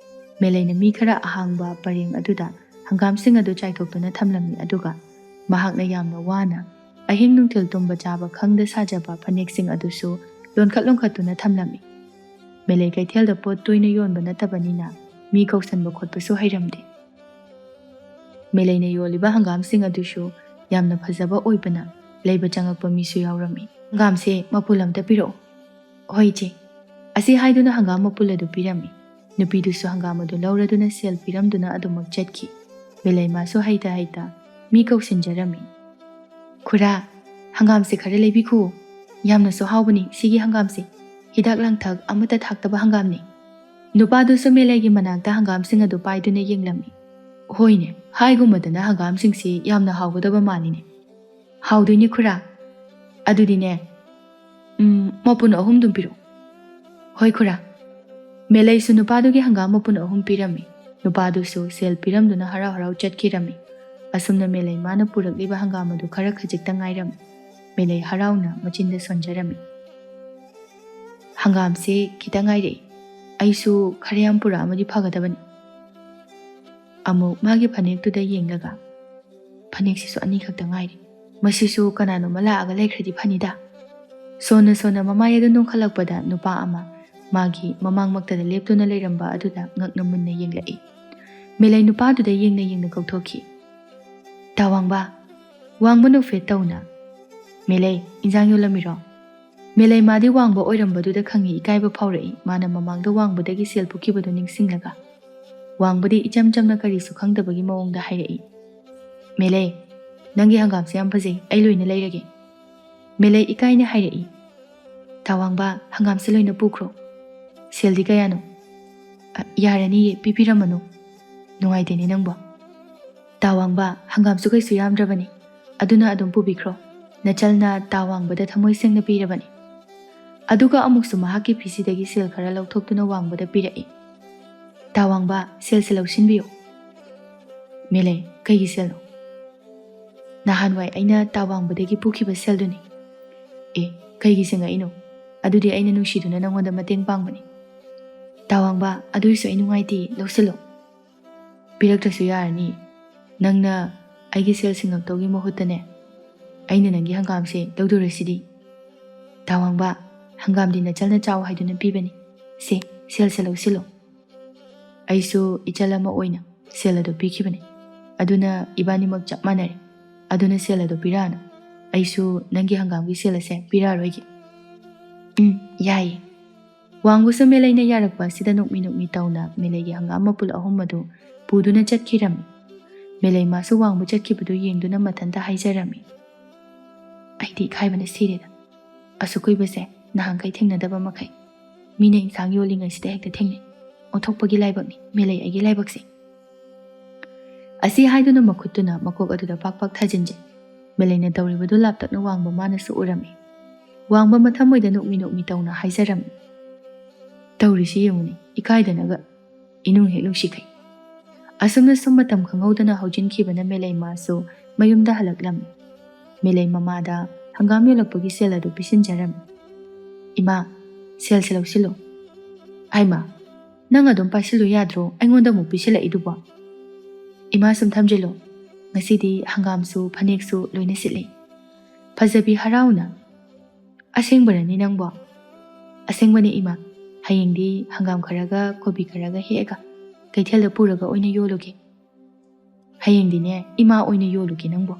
ꯃꯦꯂꯩꯅ ꯃꯤ ꯈꯔ ꯑꯍꯥꯡꯕ ꯄꯔꯦꯡ ꯑꯗꯨꯗ ꯍꯪꯒꯥꯝꯁꯤꯡ ꯑꯗꯨ ꯆꯥꯏꯊꯣꯛꯇꯨꯅ ꯊꯝꯂꯝꯃꯤ꯫ ꯑꯗꯨꯒ ꯃꯍꯥꯛꯅ ꯌꯥꯝꯅ ꯋꯥꯅ ꯑꯍꯤꯡ ꯅꯨꯡꯊꯤꯜ ꯇꯨꯝꯕ ꯆꯥꯕ ꯈꯪꯗ ꯁꯥꯖꯕ ꯐꯅꯦꯛꯁꯤꯡ ꯑꯗꯨꯁꯨ ꯂꯣꯟꯈꯠ ꯂꯣꯟꯈꯠꯇꯨꯅ ꯊꯝꯂꯝꯃꯤ꯫ ꯃꯦꯂꯩ ꯀꯩꯊꯦꯜꯗ ꯄꯣꯠ ꯇꯣꯏꯅ ꯌꯣꯟꯕ ꯅꯠꯇꯕꯅꯤꯅ ꯃꯤ ꯀꯧꯁꯟꯕ ꯈꯣꯠꯄꯁꯨ ꯍꯩꯔꯝꯗꯦ꯫ ꯃꯦꯂꯩꯅ ꯌꯣꯜꯂꯤꯕ ꯍꯪꯒꯥꯝꯁꯤꯡ ꯑꯗꯨꯁꯨ ꯌꯥꯝꯅ ꯐꯖꯕ ꯑꯣꯏꯕꯅ ꯂꯩꯕ ꯆꯪꯉꯛꯄ ꯃꯤꯁꯨ ꯌꯥꯎꯔꯝꯃꯤ꯫ ꯍꯪꯒꯥꯝꯁꯦ ꯃꯄꯨꯜ ꯑꯝꯇ ꯄꯤꯔꯛꯑꯣ꯫ ꯍꯣꯏ ꯏꯆꯦ꯫ ꯑꯁꯤ ꯍꯥꯏꯗꯨꯅ ꯍꯪꯒꯥꯝ ꯃꯄꯨꯜ ꯑꯗꯨ ꯄꯤꯔꯝꯃꯤ꯫ ꯅꯨꯄꯤꯗꯨꯁꯨ ꯍꯪꯒꯥꯝ ꯑꯗꯨ ꯂꯧꯔꯗꯨꯅ ꯁꯦꯜ ꯄꯤꯔꯝꯗꯨꯅ ꯑꯗꯨꯃꯛ ꯆꯠꯈꯤ꯫ ꯃꯦꯂꯩꯃꯥꯁꯨ ꯍꯩꯇ ꯍꯩꯇ ꯃꯤ ꯀꯧꯁꯤꯟꯖꯔꯝꯃꯤ꯫ ꯈꯨꯔꯥ, ꯍꯪꯒꯥꯝꯁꯦ ꯈꯔ ꯂꯩꯕꯤꯈꯨ꯫ ꯌꯥꯝꯅꯁꯨ ꯍꯥꯎꯕꯅꯤ ꯁꯤꯒꯤ ꯍꯪꯒꯥꯝꯁꯦ꯫ ꯍꯤꯗꯥꯛ ꯂꯥꯡꯊꯛ ꯑꯃꯠꯇ ꯊꯥꯛꯇꯕ ꯍꯪꯒꯥꯝꯅꯤ꯫ ꯅꯨꯄꯥꯗꯨꯁꯨ ꯃꯦꯂꯩꯒꯤ ꯃꯅꯥꯛꯇ ꯍꯪꯒꯥꯝꯁꯤꯡ ꯑꯗꯨ ꯄꯥꯏꯗꯨꯅ ꯌꯦꯡꯂꯝꯃꯤ꯫ ꯍꯣꯏꯅꯦ, ꯍꯥꯏꯒꯨꯝꯕꯗꯅ ꯍꯪꯒꯥꯝꯁꯤꯡꯁꯤ ꯌꯥꯝꯅ ꯍꯥꯎꯒꯗꯕ ꯃꯥꯜꯂꯤꯅꯦ꯫ ꯍꯥꯎꯗꯣꯏꯅꯤ ꯈꯨꯔꯥ꯫ ꯑꯗꯨꯗꯤꯅꯦ, ꯃꯄꯨꯟ 3 ꯗꯨꯝ ꯄꯤꯔꯛꯑꯣ꯫ ꯍꯣꯏ ꯈꯨꯔꯥ꯫ ꯃꯦꯂꯩꯁꯨ ꯅꯨꯄꯥꯗꯨꯒꯤ ꯍꯪꯒꯥꯝ ꯃꯄꯨꯟ 3 ꯄꯤꯔꯝꯃꯤ꯫ ꯅꯨꯄꯥꯗꯨꯁꯨ ꯁꯦꯜ ꯄꯤꯔꯝꯗꯨꯅ ꯍꯔꯥꯎ ꯍꯔꯥꯎ ꯆꯠꯈꯤꯔꯝꯃꯤ꯫ ꯑꯁꯨꯝꯅ ꯃꯦꯂꯩꯃꯥꯅ ꯄꯨꯔꯛꯂꯤꯕ ꯍꯪꯒꯥꯝ ꯑꯗꯨ ꯈꯔ ꯈꯖꯤꯛꯇ ꯉꯥꯏꯔꯝꯃꯤ꯫ ꯃꯦꯂꯩ ꯍꯔꯥꯎꯅ ꯃꯆꯤꯟꯗ ꯁꯣꯟꯖꯔꯝꯃꯤ꯫ ꯍꯪꯒꯥꯝꯁꯦ ꯈꯤꯇ ꯉꯥꯏꯔꯛꯏ꯫ ꯑꯩꯁꯨ ꯈꯔ ꯌꯥꯝ ꯄꯨꯔꯛꯑꯃꯗꯤ ꯐꯒꯗꯕꯅꯤ꯫ ꯑꯃꯨꯛ ꯃꯥꯒꯤ ꯐꯅꯦꯛꯇꯨꯗ ꯌꯦꯡꯂꯒ, ꯐꯅꯦꯛꯁꯤꯁꯨ 2 ꯈꯛꯇ ꯉꯥꯏꯔꯤ꯫ ꯃꯁꯤꯁꯨ ꯀꯅꯥꯅꯣꯃ ꯂꯥꯛꯑꯒ ꯂꯩꯈ꯭ꯔꯗꯤ ꯐꯅꯤꯗ꯫ ꯁꯣꯟꯅ ꯁꯣꯟꯅ ꯃꯃꯥꯏ ꯑꯗꯨ ꯅꯣꯡꯈꯠꯂꯛꯄꯗ ꯅꯨꯄꯥ ꯑꯃ ꯃꯥꯒꯤ ꯃꯃꯥꯡꯃꯛꯇꯗ ꯂꯦꯞꯇꯨꯅ ꯂꯩꯔꯝꯕ ꯑꯗꯨꯗ ꯉꯛꯅ ꯃꯨꯟꯅ ꯌꯦꯡꯂꯛꯏ꯫ ꯃꯦꯂꯩ ꯅꯨꯄꯥꯗꯨꯗ ꯌꯦꯡꯅ ꯌꯦꯡꯅ ꯀꯧꯊꯣꯛꯈꯤ꯫ ꯇꯥꯋꯥꯡꯕ, ꯋꯥꯡꯕ ꯅꯣꯛꯐꯦꯠ ꯇꯧꯅ꯫ ꯃꯦꯂꯩ, ꯏꯟꯖꯥꯡ ꯌꯣꯜꯂꯝꯃꯤꯔꯣ? ꯃꯦꯂꯩꯃꯥꯗꯤ ꯋꯥꯡꯕ ꯑꯣꯏꯔꯝꯕꯗꯨꯗ ꯈꯪꯏ ꯏꯀꯥꯏꯕ ꯐꯥꯎꯔꯛꯏ꯫ ꯃꯥꯅ ꯃꯃꯥꯡꯗ ꯋꯥꯡꯕꯗꯒꯤ ꯁꯦꯜ ꯄꯨꯈꯤꯕꯗꯨ ꯅꯤꯡꯁꯤꯡꯂꯒ꯫ ꯋꯥꯡꯕꯗꯤ ꯏꯆꯝ ꯆꯝꯅ ꯀꯔꯤꯁꯨ ꯈꯪꯗꯕꯒꯤ ꯃꯑꯣꯡꯗ ꯍꯥꯏꯔꯛꯏ꯫ ꯃꯦꯂꯩ, ꯅꯪꯒꯤ ꯍꯪꯒꯥꯝꯁꯦ ꯌꯥꯝ ꯐꯖꯩ, ꯑꯩ ꯂꯣꯏꯅ ꯂꯩꯔꯒꯦ꯫ ꯃꯦꯂꯩ ꯏꯀꯥꯏꯅ ꯍꯥꯏꯔꯛꯏ꯫ ꯇꯥꯋꯥꯡꯕ, ꯍꯪꯒꯥꯝꯁꯦ ꯂꯣꯏꯅ ꯄꯨꯈ꯭ꯔꯣ꯫ ꯁꯦꯜꯗꯤ ꯀꯌꯥꯅꯣ? ꯌꯥꯔꯅꯤꯌꯦ, ꯄꯤꯕꯤꯔꯝꯃꯅꯨ꯫ ꯅꯨꯡꯉꯥꯏꯇꯦꯅꯦ ꯅꯪꯕꯣ꯫ ꯇꯥꯋꯥꯡꯕ, ꯍꯪꯒꯥꯝꯁꯨ ꯀꯩꯁꯨ ꯌꯥꯝꯗ꯭ꯔꯕꯅꯤ, ꯑꯗꯨꯅ ꯑꯗꯨꯝ ꯄꯨꯕꯤꯈ꯭ꯔꯣ꯫ ꯅꯆꯜꯅ ꯇꯥꯋꯥꯡꯕꯗ ꯊꯃꯣꯏ ꯁꯦꯡꯅ ꯄꯤꯔꯕꯅꯤ꯫ ꯑꯗꯨꯒ ꯑꯃꯨꯛꯁꯨ ꯃꯍꯥꯛꯀꯤ ꯐꯤꯁꯤꯗꯒꯤ ꯁꯦꯜ ꯈꯔ ꯂꯧꯊꯣꯛꯇꯨꯅ ꯋꯥꯡꯕꯗ ꯄꯤꯔꯛꯏ꯫ ꯇꯥꯋꯥꯡꯕ, ꯁꯦꯜꯁꯦ ꯂꯧꯁꯤꯟꯕꯤꯌꯨ꯫ ꯃꯦꯂꯩ, ꯀꯩꯒꯤ ꯁꯦꯜꯅꯣ? ꯅꯍꯥꯟꯋꯥꯏ ꯑꯩꯅ ꯇꯥꯋꯥꯡꯕꯗꯒꯤ ꯄꯨꯈꯤꯕ ꯁꯦꯜꯗꯨꯅꯤ꯫ ꯑꯦ, ꯀꯩꯒꯤ ꯁꯦꯡꯉꯛꯏꯅꯣ? ꯑꯗꯨꯗꯤ ꯑꯩꯅ ꯅꯨꯡꯁꯤꯗꯨꯅ ꯅꯪꯉꯣꯟꯗ ꯃꯇꯦꯡ ꯄꯥꯡꯕꯅꯤ꯫ ꯇꯥꯋꯥꯡꯕ, ꯑꯗꯨꯏꯁꯨ ꯑꯩ ꯅꯨꯡꯉꯥꯏꯇꯦ, ꯂꯧꯁꯤꯜꯂꯣ꯫ ꯄꯤꯔꯛꯇ꯭ꯔꯁꯨ ꯌꯥꯔꯅꯤ꯫ ꯅꯪꯅ ꯑꯩꯒꯤ ꯁꯦꯜ ꯁꯤꯡꯉꯛꯇꯧꯒꯤ ꯃꯍꯨꯠꯇꯅꯦ, ꯑꯩꯅ ꯅꯪꯒꯤ ꯍꯪꯒꯥꯝꯁꯦ ꯂꯧꯗꯣꯔꯁꯤꯗꯤ꯫ ꯇꯥꯋꯥꯡꯕ, ꯍꯪꯒꯥꯝꯗꯤ ꯅꯆꯜꯅ ꯆꯥꯎ ꯍꯥꯏꯗꯨꯅ ꯄꯤꯕꯅꯤ꯫ ꯁꯦ, ꯁꯦꯜꯁꯦ ꯂꯧꯁꯤꯜꯂꯣ꯫ ꯑꯩꯁꯨ ꯏꯆꯜ ꯑꯃ ꯑꯣꯏꯅ ꯁꯦꯜ ꯑꯗꯨ ꯄꯤꯈꯤꯕꯅꯤ꯫ ꯑꯗꯨꯅ ꯏꯕꯥꯅꯤꯃꯛ ꯆꯞ ꯃꯥꯟꯅꯔꯦ꯫ ꯑꯗꯨꯅ ꯁꯦꯜ ꯑꯗꯨ ꯄꯤꯔꯛꯑꯅꯨ꯫ ꯑꯩꯁꯨ ꯅꯪꯒꯤ ꯍꯪꯒꯥꯝꯒꯤ ꯁꯦꯜ ꯑꯁꯦ ꯄꯤꯔꯛꯑꯔꯣꯏꯒꯦ꯫ ꯌꯥꯏꯌꯦ꯫ ꯋꯥꯡꯕꯁꯨ ꯃꯦꯂꯩꯅ ꯌꯥꯔꯛꯄ ꯑꯁꯤꯗ ꯅꯣꯛꯃꯤ ꯇꯧꯅ ꯃꯦꯂꯩꯒꯤ ꯍꯪꯒꯥꯝ ꯃꯄꯨꯜ 3 ꯑꯗꯨ ꯄꯨꯗꯨꯅ ꯆꯠꯈꯤꯔꯝꯃꯤ꯫ ꯃꯦꯂꯩ ꯃꯥꯁꯨ ꯋꯥꯡꯕ ꯆꯠꯈꯤꯕꯗꯨ ꯌꯦꯡꯗꯨꯅ ꯃꯊꯟꯇ ꯍꯥꯏꯖꯔꯝꯃꯤ, ꯑꯩꯗꯤ ꯏꯀꯥꯏꯕꯅ ꯁꯤꯔꯦꯗ꯫ ꯑꯁꯨꯛ ꯀꯨꯏꯕꯁꯦ ꯅꯍꯥꯟꯈꯩ ꯊꯦꯡꯅꯗꯕ ꯃꯈꯩ ꯃꯤꯅ ꯏꯟꯁꯥꯡ ꯌꯣꯜꯂꯤꯉꯩꯁꯤꯗ ꯍꯦꯛꯇ ꯊꯦꯡꯅꯩ꯫ ꯑꯣꯟꯊꯣꯛꯄꯒꯤ ꯂꯥꯏꯕꯛꯅꯤ ꯃꯦꯂꯩ ꯑꯩꯒꯤ ꯂꯥꯏꯕꯛꯁꯦ꯫ ꯑꯁꯤ ꯍꯥꯏꯗꯨꯅ ꯃꯈꯨꯠꯇꯨꯅ ꯃꯀꯣꯛ ꯑꯗꯨꯗ ꯄꯥꯛ ꯊꯥꯖꯤꯟꯖꯩ꯫ ꯃꯦꯂꯩꯅ ꯇꯧꯔꯤꯕꯗꯨ ꯂꯥꯞꯇꯛꯅ ꯋꯥꯡꯕ ꯃꯥꯅꯁꯨ ꯎꯔꯝꯃꯤ꯫ ꯋꯥꯡꯕ ꯃꯊꯃꯣꯏꯗ ꯅꯣꯛꯃꯤ ꯇꯧꯅ ꯍꯥꯏꯖꯔꯝꯃꯤ, ꯇꯧꯔꯤꯁꯤ ꯌꯦꯡꯉꯨꯅꯤ ꯏꯀꯥꯏꯗꯅꯒ ꯏꯅꯨꯡ ꯍꯦꯛ ꯅꯨꯡꯁꯤꯈꯩ꯫ ꯑꯁꯨꯝꯅ ꯁꯨꯝ ꯃꯇꯝ ꯈꯪꯍꯧꯗꯅ ꯍꯧꯖꯤꯟꯈꯤꯕꯅ ꯃꯦꯂꯩ ꯃꯥꯁꯨ ꯃꯌꯨꯝꯗ ꯍꯜꯂꯛꯂꯝꯃꯤ꯫ ꯃꯦꯂꯩ ꯃꯃꯥꯗ ꯍꯪꯒꯥꯝ ꯌꯣꯜꯂꯛꯄꯒꯤ ꯁꯦꯜ ꯑꯗꯨ ꯄꯤꯁꯤꯟꯖꯔꯝꯃꯤ꯫ ꯏꯃꯥ, ꯁꯦꯜꯁꯦ ꯂꯧꯁꯤꯜꯂꯨ꯫ ꯍꯥꯏꯃ, ꯅꯪ ꯑꯗꯨꯝ ꯄꯥꯏꯁꯤꯜꯂꯨ ꯌꯥꯗ꯭ꯔꯣ ꯑꯩꯉꯣꯟꯗ ꯑꯃꯨꯛ ꯄꯤꯁꯤꯜꯂꯛꯏꯗꯨꯕꯣ? ꯏꯃꯥ ꯁꯨꯝ ꯊꯝꯖꯤꯜꯂꯨ, ꯉꯁꯤꯗꯤ ꯍꯪꯒꯥꯝꯁꯨ ꯐꯅꯦꯛꯁꯨ ꯂꯣꯏꯅ ꯁꯤꯠꯂꯤ꯫ ꯐꯖꯕꯤ ꯍꯔꯥꯎꯅ, ꯑꯁꯦꯡꯕꯔꯅꯤ ꯅꯪꯕꯣ? ꯑꯁꯦꯡꯕꯅꯤ ꯏꯃꯥ, ꯍꯌꯦꯡꯗꯤ ꯍꯪꯒꯥꯝ ꯈꯔꯒ ꯀꯣꯕꯤ ꯈꯔꯒ ꯍꯦꯛꯑꯒ ꯀꯩꯊꯦꯜꯗ ꯄꯨꯔꯒ ꯑꯣꯏꯅ ꯌꯣꯜꯂꯨꯒꯦ꯫ ꯍꯌꯦꯡꯗꯤꯅꯦ ꯏꯃಾ ꯑꯣꯏꯅ ꯌꯣꯜꯂꯨꯒꯦ ꯅꯪꯕꯣ꯫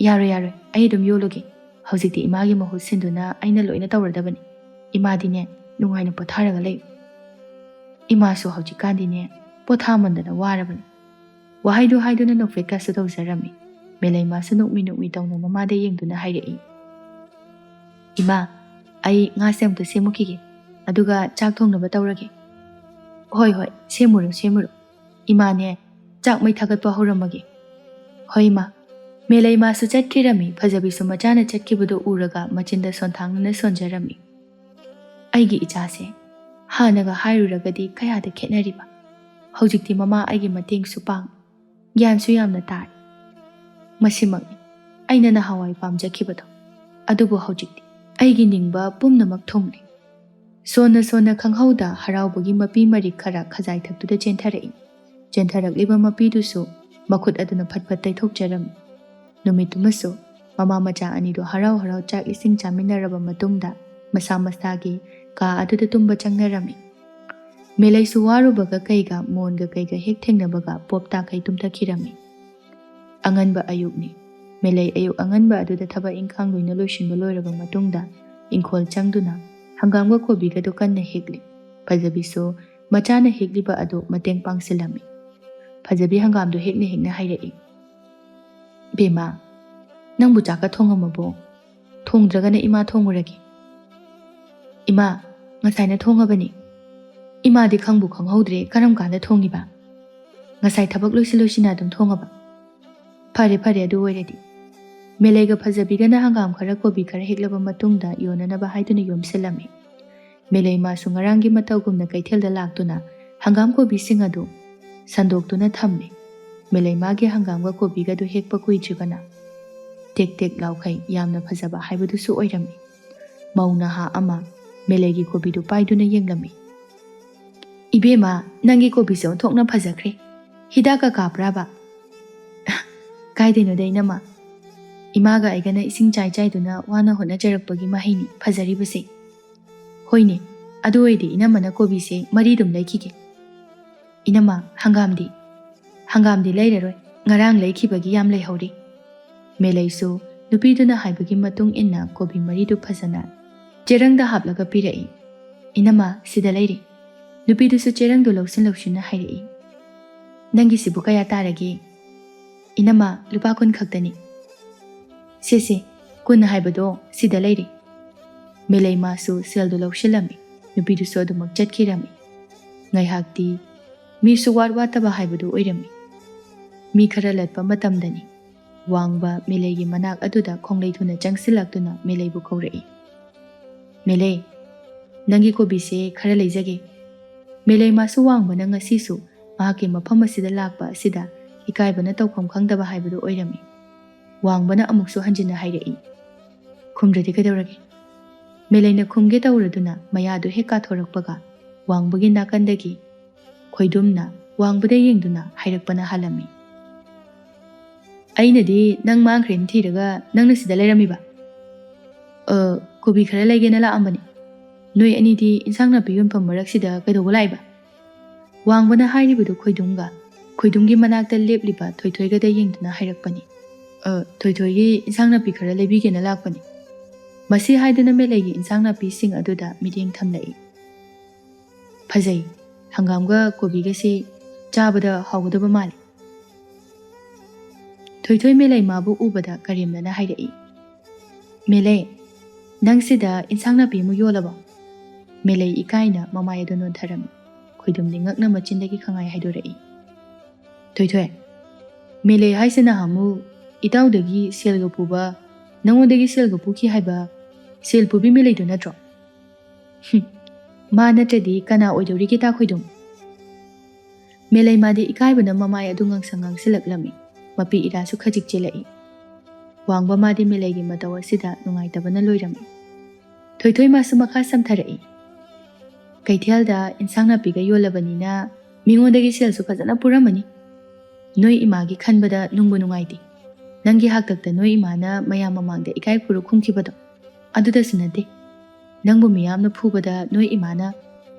ꯌꯥꯔꯣꯏ ꯑꯩ ꯑꯗꯨꯝ ꯌꯣꯜꯂꯨꯒꯦ꯫ ꯍꯧꯖꯤꯛꯇꯤ ꯏꯃꯥꯒꯤ ꯃꯍꯨꯠ ꯁꯤꯟꯗꯨꯅ ꯑꯩꯅ ꯂꯣꯏꯅ ꯇꯧꯔꯗꯕꯅꯤ꯫ ꯏꯃꯥꯗꯤꯅꯦ ꯅꯨꯡꯉꯥꯏꯅ ꯄꯣꯊꯥꯔꯒ ꯂꯩꯌꯨ꯫ ꯏꯃꯥꯁꯨ ꯍꯧꯖꯤꯛꯀꯥꯟꯗꯤꯅꯦ ꯄꯣꯊꯥꯃꯟꯗꯅ ꯋꯥꯔꯕꯅꯤ꯫ ꯋꯥꯍꯩꯗꯨ ꯍꯥꯏꯗꯨꯅ ꯅꯣꯛꯐꯦꯠꯀꯁꯨ ꯇꯧꯖꯔꯝꯃꯤ꯫ ꯃꯦꯂꯩ ꯃꯥꯁꯨ ꯅꯣꯛꯃꯤ ꯇꯧꯅ ꯃꯃꯥꯗ ꯌꯦꯡꯗꯨꯅ ꯍꯥꯏꯔꯛꯏ, ꯏꯃꯥ, ꯑꯩ ꯉꯥꯁꯦ ꯑꯃꯨꯛꯇ ꯁꯦꯝꯃꯨꯈꯤꯒꯦ, ꯑꯗꯨꯒ ꯆꯥꯛ ꯊꯣꯡꯅꯕ ꯇꯧꯔꯒꯦ꯫ ꯍꯣꯏ ꯁꯦꯝꯃꯨꯔꯣ꯫ ꯏꯃꯥꯅꯦ ꯆꯥꯛ ꯃꯩ ꯊꯥꯒꯠꯄ ꯍꯧꯔꯝꯃꯒꯦ꯫ ꯍꯣꯏ ꯏꯃꯥ꯫ ꯃꯦꯂꯩ ꯃꯥꯁꯨ ꯆꯠꯈꯤꯔꯝꯃꯤ꯫ ꯐꯖꯕꯤꯁꯨ ꯃꯆꯥꯅ ꯆꯠꯈꯤꯕꯗꯨ ꯎꯔꯒ ꯃꯆꯤꯟꯗ ꯁꯣꯟꯊꯥꯡꯅꯅ ꯁꯣꯟꯖꯔꯝꯃꯤ꯫ ꯑꯩꯒꯤ ꯏꯆꯥꯁꯦ ꯍꯥꯟꯅꯒ ꯍꯥꯏꯔꯨꯔꯒꯗꯤ ꯀꯌꯥꯗ ꯈꯦꯠꯅꯔꯤꯕ꯫ ꯍꯧꯖꯤꯛꯇꯤ ꯃꯃꯥ ꯑꯩꯒꯤ ꯃꯇꯦꯡꯁꯨ ꯄꯥꯡ, ꯒ꯭ꯌꯥꯟꯁꯨ ꯌꯥꯝꯅ ꯇꯥꯔꯦ꯫ ꯃꯁꯤꯃꯛꯅꯤ ꯑꯩꯅ ꯅꯍꯥꯟꯋꯥꯏ ꯄꯥꯝꯖꯈꯤꯕꯗꯣ꯫ ꯑꯗꯨꯕꯨ ꯍꯧꯖꯤꯛꯇꯤ ꯑꯩꯒꯤ ꯅꯤꯡꯕ ꯄꯨꯝꯅꯃꯛ ꯊꯨꯡꯂꯦ꯫ ꯁꯣꯟꯅ ꯈꯪꯍꯧꯗ ꯍꯔꯥꯎꯕꯒꯤ ꯃꯄꯤ ꯃꯔꯤꯛ ꯈꯔ ꯈꯖꯥꯏꯊꯛꯇꯨꯗ ꯆꯦꯟꯊꯔꯛꯏ꯫ ꯆꯦꯟꯊꯔꯛꯂꯤꯕ ꯃꯄꯤꯗꯨꯁꯨ ꯃꯈꯨꯠ ꯑꯗꯨꯅ ꯐꯠ ꯇꯩꯊꯣꯛꯆꯔꯝꯃꯤ꯫ ꯅꯨꯃꯤꯠꯇꯨꯃꯁꯨ ꯃꯃꯥ ꯃꯆꯥ ꯑꯅꯤꯗꯨ ꯍꯔꯥꯎ ꯆꯥꯛ ꯏꯁꯤꯡ ꯆꯥꯃꯤꯟꯅꯔꯕ ꯃꯇꯨꯡꯗ ꯃꯁꯥ ꯃꯁꯥꯒꯤ ꯀꯥ ꯑꯗꯨꯗ ꯇꯨꯝꯕ ꯆꯪꯅꯔꯝꯃꯤ꯫ ꯃꯦꯂꯩꯁꯨ ꯋꯥꯔꯨꯕꯒ ꯀꯩꯒ ꯃꯣꯟꯒ ꯀꯩꯒ ꯍꯦꯛ ꯊꯦꯡꯅꯕꯒ ꯄꯣꯞ ꯇꯥꯈꯩ ꯇꯨꯝꯊꯈꯤꯔꯝꯃꯤ꯫ ꯑꯉꯟꯕ ꯑꯌꯨꯛꯅꯤ꯫ ꯃꯦꯂꯩ ꯑꯌꯨꯛ ꯑꯉꯟꯕ ꯑꯗꯨꯗ ꯊꯕꯛ ꯏꯟꯈꯥꯡ ꯂꯣꯏꯅ ꯂꯣꯏꯁꯤꯟꯕ ꯂꯣꯏꯔꯕ ꯃꯇꯨꯡꯗ ꯏꯪꯈꯣꯜ ꯆꯪꯗꯨꯅ ꯍꯪꯒꯥꯝꯒ ꯀꯣꯕꯤꯒꯗꯨ ꯀꯟꯅ ꯍꯦꯛꯂꯤ꯫ ꯐꯖꯕꯤꯁꯨ ꯃꯆꯥꯅ ꯍꯦꯛꯂꯤꯕ ꯑꯗꯨ ꯃꯇꯦꯡ ꯄꯥꯡꯁꯤꯜꯂꯝꯃꯤ꯫ ꯐꯖꯕꯤ ꯍꯪꯒꯥꯝꯗꯨ ꯍꯦꯛꯅ ꯍꯥꯏꯔꯛꯏ, ꯕꯦꯝꯃ, ꯅꯪꯕꯨ ꯆꯥꯛꯀ ꯊꯣꯡꯉꯝꯃꯕꯣ? ꯊꯣꯡꯗ꯭ꯔꯒꯅ ꯏꯃꯥ ꯊꯣꯡꯉꯨꯔꯒꯦ꯫ ꯏꯃꯥ, ꯉꯁꯥꯏꯅ ꯊꯣꯡꯉꯕꯅꯤ꯫ ꯏꯃꯥꯗꯤ ꯈꯪꯕꯨ ꯈꯪꯍꯧꯗ꯭ꯔꯦ ꯀꯔꯝ ꯀꯥꯟꯗ ꯊꯣꯡꯉꯤꯕ? ꯉꯁꯥꯏ ꯊꯕꯛ ꯂꯣꯏꯁꯤꯟꯅ ꯑꯗꯨꯝ ꯊꯣꯡꯉꯕ? ꯐꯔꯦ ꯑꯗꯨ ꯑꯣꯏꯔꯗꯤ꯫ ꯃꯦꯂꯩꯒ ꯐꯖꯕꯤꯒꯅ ꯍꯪꯒꯥꯝ ꯈꯔ ꯀꯣꯕꯤ ꯈꯔ ꯍꯦꯛꯂꯕ ꯃꯇꯨꯡꯗ ꯌꯣꯟꯅꯅꯕ ꯍꯥꯏꯗꯨꯅ ꯌꯣꯝꯁꯤꯜꯂꯝꯃꯤ꯫ ꯃꯦꯂꯩ ꯃꯥꯁꯨ ꯉꯔꯥꯡꯒꯤ ꯃꯇꯧꯒꯨꯝꯅ ꯀꯩꯊꯦꯜꯗ ꯂꯥꯛꯇꯨꯅ ꯍꯪꯒꯥꯝ ꯀꯣꯕꯤꯁꯤꯡ ꯑꯗꯨ ꯁꯟꯗꯣꯛꯇꯨꯅ ꯊꯝꯂꯤ꯫ ꯃꯦꯂꯩ ꯃꯥꯒꯤ ꯍꯪꯒꯥꯝꯒ ꯀꯣꯕꯤꯒꯗꯨ ꯍꯦꯛꯄ ꯀꯨꯏꯗ꯭ꯔꯤꯕꯅ ꯇꯦꯛ ꯂꯥꯎꯈꯩ ꯌꯥꯝꯅ ꯐꯖꯕ ꯍꯥꯏꯕꯗꯨꯁꯨ ꯑꯣꯏꯔꯝꯃꯤ꯫ ꯃꯧ ꯅꯍꯥ ꯑꯃ ꯃꯦꯂꯩꯒꯤ ꯀꯣꯕꯤꯗꯨ ꯄꯥꯏꯗꯨꯅ ꯌꯦꯡꯂꯝꯃꯤ꯫ ꯏꯕꯦꯝꯃ, ꯅꯪꯒꯤ ꯀꯣꯕꯤꯁꯦ ꯑꯣꯟꯊꯣꯛꯅ ꯐꯖꯈ꯭ꯔꯦ꯫ ꯍꯤꯗꯥꯛꯀ ꯀꯥꯞꯄ꯭ꯔꯥꯕ? ꯀꯥꯏꯗꯩꯅꯣꯗ ꯏꯅꯝꯃ, ꯏꯃꯥꯒ ꯑꯩꯒꯅ ꯏꯁꯤꯡ ꯆꯥꯏꯗꯨꯅ ꯋꯥꯅ ꯍꯣꯠꯅꯖꯔꯛꯄꯒꯤ ꯃꯍꯩꯅꯤ ꯐꯖꯔꯤꯕꯁꯦ꯫ ꯍꯣꯏꯅꯦ, ꯑꯗꯨ ꯑꯣꯏꯔꯗꯤ ꯏꯅꯝꯃꯅ ꯀꯣꯕꯤꯁꯦ ꯃꯔꯤꯗꯨꯝ ꯂꯩꯈꯤꯒꯦ꯫ ꯏꯅꯝꯃ, ꯍꯪꯒꯥꯝꯗꯤ ꯂꯩꯔꯔꯣꯏ, ꯉꯔꯥꯡ ꯂꯩꯈꯤꯕꯒꯤ ꯌꯥꯝ ꯂꯩꯍꯧꯔꯤ꯫ ꯃꯦꯂꯩꯁꯨ ꯅꯨꯄꯤꯗꯨꯅ ꯍꯥꯏꯕꯒꯤ ꯃꯇꯨꯡ ꯏꯟꯅ ꯀꯣꯕꯤ ꯃꯔꯤꯗꯨ ꯐꯖꯅ ꯆꯦꯔꯪꯗ ꯍꯥꯞꯂꯒ ꯄꯤꯔꯛꯏ꯫ ꯏꯅꯝꯃ, ꯁꯤꯗ ꯂꯩꯔꯤ꯫ ꯅꯨꯄꯤꯗꯨꯁꯨ ꯆꯦꯔꯪꯗꯨ ꯂꯧꯁꯤꯟꯅ ꯍꯥꯏꯔꯛꯏ꯫ ꯅꯪꯒꯤꯁꯤꯕꯨ ꯀꯌꯥ ꯇꯥꯔꯒꯦ? ꯏꯅꯝꯃ, ꯂꯨꯄꯥ 10 ꯈꯛꯇꯅꯤ꯫ ꯁꯦ 10 ꯍꯥꯏꯕꯗೋ ꯁꯤꯗ ꯂꯩꯔꯤ꯫ ꯃꯦꯂꯩ ꯃꯥꯁꯨ ꯁꯦꯜꯗꯨ ꯂꯧꯁꯤꯜꯂꯝꯃꯤ꯫ ꯅꯨꯄꯤꯗꯨꯁꯨ ꯑꯗꯨꯃꯛ ꯆꯠꯈꯤꯔꯝꯃꯤ꯫ ꯉꯥꯏꯍꯥꯛꯇꯤ ꯃꯤꯁꯨ ꯋꯥꯠꯇꯕ ꯍꯥꯏꯕꯗꯨ ꯑꯣꯏꯔꯝꯃꯤ꯫ ꯃꯤ ꯈꯔ ꯂꯠꯄ ꯃꯇꯝꯗꯅꯤ ꯋꯥꯡꯕ ꯃꯦꯂꯩꯒꯤ ꯃꯅꯥꯛ ꯑꯗꯨꯗ ꯈꯣꯡꯂꯩ ꯊꯨꯅ ꯆꯪꯁꯤꯜꯂꯛꯇꯨꯅ ꯃꯦꯂꯩꯕꯨ ꯀꯧꯔꯛꯏ꯫ ꯃꯦꯂꯩ, ꯅꯪꯒꯤ ꯀꯣꯕꯤꯁꯦ ꯈꯔ ꯂꯩꯖꯒꯦ꯫ ꯃꯦꯂꯩ ꯃꯥꯁꯨ ꯋꯥꯡꯕꯅ ꯉꯁꯤꯁꯨ ꯃꯍꯥꯛꯀꯤ ꯃꯐꯝ ꯑꯁꯤꯗ ꯂꯥꯛꯄ ꯑꯁꯤꯗ ꯏꯀꯥꯏꯕꯅ ꯇꯧꯐꯝ ꯈꯪꯗꯕ ꯍꯥꯏꯕꯗꯨ ꯑꯣꯏꯔꯝꯃꯤ꯫ ꯋꯥꯡꯕꯅ ꯑꯃꯨꯛꯁꯨ ꯍꯟꯖꯤꯟꯅ ꯍꯥꯏꯔꯛꯏ, ꯈꯨꯝꯗ꯭ꯔꯗꯤ ꯀꯩꯗꯧꯔꯒꯦ? ꯃꯦꯂꯩꯅ ꯈꯨꯝꯒꯦ ꯇꯧꯔꯗꯨꯅ ꯃꯌꯥꯗꯨ ꯍꯦꯛ ꯀꯥꯊꯣꯔꯛꯄꯒ ꯋꯥꯡꯕꯒꯤ ꯅꯥꯀꯟꯗꯒꯤ ꯈꯣꯏꯗꯨꯝꯅ ꯋꯥꯡꯕꯗ ꯌꯦꯡꯗꯨꯅ ꯍꯥꯏꯔꯛꯄꯅ ꯍꯥꯜꯂꯝꯃꯤ꯫ ꯑꯩꯅꯗꯤ ꯅꯪ ꯃꯥꯡꯈ꯭ꯔꯦꯅ ꯊꯤꯔꯒ ꯅꯪꯅ ꯁꯤꯗ ꯂꯩꯔꯝꯃꯤꯕ? ꯀꯣꯕꯤ ꯈꯔ ꯂꯩꯒꯦꯅ ꯂꯥꯛꯑꯝꯕꯅꯤ꯫ ꯅꯣꯏ ꯑꯅꯤꯗꯤ ꯏꯟꯁꯥꯡ ꯅꯥꯄꯤ ꯌꯣꯟꯐꯝ ꯃꯔꯛꯁꯤꯗ ꯀꯩꯗꯧꯕ ꯂꯥꯛꯏꯕ? ꯋꯥꯡꯕꯅ ꯍꯥꯏꯔꯤꯕꯗꯨ ꯈꯣꯏꯗꯨꯝꯒꯤ ꯃꯅꯥꯛꯇ ꯂꯦꯞꯂꯤꯕ ꯊꯣꯏꯊꯣꯏꯒꯗ ꯌꯦꯡꯗꯨꯅ ꯍꯥꯏꯔꯛꯄꯅꯤ꯫ ꯊꯣꯏꯊꯣꯏꯒꯤ ꯏꯟꯁꯥꯡ ꯅꯥꯄꯤ ꯈꯔ ꯂꯩꯕꯤꯒꯦꯅ ꯂꯥꯛꯄꯅꯤ꯫ ꯃꯁꯤ ꯍꯥꯏꯗꯨꯅ ꯃꯦꯂꯩꯒꯤ ꯏꯟꯁꯥꯡ ꯅꯥꯄꯤꯁꯤꯡ ꯑꯗꯨꯗ ꯃꯤꯠꯌꯦꯡ ꯊꯝꯂꯛꯏ꯫ ꯐꯖꯩ ꯍꯪꯒꯥꯝꯒ ꯀꯣꯕꯤꯒꯁꯤ ꯆꯥꯕꯗ ꯍꯥꯎꯒꯗꯕ ꯃꯥꯜꯂꯤ ꯊꯣꯏꯊꯣꯏ ꯃꯦꯂꯩ ꯃꯥꯕꯨ ꯎꯕꯗ ꯀꯔꯦꯝꯅꯅ ꯍꯥꯏꯔꯛꯏ ꯃꯦꯂꯩ ꯅꯪꯁꯤꯗ ꯏꯟꯁꯥꯡ ꯅꯥꯄꯤ ꯑꯃꯨꯛ ꯌꯣꯜꯂꯕꯣ ꯃꯦꯂꯩ ꯏꯀꯥꯏꯅ ꯃꯃꯥꯏ ꯑꯗꯨ ꯅꯣꯟꯊꯔꯝꯃꯤ ꯈꯣꯏꯗꯨꯝꯗꯤ ꯉꯛꯅ ꯃꯆꯤꯟꯗꯒꯤ ꯈꯪꯉꯥꯏ ꯍꯥꯏꯗꯣꯔꯛꯏ ꯊꯣꯏꯊꯣꯏ ꯃꯦꯂꯩ ꯍꯥꯏꯁꯤꯅ ꯑꯃꯨꯛ ꯏꯇꯥꯎꯗꯒꯤ ꯁꯦꯜꯒ ꯄꯨꯕ ꯅꯪꯉꯣꯟꯗꯒꯤ ꯁꯦꯜꯒ ꯄꯨꯈꯤ ꯍꯥꯏꯕ ꯁꯦꯜ ꯄꯨꯕꯤ ꯃꯦꯂꯩꯗꯨ ꯅꯠꯇ꯭ꯔꯣ ꯃꯥ ꯅꯠꯇ꯭ꯔꯗꯤ ꯀꯅꯥ ꯑꯣꯏꯗꯧꯔꯤꯒꯦ ꯇꯥ ꯈꯣꯏꯗꯨꯝ ꯃꯦꯂꯩ ꯃꯥꯗꯤ ꯏꯀꯥꯏꯕꯅ ꯃꯃꯥꯏ ꯑꯗꯨ ꯉꯥꯡꯁꯪ ꯉꯥꯡꯁꯤꯜꯂꯛꯂꯝꯃꯤ ꯃꯄꯤ ꯏꯔꯥꯁꯨ ꯈꯖꯤꯛ ꯆꯦꯜꯂꯛꯏ ꯋꯥꯡꯕ ꯃꯥꯗꯤ ꯃꯦꯂꯩꯒꯤ ꯃꯇꯧ ꯑꯁꯤꯗ ꯅꯨꯡꯉꯥꯏꯇꯕꯅ ꯂꯣꯏꯔꯝꯃꯤ ꯊꯣꯏꯊꯣꯏ ꯃꯥꯁꯨ ꯃꯈꯥ ꯁꯝꯊꯔꯛꯏ ꯀꯩꯊꯦꯜꯗ ꯏꯟꯁꯥꯡ ꯅꯥꯄꯤꯒ ꯌꯣꯜꯂꯕꯅꯤꯅ ꯃꯤꯉꯣꯟꯗꯒꯤ ꯁꯦꯜꯁꯨ ꯐꯖꯅ ꯄꯨꯔꯝꯃꯅꯤ ꯅꯣꯏ ꯏꯃꯥꯒꯤ ꯈꯟꯕꯗ ꯅꯨꯡꯕꯨ ꯅꯨꯡꯉꯥꯏꯇꯦ ꯅꯪꯒꯤ ꯍꯥꯛꯇꯛꯇ ꯅꯣꯏ ꯏꯃꯥꯅ ꯃꯌꯥꯝ ꯃꯃꯥꯡꯗ ꯏꯀꯥꯏ ꯈꯨꯔꯨ ꯈꯨꯝꯈꯤꯕꯗꯣ ꯑꯗꯨꯗꯁꯨ ꯅꯠꯇꯦ ꯅꯪꯕꯨ ꯃꯤꯌꯥꯝꯅ ꯐꯨꯕꯗ ꯅꯣꯏ ꯏꯃꯥꯅ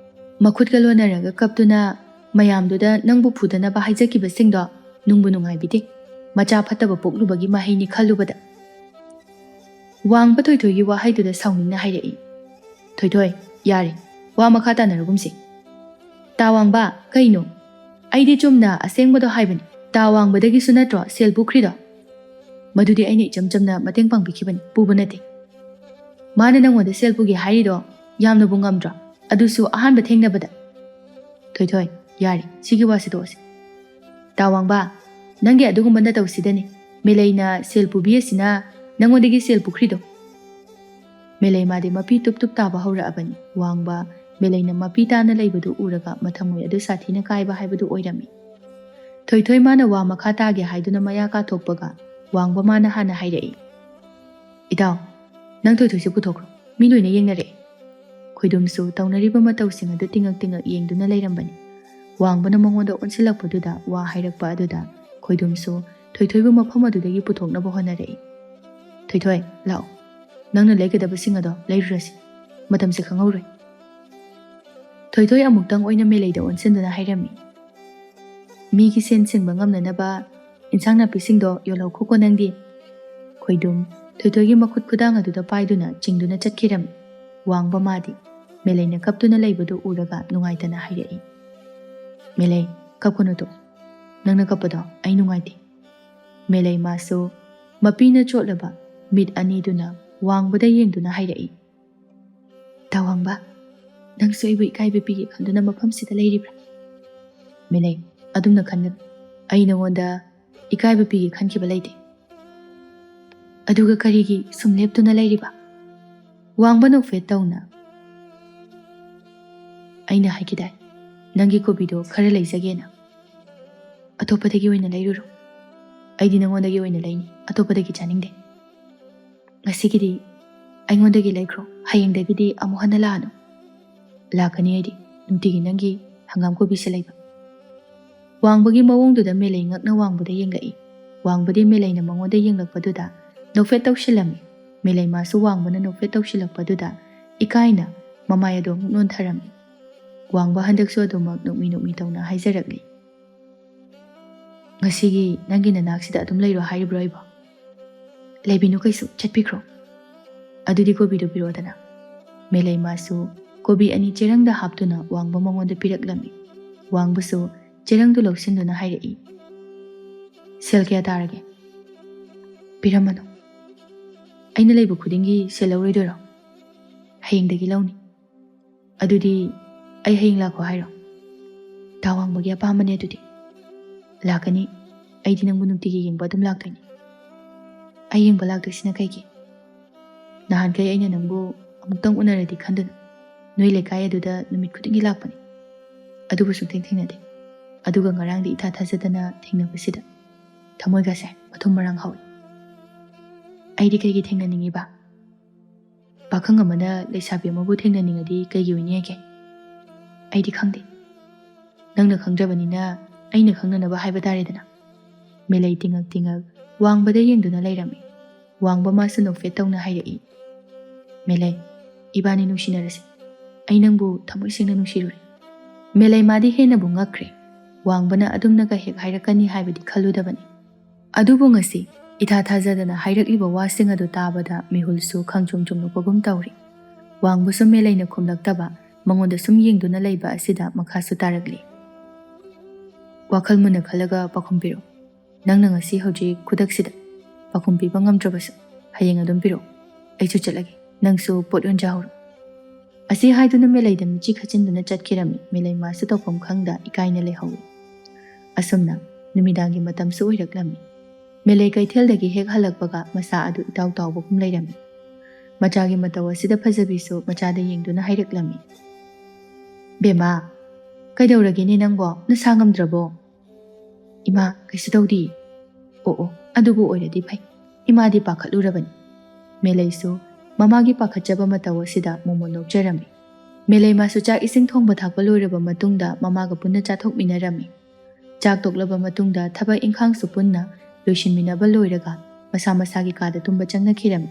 ꯃꯈꯨꯠꯀ ꯂꯣꯟꯅꯔꯒ ꯀꯞꯇꯨꯅ ꯃꯌꯥꯝꯗꯨꯗ ꯅꯪꯕꯨ ꯐꯨꯗꯅꯕ ꯍꯥꯏꯖꯈꯤꯕꯁꯤꯡꯗꯣ ꯅꯨꯡꯕꯨ ꯅꯨꯡꯉꯥꯏꯕꯤꯗꯦ ꯃꯆꯥ ꯐꯠꯇꯕ ꯄꯣꯛꯂꯨꯕꯒꯤ ꯃꯍꯩꯅꯤ ꯈꯜꯂꯨꯕꯗ ꯋꯥꯡꯕ ꯊꯣꯏꯊꯣꯏꯒꯤ ꯋꯥꯍꯩꯗꯨꯗ ꯁꯥꯎꯅꯤꯡꯅ ꯍꯥꯏꯔꯛꯏ ꯊꯣꯏꯊꯣꯏ ꯌꯥꯔꯦ ꯋꯥ ꯃꯈꯥ ꯇꯥꯅꯔꯒꯨꯝꯁꯤ ꯇꯥ ꯋꯥꯡꯕ ꯀꯩꯅꯣ ꯑꯩꯗꯤ ꯆꯨꯝꯅ ꯑꯁꯦꯡꯕꯗꯣ ꯍꯥꯏꯕꯅꯤ ꯇꯥ ꯋꯥꯡꯕꯗꯒꯤꯁꯨ ꯅꯠꯇ꯭ꯔꯣ ꯁꯦꯜ ꯄꯨꯈ꯭ꯔꯤꯗꯣ ꯃꯗꯨꯗꯤ ꯑꯩꯅ ꯏꯆꯝ ꯆꯝꯅ ꯃꯇꯦꯡ ꯄꯥꯡꯕꯤꯈꯤꯕꯅꯤ ꯄꯨꯕ ꯅꯠꯇꯦ ꯃꯥꯅ ꯅꯪꯉꯣꯟꯗ ꯁꯦꯜ ꯄꯨꯒꯦ ꯍꯥꯏꯔꯤꯗꯣ ꯌꯥꯝꯅꯕꯨ ꯉꯝꯗ꯭ꯔꯣ ꯑꯗꯨꯁꯨ ꯑꯍꯥꯟꯕ ꯊꯦꯡꯅꯕꯗ ꯊꯣꯏꯊꯣꯏ ꯌꯥꯔꯦ ꯁꯤꯒꯤ ꯋꯥꯁꯤ ꯇꯣꯛꯑꯁꯤ ꯇꯥ ꯋꯥꯡꯕ ꯅꯪꯒꯤ ꯑꯗꯨꯒꯨꯝꯕ ꯅꯇꯧꯁꯤꯗꯅꯤ ꯃꯦꯂꯩꯅ ꯁꯦꯜ ꯄꯨꯕꯤ ꯑꯁꯤꯅ ꯅꯪꯉꯣꯟꯗꯒꯤ ꯁꯦꯜ ꯄꯨꯈ꯭ꯔꯤꯗꯣ ꯃꯦꯂꯩ ꯃꯥꯗꯤ ꯃꯄꯤ ꯇꯨꯞ ꯇꯨꯞ ꯇꯥꯕ ꯍꯧꯔꯛꯑꯕꯅꯤ ꯋꯥꯡꯕ ꯃꯦꯂꯩꯅ ꯃꯄꯤ ꯇꯥꯅ ꯂꯩꯕꯗꯨ ꯎꯔꯒ ꯃꯊꯃꯣꯏ ꯑꯗꯨ ꯁꯥꯊꯤꯅ ꯀꯥꯏꯕ ꯍꯥꯏꯕꯗꯨ ꯑꯣꯏꯔꯝꯃꯤ ꯊꯣꯏꯊꯣꯏ ꯃꯥꯅ ꯋꯥ ꯃꯈꯥ ꯇꯥꯒꯦ ꯍꯥꯏꯗꯨꯅ ꯃꯌꯥ ꯀꯥꯊꯣꯛꯄꯒ ꯋꯥꯡꯕ ꯃꯥꯅ ꯍꯥꯟꯅ ꯍꯥꯏꯔꯛꯏ ꯏꯇꯥꯎ ꯅꯪ ꯊꯣꯏꯊꯣꯏꯁꯦ ꯄꯨꯊꯣꯛꯈ꯭ꯔꯣ ꯃꯤ ꯂꯣꯏꯅ ꯌꯦꯡꯅꯔꯛꯑꯦ ꯈꯣꯏꯗꯨꯝꯁꯨ ꯇꯧꯅꯔꯤꯕ ꯃꯇꯧꯁꯤꯡ ꯑꯗꯨ ꯇꯤꯡꯉꯛ ꯇꯤꯡꯉꯛ ꯌꯦꯡꯗꯨꯅ ꯂꯩꯔꯝꯕꯅꯤ ꯋꯥꯡꯕꯅ ꯃꯉꯣꯟꯗ ꯑꯣꯟꯁꯤꯜꯂꯛꯄꯗꯨꯗ ꯋꯥ ꯍꯥꯏꯔꯛꯄ ꯑꯗꯨꯗ ꯈꯣꯏꯗꯨꯝꯁꯨ ꯊꯣꯏꯊꯣꯏꯕꯨ ꯃꯐꯝ ꯑꯗꯨꯗꯒꯤ ꯄꯨꯊꯣꯛꯅꯕ ꯍꯣꯠꯅꯔꯛꯏ ꯊꯣꯏꯊꯣꯏ ꯂꯥꯛꯑꯣ ꯅꯪꯅ ꯂꯩꯒꯗꯕꯁꯤꯡ ꯑꯗꯣ ꯂꯩꯔꯨꯔꯁꯤ ꯃꯇꯝꯁꯦ ꯈꯪꯍꯧꯔꯣꯏ ꯊꯣꯏꯊꯣꯏ ꯑꯃꯨꯛꯇꯪ ꯑꯣꯏꯅ ꯃꯦꯂꯩꯗ ꯑꯣꯟꯁꯤꯟꯗꯨꯅ ꯍꯥꯏꯔꯝꯃꯤ ꯃꯤꯒꯤ ꯁꯦꯟ ꯁꯤꯡꯕ ꯉꯝꯅꯅꯕ ꯏꯟꯁꯥꯡ ꯅꯥꯄꯤꯁꯤꯡꯗꯣ ꯌꯣꯜꯍꯧꯈꯣꯀꯣ ꯅꯪꯗꯤ ꯈꯣꯏꯗꯨꯝ ꯊꯣꯏꯊꯣꯏꯒꯤ ꯃꯈꯨꯠ ꯈꯨꯗꯥꯡ ꯑꯗꯨꯗ パイꯗꯨꯅ ꯆꯤꯡꯗꯨꯅ ꯆꯠꯈꯤꯔꯝꯃꯤ ꯋꯥꯡꯕ ꯃꯥꯗꯤ ꯃꯦꯂꯩꯅ ꯀꯞꯇꯨꯅ ꯂꯩꯕꯗꯨ ꯎꯔꯒ ꯅꯨꯡꯉꯥꯏꯇꯅ ꯍꯥꯏꯔꯛꯏ ꯃꯦꯂꯩ ꯀꯞꯀꯅꯨꯇꯣ ꯅꯪꯅ ꯀꯞꯄꯗꯣ ꯑꯩ ꯅꯨꯡꯉꯥꯏꯇꯦ ꯃꯦꯂꯩ ꯃꯥꯁꯨ ꯃꯄꯤꯅ ꯆꯣꯠꯂꯕ ꯃꯤꯠ ꯑꯅꯤꯗꯨꯅ ꯋꯥꯡꯕꯗ ꯌꯦꯡꯗꯨꯅ ꯍꯥꯏꯔꯛꯏ ꯇꯥ ꯋꯥꯡꯕ ꯅꯪꯁꯨ ꯑꯩꯕꯨ ꯏꯀꯥꯏꯕ ꯄꯤꯒꯦ ꯈꯟꯗꯨꯅ ꯃꯐꯝꯁꯤꯗ ꯂꯩꯔꯤꯕ꯭ꯔꯥ ꯃꯦꯂꯩ ꯑꯗꯨꯝꯅ ꯈꯟꯒꯅꯨ ꯑꯩ ꯅꯉꯣꯟꯗ ꯏꯀꯥꯏꯕ ꯄꯤꯒꯦ ꯈꯟꯈꯤꯕ ꯂꯩꯇꯦ ꯑꯗꯨꯒ ꯀꯔꯤꯒꯤ ꯁꯨꯝ ꯂꯦꯞꯇꯨꯅ ꯂꯩꯔꯤꯕ ꯋꯥꯡꯕ ꯅꯣꯛꯐꯦꯠ ꯇꯧꯅ ꯑꯩꯅ ꯍꯥꯏꯈꯤꯗꯥꯏ ꯅꯪꯒꯤ ꯀꯣꯕꯤꯗꯣ ꯈꯔ ꯂꯩꯖꯒꯦꯅ ꯑꯇꯣꯞꯄꯗꯒꯤ ꯑꯣꯏꯅ ꯂꯩꯔꯨꯔꯣ ꯑꯩꯗꯤ ꯅꯉꯣꯟꯗꯒꯤ ꯑꯣꯏꯅ ꯂꯩꯅꯤ ꯑꯇꯣꯞꯄꯗꯒꯤ ꯆꯥꯅꯤꯡꯗꯦ ꯉꯁꯤꯒꯤꯗꯤ ꯑꯩꯉꯣꯟꯗꯒꯤ ꯂꯩꯈ꯭ꯔꯣ ꯍꯌꯦꯡꯗꯒꯤꯗꯤ ꯑꯃꯨꯛ ꯍꯟꯅ ꯂꯥꯛꯑꯅꯨ ꯂꯥꯛꯀꯅꯤ ꯑꯩꯗꯤ ꯅꯨꯡꯇꯤꯒꯤ ꯅꯪꯒꯤ ꯍꯪꯒꯥꯝ ꯀꯣꯕꯤꯁꯦ ꯂꯩꯕ ꯋꯥꯡꯕꯒꯤ ꯃꯑꯣꯡꯗꯨꯗ ꯃꯦꯂꯩ ꯉꯛꯅ ꯋꯥꯡꯕꯗ ꯌꯦꯡꯂꯛꯏ ꯋꯥꯡꯕꯗꯤ ꯃꯦꯂꯩꯅ ꯃꯉꯣꯟꯗ ꯌꯦꯡꯂꯛꯄꯗꯨꯗ ꯅꯣꯛꯐꯦꯠ ꯇꯧꯁꯤꯜꯂꯝꯃꯤ ꯃꯦꯂꯩ ꯃꯥꯁꯨ ꯋꯥꯡꯕꯅ ꯅꯣꯛꯐꯦꯠ ꯇꯧꯁꯤꯜꯂꯛꯄꯗꯨꯗ ꯏꯀꯥꯏꯅ ꯃꯃꯥꯏ ꯑꯗꯨ ꯑꯃꯨꯛ ꯅꯣꯟꯊꯔꯝꯃꯤ ꯋꯥꯡꯕ ꯍꯟꯗꯛꯁꯨ ꯑꯗꯨꯃꯛ ꯅꯣꯛꯃꯤ ꯅꯣꯛꯃꯤ ꯇꯧꯅ ꯍꯥꯏꯖꯔꯛꯂꯤ ꯉꯁꯤꯒꯤ ꯅꯪꯒꯤ ꯅꯅꯥꯛꯁꯤꯗ ꯑꯗꯨꯝ ꯂꯩꯔꯣ ꯍꯥꯏꯔꯤꯕ꯭ꯔꯣ ꯑꯩꯕꯣ ꯂꯩꯕꯤꯅꯨ ꯀꯩꯁꯨ ꯆꯠꯄꯤꯈ꯭ꯔꯣ ꯑꯗꯨꯗꯤ ꯀꯣꯕꯤꯗꯨ ꯄꯤꯔꯛꯑꯣꯗꯅ ꯃꯦꯂꯩ ꯃꯥꯁꯨ ꯀꯣꯕꯤ ꯑꯅꯤ ꯆꯦꯔꯪꯗ ꯍꯥꯞꯇꯨꯅ ꯋꯥꯡꯕ ꯃꯉꯣꯟꯗ ꯄꯤꯔꯛꯂꯝꯃꯤ ꯋꯥꯡꯕꯁꯨ ꯆꯦꯔꯪꯗꯨ ꯂꯧꯁꯤꯟꯗꯨꯅ ꯍꯥꯏꯔꯛꯏ ꯁꯦꯜ ꯀꯌꯥ ꯇꯥꯔꯒꯦ ꯄꯤꯔꯝꯃꯅꯨ ꯑꯩꯅ ꯂꯩꯕ ꯈꯨꯗꯤꯡꯒꯤ ꯁꯦꯜ ꯂꯧꯔꯣꯏꯗꯣꯏꯔꯣ ꯍꯌꯦꯡꯗꯒꯤ ꯂꯧꯅꯤ ꯑꯗꯨꯗꯤ ꯑꯩ ꯍꯌꯦꯡ ꯂꯥꯛꯈꯣ ꯍꯥꯏꯔꯣ ꯇꯥ ꯋꯥꯡꯕꯒꯤ ꯑꯄꯥꯝꯕꯅꯦ ꯑꯗꯨꯗꯤ ꯂꯥꯛꯀꯅꯤ ꯑꯩꯗꯤ ꯅꯪꯕꯨ ꯅꯨꯡꯇꯤꯒꯤ ꯌꯦꯡꯕ ꯑꯗꯨꯝ ꯂꯥꯛꯇꯣꯏꯅꯤ ꯑꯩ ꯌꯦꯡꯕ ꯂꯥꯛꯇꯣꯏꯁꯤꯅ ꯀꯩꯒꯤ ꯅꯍꯥꯟꯈꯩ ꯑꯩꯅ ꯅꯪꯕꯨ ꯑꯃꯨꯛꯇꯪ ꯎꯅꯔꯗꯤ ꯈꯟꯗꯨꯅ ꯅꯣꯏ ꯂꯩꯀꯥꯏ ꯑꯗꯨꯗ ꯅꯨꯃꯤꯠ ꯈꯨꯗꯤꯡꯒꯤ ꯂꯥꯛꯄꯅꯤ ꯑꯗꯨꯕꯨ ꯁꯨꯡꯊꯦꯡ ꯊꯦꯡꯅꯗꯦ ꯑꯗꯨꯒ ꯉꯔꯥꯡꯗꯤ ꯏꯊꯥ ꯊꯥꯖꯗꯅ ꯊꯦꯡꯅꯕꯁꯤꯗ ꯊꯃꯣꯏꯒꯁꯦ ꯃꯊꯨꯝ ꯃꯔꯥꯡ ꯍꯧꯏ ꯑꯩꯗꯤ ꯀꯩꯒꯤ ꯊꯦꯡꯅꯅꯤꯡꯉꯤꯕ ꯄꯥꯈꯪ ꯑꯃꯅ ꯂꯩꯁꯥꯕꯤ ꯑꯃꯕꯨ ꯊꯦꯡꯅꯅꯤꯡꯉꯗꯤ ꯀꯩꯒꯤ ꯑꯣꯏꯅꯤꯒꯦ ꯑꯩꯗꯤ ꯈꯪꯗꯦ ꯅꯪꯅ ꯈꯪꯗ꯭ꯔꯕꯅꯤꯅ ꯑꯩꯅ ꯈꯪꯅꯅꯕ ꯍꯥꯏꯕ ꯇꯥꯔꯦꯗꯅ ꯃꯦꯂꯩ ꯇꯤꯡꯉꯛ ꯇꯤꯡꯉꯛ ꯋꯥꯡꯕꯗ ꯌꯦꯡꯗꯨꯅ ꯂꯩꯔꯝꯃꯤ ꯋꯥꯡꯕ ꯃꯥꯁꯨ ꯅꯣꯛꯐꯦꯠ ꯇꯧꯅ ꯍꯥꯏꯔꯛꯏ ꯃꯦꯂꯩ ꯏꯕꯥꯅꯤ ꯅꯨꯡꯁꯤꯅꯔꯁꯤ ꯑꯩ ꯅꯪꯕꯨ ꯊꯃꯣꯏ ꯁꯦꯡꯅ ꯅꯨꯡꯁꯤꯔꯨꯔꯦ ꯃꯦꯂꯩ ꯃꯥꯗꯤ ꯍꯦꯟꯅꯕꯨ ꯉꯛꯈ꯭ꯔꯦ ꯋꯥꯡꯕꯅ ꯑꯗꯨꯝꯅꯒ ꯍꯦꯛ ꯍꯥꯏꯔꯛꯀꯅꯤ ꯍꯥꯏꯕꯗꯤ ꯈꯜꯂꯨꯗꯕꯅꯤ ꯑꯗꯨꯕꯨ ꯉꯁꯤ ꯏꯊꯥ ꯊꯥꯖꯗꯅ ꯍꯥꯏꯔꯛꯂꯤꯕ ꯋꯥꯁꯤꯡ ꯑꯗꯨ ꯇꯥꯕꯗ ꯃꯤꯍꯨꯜꯁꯨ ꯈꯪꯆꯨꯝ ꯆꯨꯝꯂꯛꯄꯒꯨꯝ ꯇꯧꯔꯤ ꯋꯥꯡꯕꯁꯨ ꯃꯦꯂꯩꯅ ꯈꯨꯝꯂꯛꯇꯕ ꯃꯉꯣꯟꯗ ꯁꯨꯝ ꯌꯦꯡꯗꯨꯅ ꯂꯩꯕ ꯑꯁꯤꯗ ꯃꯈꯥꯁꯨ ꯇꯥꯔꯛꯂꯤ꯫ ꯋꯥꯈꯜ ꯃꯨꯟꯅ ꯈꯜꯂꯒ ꯄꯥꯎꯈꯨꯝ ꯄꯤꯔꯛꯎ꯫ ꯅꯪꯅ ꯉꯁꯤ ꯍꯧꯖꯤꯛ ꯈꯨꯗꯛꯁꯤꯗ ꯄꯥꯎꯈꯨꯝ ꯄꯤꯕ ꯉꯝꯗ꯭ꯔꯕꯁꯨ ꯍꯌꯦꯡ ꯑꯗꯨꯝ ꯄꯤꯔꯛꯎ꯫ ꯑꯩꯁꯨ ꯆꯠꯂꯒꯦ, ꯅꯪꯁꯨ ꯄꯣꯠ ꯌꯣꯟꯖꯍꯧꯔꯣ꯫ ꯑꯁꯤ ꯍꯥꯏꯗꯨꯅ ꯃꯦꯂꯩꯗ ꯃꯤꯆꯤ ꯈꯠꯆꯤꯟꯗꯨꯅ ꯆꯠꯈꯤꯔꯝꯃꯤ꯫ ꯃꯦꯂꯩꯃꯥꯁꯨ ꯇꯧꯐꯝ ꯈꯪꯗ ꯏꯀꯥꯏꯅ ꯂꯩꯍꯧꯏ꯫ ꯑꯁꯨꯝꯅ ꯅꯨꯃꯤꯗꯥꯡꯒꯤ ꯃꯇꯝꯁꯨ ꯑꯣꯏꯔꯛꯂꯝꯃꯤ꯫ ꯃꯦꯂꯩ ꯀꯩꯊꯦꯜꯗꯒꯤ ꯍꯦꯛ ꯍꯜꯂꯛꯄꯒ ꯃꯁꯥ ꯑꯗꯨ ꯏꯇꯥꯎ ꯇꯥꯎꯕꯒꯨꯝ ꯂꯩꯔꯝꯃꯤ꯫ ꯃꯆꯥꯒꯤ ꯃꯇꯧ ꯑꯁꯤꯗ ꯐꯖꯕꯤꯁꯨ ꯃꯆꯥꯗ ꯌꯦꯡꯗꯨꯅ ꯍꯥꯏꯔꯛꯂꯝꯃꯤ꯫ ꯕꯦꯝꯃ, ꯀꯩꯗꯧꯔꯒꯦꯅꯦ ꯅꯪꯕꯣ? ꯅꯁꯥ ꯉꯝꯗ꯭ꯔꯕꯣ? ꯏꯃꯥ, ꯀꯩꯁꯨ ꯇꯧꯗꯤꯌꯦ꯫ ꯑꯣ, ꯑꯗꯨꯕꯨ ꯑꯣꯏꯔꯗꯤ ꯐꯩ꯫ ꯏꯃꯥꯗꯤ ꯄꯥꯈꯠꯂꯨꯔꯕꯅꯤ꯫ ꯃꯦꯂꯩꯁꯨ ꯃꯃꯥꯒꯤ ꯄꯥꯈꯠꯆꯕ ꯃꯇꯧ ꯑꯁꯤꯗ ꯃꯣꯃꯣꯟ ꯅꯣꯛꯆꯔꯝꯃꯤ꯫ ꯃꯦꯂꯩꯃꯥꯁꯨ ꯆꯥꯛ ꯏꯁꯤꯡ ꯊꯣꯡꯕ ꯊꯥꯛꯄ ꯂꯣꯏꯔꯕ ꯃꯇꯨꯡꯗ ꯃꯃꯥꯒ ꯄꯨꯟꯅ ꯆꯥꯊꯣꯛꯃꯤꯟꯅꯔꯝꯃꯤ꯫ ꯆꯥꯛ ꯇꯣꯛꯂꯕ ꯃꯇꯨꯡꯗ ꯊꯕꯛ ꯏꯪꯈꯥꯡꯁꯨ ꯄꯨꯟꯅ ꯂꯣꯏꯁꯤꯟꯃꯤꯟꯅꯕ ꯂꯣꯏꯔꯒ ꯃꯁꯥ ꯃꯁꯥꯒꯤ ꯀꯥꯗ ꯇꯨꯝꯕ ꯆꯪꯅꯈꯤꯔꯝꯃꯤ꯫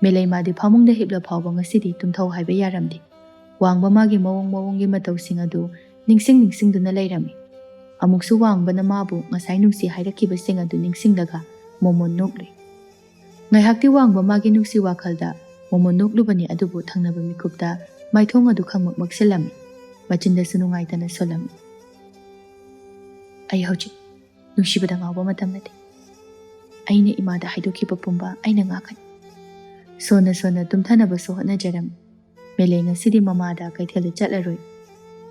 ꯃꯦꯂꯩꯃꯥꯗꯤ ꯐꯃꯨꯡꯗ ꯍꯤꯞꯂ ꯐꯥꯎꯕ ꯉꯁꯤꯗꯤ ꯇꯨꯝꯊꯧ ꯍꯥꯏꯕ ꯌꯥꯔꯝꯗꯦ꯫ ꯋꯥꯡꯕ ꯃꯥꯒꯤ ꯃꯑꯣꯡꯒꯤ ꯃꯇꯧꯁꯤꯡ ꯑꯗꯨ ꯅꯤꯡꯁꯤꯡꯗꯨꯅ ꯂꯩꯔꯝꯃꯤ꯫ ꯑꯃꯨꯛꯁꯨ ꯋꯥꯡꯕꯅ ꯃꯥꯕꯨ ꯉꯁꯥꯏ ꯅꯨꯡꯁꯤ ꯍꯥꯏꯔꯛꯈꯤꯕꯁꯤꯡ ꯑꯗꯨ ꯅꯤꯡꯁꯤꯡꯂꯒ ꯃꯣꯃꯣꯟ ꯅꯣꯛꯂꯨꯏ꯫ ꯉꯥꯏꯍꯥꯛꯇꯤ ꯋꯥꯡꯕ ꯃꯥꯒꯤ ꯅꯨꯡꯁꯤ ꯋꯥꯈꯜꯗ ꯃꯣꯃꯣꯟ ꯅꯣꯛꯂꯨꯕꯅꯤ, ꯑꯗꯨꯕꯨ ꯊꯪꯅꯕ ꯃꯤꯀꯨꯞꯇ ꯃꯥꯏꯊꯣꯡ ꯑꯗꯨ ꯈꯪꯃꯛ ꯃꯛꯁꯤꯜꯂꯝꯃꯤ꯫ ꯃꯆꯤꯟꯗꯁꯨ ꯅꯨꯡꯉꯥꯏꯇꯅ ꯁꯣꯜꯂꯝꯃꯤ꯫ ꯑꯩ ꯍꯧꯖꯤꯛ ꯅꯨꯡꯁꯤꯕꯗ ꯉꯥꯎꯕ ꯃꯇꯝ ꯅꯠꯇꯦ꯫ ꯑꯩꯅ ꯏꯃꯥꯗ ꯍꯥꯏꯗꯣꯛꯈꯤꯕ ꯄꯨꯝꯕ ꯑꯩꯅ ꯉꯥꯛꯀꯅꯤ꯫ ꯁꯣꯟꯅ ꯇꯨꯝꯊꯅꯕꯁꯨ ꯍꯣꯠꯅꯖꯔꯝꯃꯤ꯫ ꯃꯦꯂꯩ ꯉꯁꯤꯗꯤ ꯃꯃꯥꯗ ꯀꯩꯊꯦꯜꯗ ꯆꯠꯂꯔꯣꯏ꯫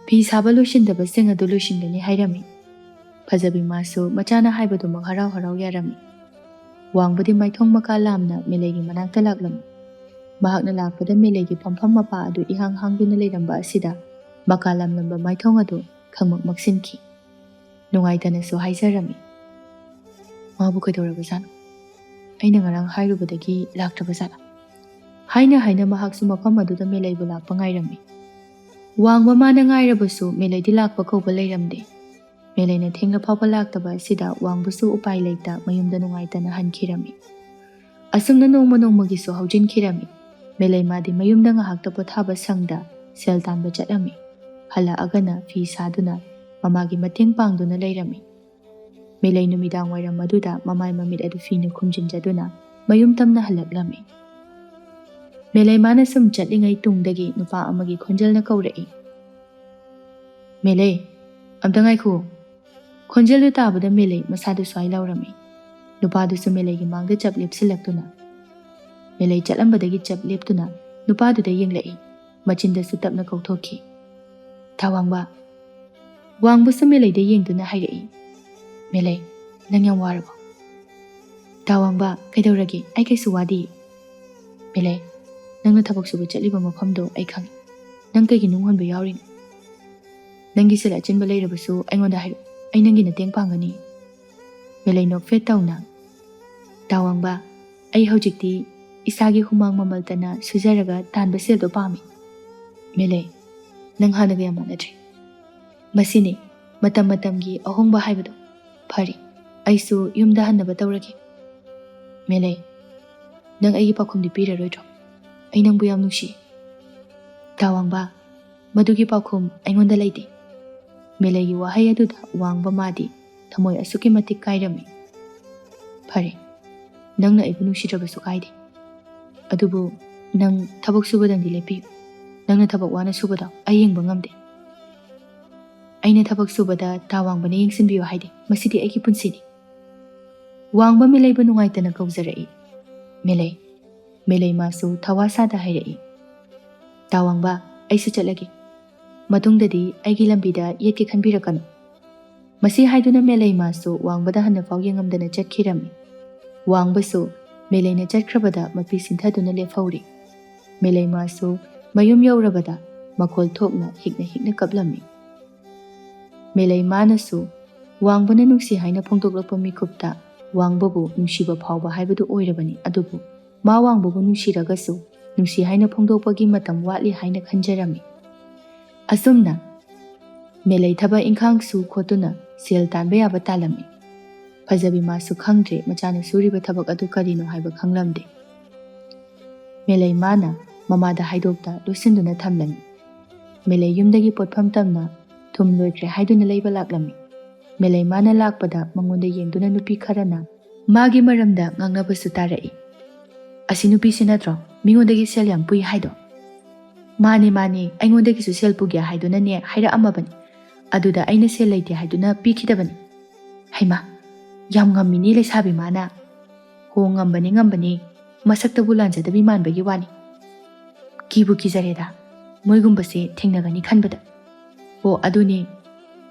ꯐꯤ ꯁꯥꯕ ꯂꯣꯏꯁꯤꯟꯗꯕꯁꯤꯡ ꯑꯗꯨ ꯂꯣꯏꯁꯤꯟꯒꯅꯤ ꯍꯥꯏꯔꯝꯃꯤ꯫ ꯐꯖꯕꯤ ꯃꯥꯁꯨ ꯃꯆꯥꯅ ꯍꯥꯏꯕꯗꯨꯃꯛ ꯍꯔꯥꯎ ꯌꯥꯔꯝꯃꯤ꯫ ꯋꯥꯡꯕꯗꯤ ꯃꯥꯏꯊꯣꯡ ꯃꯀꯥ ꯂꯥꯝꯅ ꯃꯦꯂꯩꯒꯤ ꯃꯅꯥꯛꯇ ꯂꯥꯛꯂꯝꯃꯤ꯫ ꯃꯍꯥꯛꯅ ꯂꯥꯛꯄꯗ ꯃꯦꯂꯩꯒꯤ ꯐꯝꯐꯝ ꯃꯄꯥ ꯑꯗꯨ ꯏꯍꯥꯡ ꯍꯥꯡꯗꯨꯅ ꯂꯩꯔꯝꯕ ꯑꯁꯤꯗ ꯃꯀꯥ ꯂꯥꯝꯂꯝꯕ ꯃꯥꯏꯊꯣꯡ ꯑꯗꯨ ꯈꯪꯃꯛ ꯃꯛꯁꯤꯟꯈꯤ꯫ ꯅꯨꯡꯉꯥꯏꯇꯅꯁꯨ ꯍꯥꯏꯖꯔꯝꯃꯤ꯫ ꯃꯥꯕꯨ ꯀꯩꯗꯧꯔꯕꯖꯥꯠꯅꯣ? ꯑꯩꯅ ꯉꯔꯥꯡ ꯍꯥꯏꯔꯨꯕꯗꯒꯤ ꯂꯥꯛꯇ꯭ꯔꯕꯖꯥꯠꯂꯥ? ꯍꯥꯏꯅ ꯃꯍꯥꯛꯁꯨ ꯃꯐꯝ ꯑꯗꯨꯗ ꯃꯦꯂꯩꯕꯨ ꯂꯥꯛꯄ ꯉꯥꯏꯔꯝꯃꯤ꯫ ꯋꯥꯡꯕ ꯃꯥꯅ ꯉꯥꯏꯔꯕꯁꯨ ꯃꯦꯂꯩꯗꯤ ꯂꯥꯛꯄ ꯀꯧꯕ ꯂꯩꯔꯝꯗꯦ꯫ ꯃꯦꯂꯩꯅ ꯊꯦꯡꯅ ꯐꯥꯎꯕ ꯂꯥꯛꯇꯕ ꯑꯁꯤꯗ ꯋꯥꯡꯕꯁꯨ ꯎꯄꯥꯏ ꯂꯩꯇ ꯃꯌꯨꯝꯗ ꯅꯨꯡꯉꯥꯏꯇꯅ ꯍꯟꯈꯤꯔꯝꯃꯤ꯫ ꯑꯁꯨꯝꯅ ꯅꯣꯡꯃꯒꯤꯁꯨ ꯍꯧꯖꯤꯟꯈꯤꯔꯝꯃꯤ꯫ ꯃꯦꯂꯩꯃꯥꯗꯤ ꯃꯌꯨꯝꯗ ꯉꯥꯏꯍꯥꯛꯇ ꯄꯣꯊꯥꯕ ꯁꯪꯗ ꯁꯦꯜ ꯇꯥꯟꯕ ꯆꯠꯂꯝꯃꯤ꯫ ꯍꯜꯂꯛꯑꯒꯅ ꯐꯤ ꯁꯥꯗꯨꯅ ꯃꯃꯥꯒꯤ ꯃꯇꯦꯡ ꯄꯥꯡꯗꯨꯅ ꯂꯩꯔꯝꯃꯤ꯫ ꯃꯦꯂꯩ ꯅꯨꯃꯤꯗꯥꯡ ꯋꯥꯏꯔꯝ ꯑꯗꯨꯗ ꯃꯃꯥꯏ ꯃꯃꯤꯠ ꯑꯗꯨ ꯐꯤꯅ ꯈꯨꯝꯖꯤꯟꯖꯗꯨꯅ ꯃꯌꯨꯝ ꯇꯝꯅ ꯍꯜꯂꯛꯂꯝꯃꯤ꯫ ꯃꯦꯂꯩꯃꯥꯅ ꯁꯨꯝ ꯆꯠꯂꯤꯉꯩ ꯇꯨꯡꯗꯒꯤ ꯅꯨꯄꯥ ꯑꯃꯒꯤ ꯈꯣꯟꯖꯦꯜꯅ ꯀꯧꯔꯛꯏ꯫ ꯃꯦꯂꯩ, ꯑꯝꯇ ꯉꯥꯏꯈꯣ꯫ ꯈꯣꯟꯖꯦꯜꯗꯨ ꯇꯥꯕꯗ ꯃꯦꯂꯩ ꯃꯁꯥꯗꯨ ꯁ꯭ꯋꯥꯏ ꯂꯥꯎꯔꯝꯃꯤ꯫ ꯅꯨꯄꯥꯗꯨꯁꯨ ꯃꯦꯂꯩꯒꯤ ꯃꯥꯡꯗ ꯆꯞ ꯂꯦꯞꯁꯤꯜꯂꯛꯇꯨꯅ ꯃꯦꯂꯩ ꯆꯠꯂꯝꯕꯗꯒꯤ ꯆꯞ ꯂꯦꯞꯇꯨꯅ ꯅꯨꯄꯥꯗꯨꯗ ꯌꯦꯡꯂꯛꯏ꯫ ꯃꯆꯤꯟꯗꯁꯨ ꯇꯞꯅ ꯀꯧꯊꯣꯛꯈꯤ꯫ ꯊꯥꯋꯥꯡꯕ꯫ ꯋꯥꯡꯕꯁꯨ ꯃꯦꯂꯩꯗ ꯌꯦꯡꯗꯨꯅ ꯍꯥꯏꯔꯛꯏ꯫ ꯃꯦꯂꯩ, ꯅꯪ ꯌꯥꯝ ꯋꯥꯔꯕꯣ? ꯊꯥꯋꯥꯡꯕ, ꯀꯩꯗꯧꯔꯒꯦ? ꯑꯩ ꯀꯩꯁꯨ ꯋꯥꯗꯤꯌꯦ꯫ ꯃꯦꯂꯩ, ꯅꯪꯅ ꯊꯕꯛ ꯁꯨꯕ ꯆꯠꯂꯤꯕ ꯃꯐꯝꯗꯣ ꯑꯩ ꯈꯪꯉꯤ꯫ ꯅꯪ ꯀꯩꯒꯤ ꯅꯨꯡ ꯍꯣꯟꯕ ꯌꯥꯎꯔꯤꯅꯣ? ꯅꯪꯒꯤ ꯁꯦꯜ ꯑꯆꯤꯟꯕ ꯂꯩꯔꯕꯁꯨ ꯑꯩꯉꯣꯟꯗ ꯍꯥꯏꯔꯛꯎ, ꯑꯩ ꯅꯪꯒꯤ ꯃꯇꯦꯡ ꯄꯥꯡꯒꯅꯤ꯫ ꯃꯦꯂꯩ ꯅꯣꯛꯐꯦꯠ ꯇꯧꯅ, ꯊꯥꯋꯥꯡꯕ, ꯑꯩ ꯍꯧꯖꯤꯛꯇꯤ ꯏꯁꯥꯒꯤ ꯍꯨꯃꯥꯡ ꯃꯃꯜꯇꯅ ꯁꯨꯖꯔꯒ ꯇꯥꯟꯕ ꯁꯦꯜꯗꯣ ꯄꯥꯝꯃꯤ꯫ ꯃꯦꯂꯩ, ꯅꯪ ꯍꯥꯟꯅꯒ ꯌꯥꯝ ꯃꯥꯟꯅꯗ꯭ꯔꯦ꯫ ꯃꯁꯤꯅꯤ ꯃꯇꯝꯒꯤ ꯑꯍꯣꯡꯕ ꯍꯥꯏꯕꯗꯣ꯫ ꯐꯔꯦ, ꯑꯩꯁꯨ ꯌꯨꯝꯗ ꯍꯟꯅꯕ ꯇꯧꯔꯒꯦ꯫ ꯃꯦꯂꯩ, ꯅꯪ ꯑꯩꯒꯤ ꯄꯥꯎꯈꯨꯝꯗꯤ ꯄꯤꯔꯔꯣꯏꯗ꯭ꯔꯣ? ꯑꯩ ꯅꯪꯕꯨ ꯌꯥꯝ ꯅꯨꯡꯁꯤꯌꯦ꯫ ꯊꯥꯋꯥꯡꯕ, ꯃꯗꯨꯒꯤ ꯄꯥꯎꯈꯨꯝ ꯑꯩꯉꯣꯟꯗ ꯂꯩꯇꯦ꯫ ꯃꯦꯂꯩꯒꯤ ꯋꯥꯍꯩ ꯑꯗꯨꯗ ꯋꯥꯡꯕ ꯃꯥꯗꯤ ꯊꯃꯣꯏ ꯑꯁꯨꯛꯀꯤ ꯃꯇꯤꯛ ꯀꯥꯏꯔꯝꯃꯤ꯫ ꯐꯔꯦ, ꯅꯪꯅ ꯑꯩꯕꯨ ꯅꯨꯡꯁꯤꯗ꯭ꯔꯕꯁꯨ ꯀꯥꯏꯗꯦ꯫ ꯑꯗꯨꯕꯨ ꯅꯪ ꯊꯕꯛ ꯁꯨꯕꯗꯪꯗꯤ ꯂꯦꯞꯄꯤꯌꯨ꯫ ꯅꯪꯅ ꯊꯕꯛ ꯋꯥꯅ ꯁꯨꯕꯗꯣ ꯑꯩ ꯌꯦꯡꯕ ꯉꯝꯗꯦ꯫ ꯑꯩꯅ ꯊꯕꯛ ꯁꯨꯕꯗ ꯊꯥꯋꯥꯡꯕꯅ ꯌꯦꯡꯁꯤꯟꯕꯤꯌꯨ ꯍꯥꯏꯗꯦ꯫ ꯃꯁꯤꯗꯤ ꯑꯩꯒꯤ ꯄꯨꯟꯁꯤꯅꯤ꯫ ꯋꯥꯡꯕ ꯃꯦꯂꯩꯕꯨ ꯅꯨꯡꯉꯥꯏꯇꯅ ꯀꯧꯖꯔꯛꯏ꯫ ꯃꯦꯂꯩ, ꯃꯦꯂꯩ ꯃꯥꯁꯨ ꯊꯋꯥꯁꯥꯗ ꯍꯥꯏꯔꯛꯏ꯫ ꯊꯥꯋꯥꯡꯕ, ꯑꯩꯁꯨ ꯆꯠꯂꯒꯦ꯫ ꯃꯇꯨꯡꯗꯗꯤ ꯑꯩꯒꯤ ꯂꯝꯕꯤꯗ ꯌꯦꯠꯀꯦ ꯈꯟꯕꯤꯔꯛꯀꯅꯨ꯫ ꯃꯁꯤ ꯍꯥꯏꯗꯨꯅ ꯃꯦꯂꯩ ꯃꯥꯁꯨ ꯋꯥꯡꯕꯗ ꯍꯟꯅꯐꯥꯎ ꯌꯦꯡꯉꯝꯗꯅ ꯆꯠꯈꯤꯔꯝꯃꯤ꯫ ꯋꯥꯡꯕꯁꯨ ꯃꯦꯂꯩꯅ ꯆꯠꯈ꯭ꯔꯕꯗ ꯃꯄꯤ ꯁꯤꯟꯊꯗꯨꯅ ꯂꯦꯞꯍꯧꯔꯤ꯫ ꯃꯦꯂꯩ ꯃꯥꯁꯨ ꯃꯌꯨꯝ ꯌꯧꯔꯕꯗ ꯃꯈꯣꯜ ꯊꯣꯛꯅ ꯍꯤꯛꯅ ꯀꯞꯂꯝꯃꯤ꯫ ꯃꯦꯂꯩ ꯃꯥꯅꯁꯨ ꯋꯥꯡꯕꯅ ꯅꯨꯡꯁꯤ ꯍꯥꯏꯅ ꯐꯣꯡꯗꯣꯛꯂꯛꯄ ꯃꯤꯀꯨꯞꯇ ꯋꯥꯡꯕꯕꯨ ꯅꯨꯡꯁꯤꯕ ꯐꯥꯎꯕ ꯍꯥꯏꯕꯗꯨ ꯑꯣꯏꯔꯕꯅꯤ꯫ ꯑꯗꯨꯕꯨ ꯃꯥ ꯋꯥꯡꯕꯕꯨ ꯅꯨꯡꯁꯤꯔꯒꯁꯨ ꯅꯨꯡꯁꯤ ꯍꯥꯏꯅ ꯐꯣꯡꯗꯣꯛꯄꯒꯤ ꯃꯇꯝ ꯋꯥꯠꯂꯤ ꯍꯥꯏꯅ ꯈꯟꯖꯔꯝꯃꯤ꯫ ꯑꯁꯨꯝꯅ ꯃꯦꯂꯩ ꯊꯕꯛ ꯏꯪꯈꯥꯡ ꯁꯨ ꯈꯣꯠꯇꯨꯅ ꯁꯦꯜ ꯇꯥꯟꯕ ꯌꯥꯕ ꯇꯥꯜꯂꯝꯃꯤ꯫ ꯐꯖꯕꯤ ꯃꯥꯁꯨ ꯈꯪꯗ꯭ꯔꯦ ꯃꯆꯥꯅ ꯁꯨꯔꯤꯕ ꯊꯕꯛ ꯑꯗꯨ ꯀꯔꯤꯅꯣ ꯍꯥꯏꯕ ꯈꯪꯂꯝꯗꯦ꯫ ꯃꯦꯂꯩ ꯃꯥꯅ ꯃꯃꯥꯗ ꯍꯥꯏꯗꯣꯛꯇ ꯂꯣꯏꯁꯤꯟꯗꯨꯅ ꯊꯝꯂꯝꯃꯤ꯫ ꯃꯦꯂꯩ ꯌꯨꯝꯗꯒꯤ ꯄꯣꯠꯐꯝ ꯇꯝꯅ ꯊꯨꯝ ꯂꯣꯏꯈ꯭ꯔꯦ ꯍꯥꯏꯗꯨꯅ ꯂꯩꯕ ꯂꯥꯛꯂꯝꯃꯤ꯫ ꯃꯦꯂꯩ ꯃꯥꯅ ꯂꯥꯛꯄꯗ ꯃꯉꯣꯟꯗ ꯌꯦꯡꯗꯨꯅ ꯅꯨꯄꯤ ꯈꯔꯅ ꯃꯥꯒꯤ ꯃꯔꯝꯗ ꯉꯥꯡꯅꯕꯁꯨ ꯇꯥꯔꯛꯏ꯫ ꯑꯁꯤ ꯅꯨꯄꯤꯁꯤ ꯅꯠꯇ꯭ꯔꯣ ꯃꯤꯉꯣꯟꯗꯒꯤ ꯁꯦꯜ ꯌꯥꯝ ꯄꯨꯏ ꯍꯥꯏꯗꯣ? ꯃꯥꯅꯦ ꯃꯥꯅꯦ ꯑꯩꯉꯣꯟꯗꯒꯤꯁꯨ ꯁꯦꯜ ꯄꯨꯒꯦ ꯍꯥꯏꯗꯨꯅꯅꯦ ꯍꯥꯏꯔꯛꯑꯝꯃꯕꯅꯤ ꯑꯗꯨꯗ ꯑꯩꯅ ꯁꯦꯜ ꯂꯩꯇꯦ ꯍꯥꯏꯗꯨꯅ ꯄꯤꯈꯤꯗꯕꯅꯤ ꯍꯩꯃꯥ ꯌꯥꯝ ꯉꯝꯃꯤꯅꯤ ꯂꯩꯁꯥꯕꯤ ꯃꯥꯅ ꯍꯣ ꯉꯝꯕꯅꯤ ꯃꯁꯛꯇꯕꯨ ꯂꯥꯟꯖꯗꯕꯤ ꯃꯥꯟꯕꯒꯤ ꯋꯥꯅꯤ ꯀꯤꯕꯨ ꯀꯤꯖꯔꯦꯗ ꯃꯣꯏꯒꯨꯝꯕꯁꯦ ꯊꯦꯡꯅꯒꯅꯤ ꯈꯟꯕꯗ ꯍꯣ ꯑꯗꯨꯅꯦ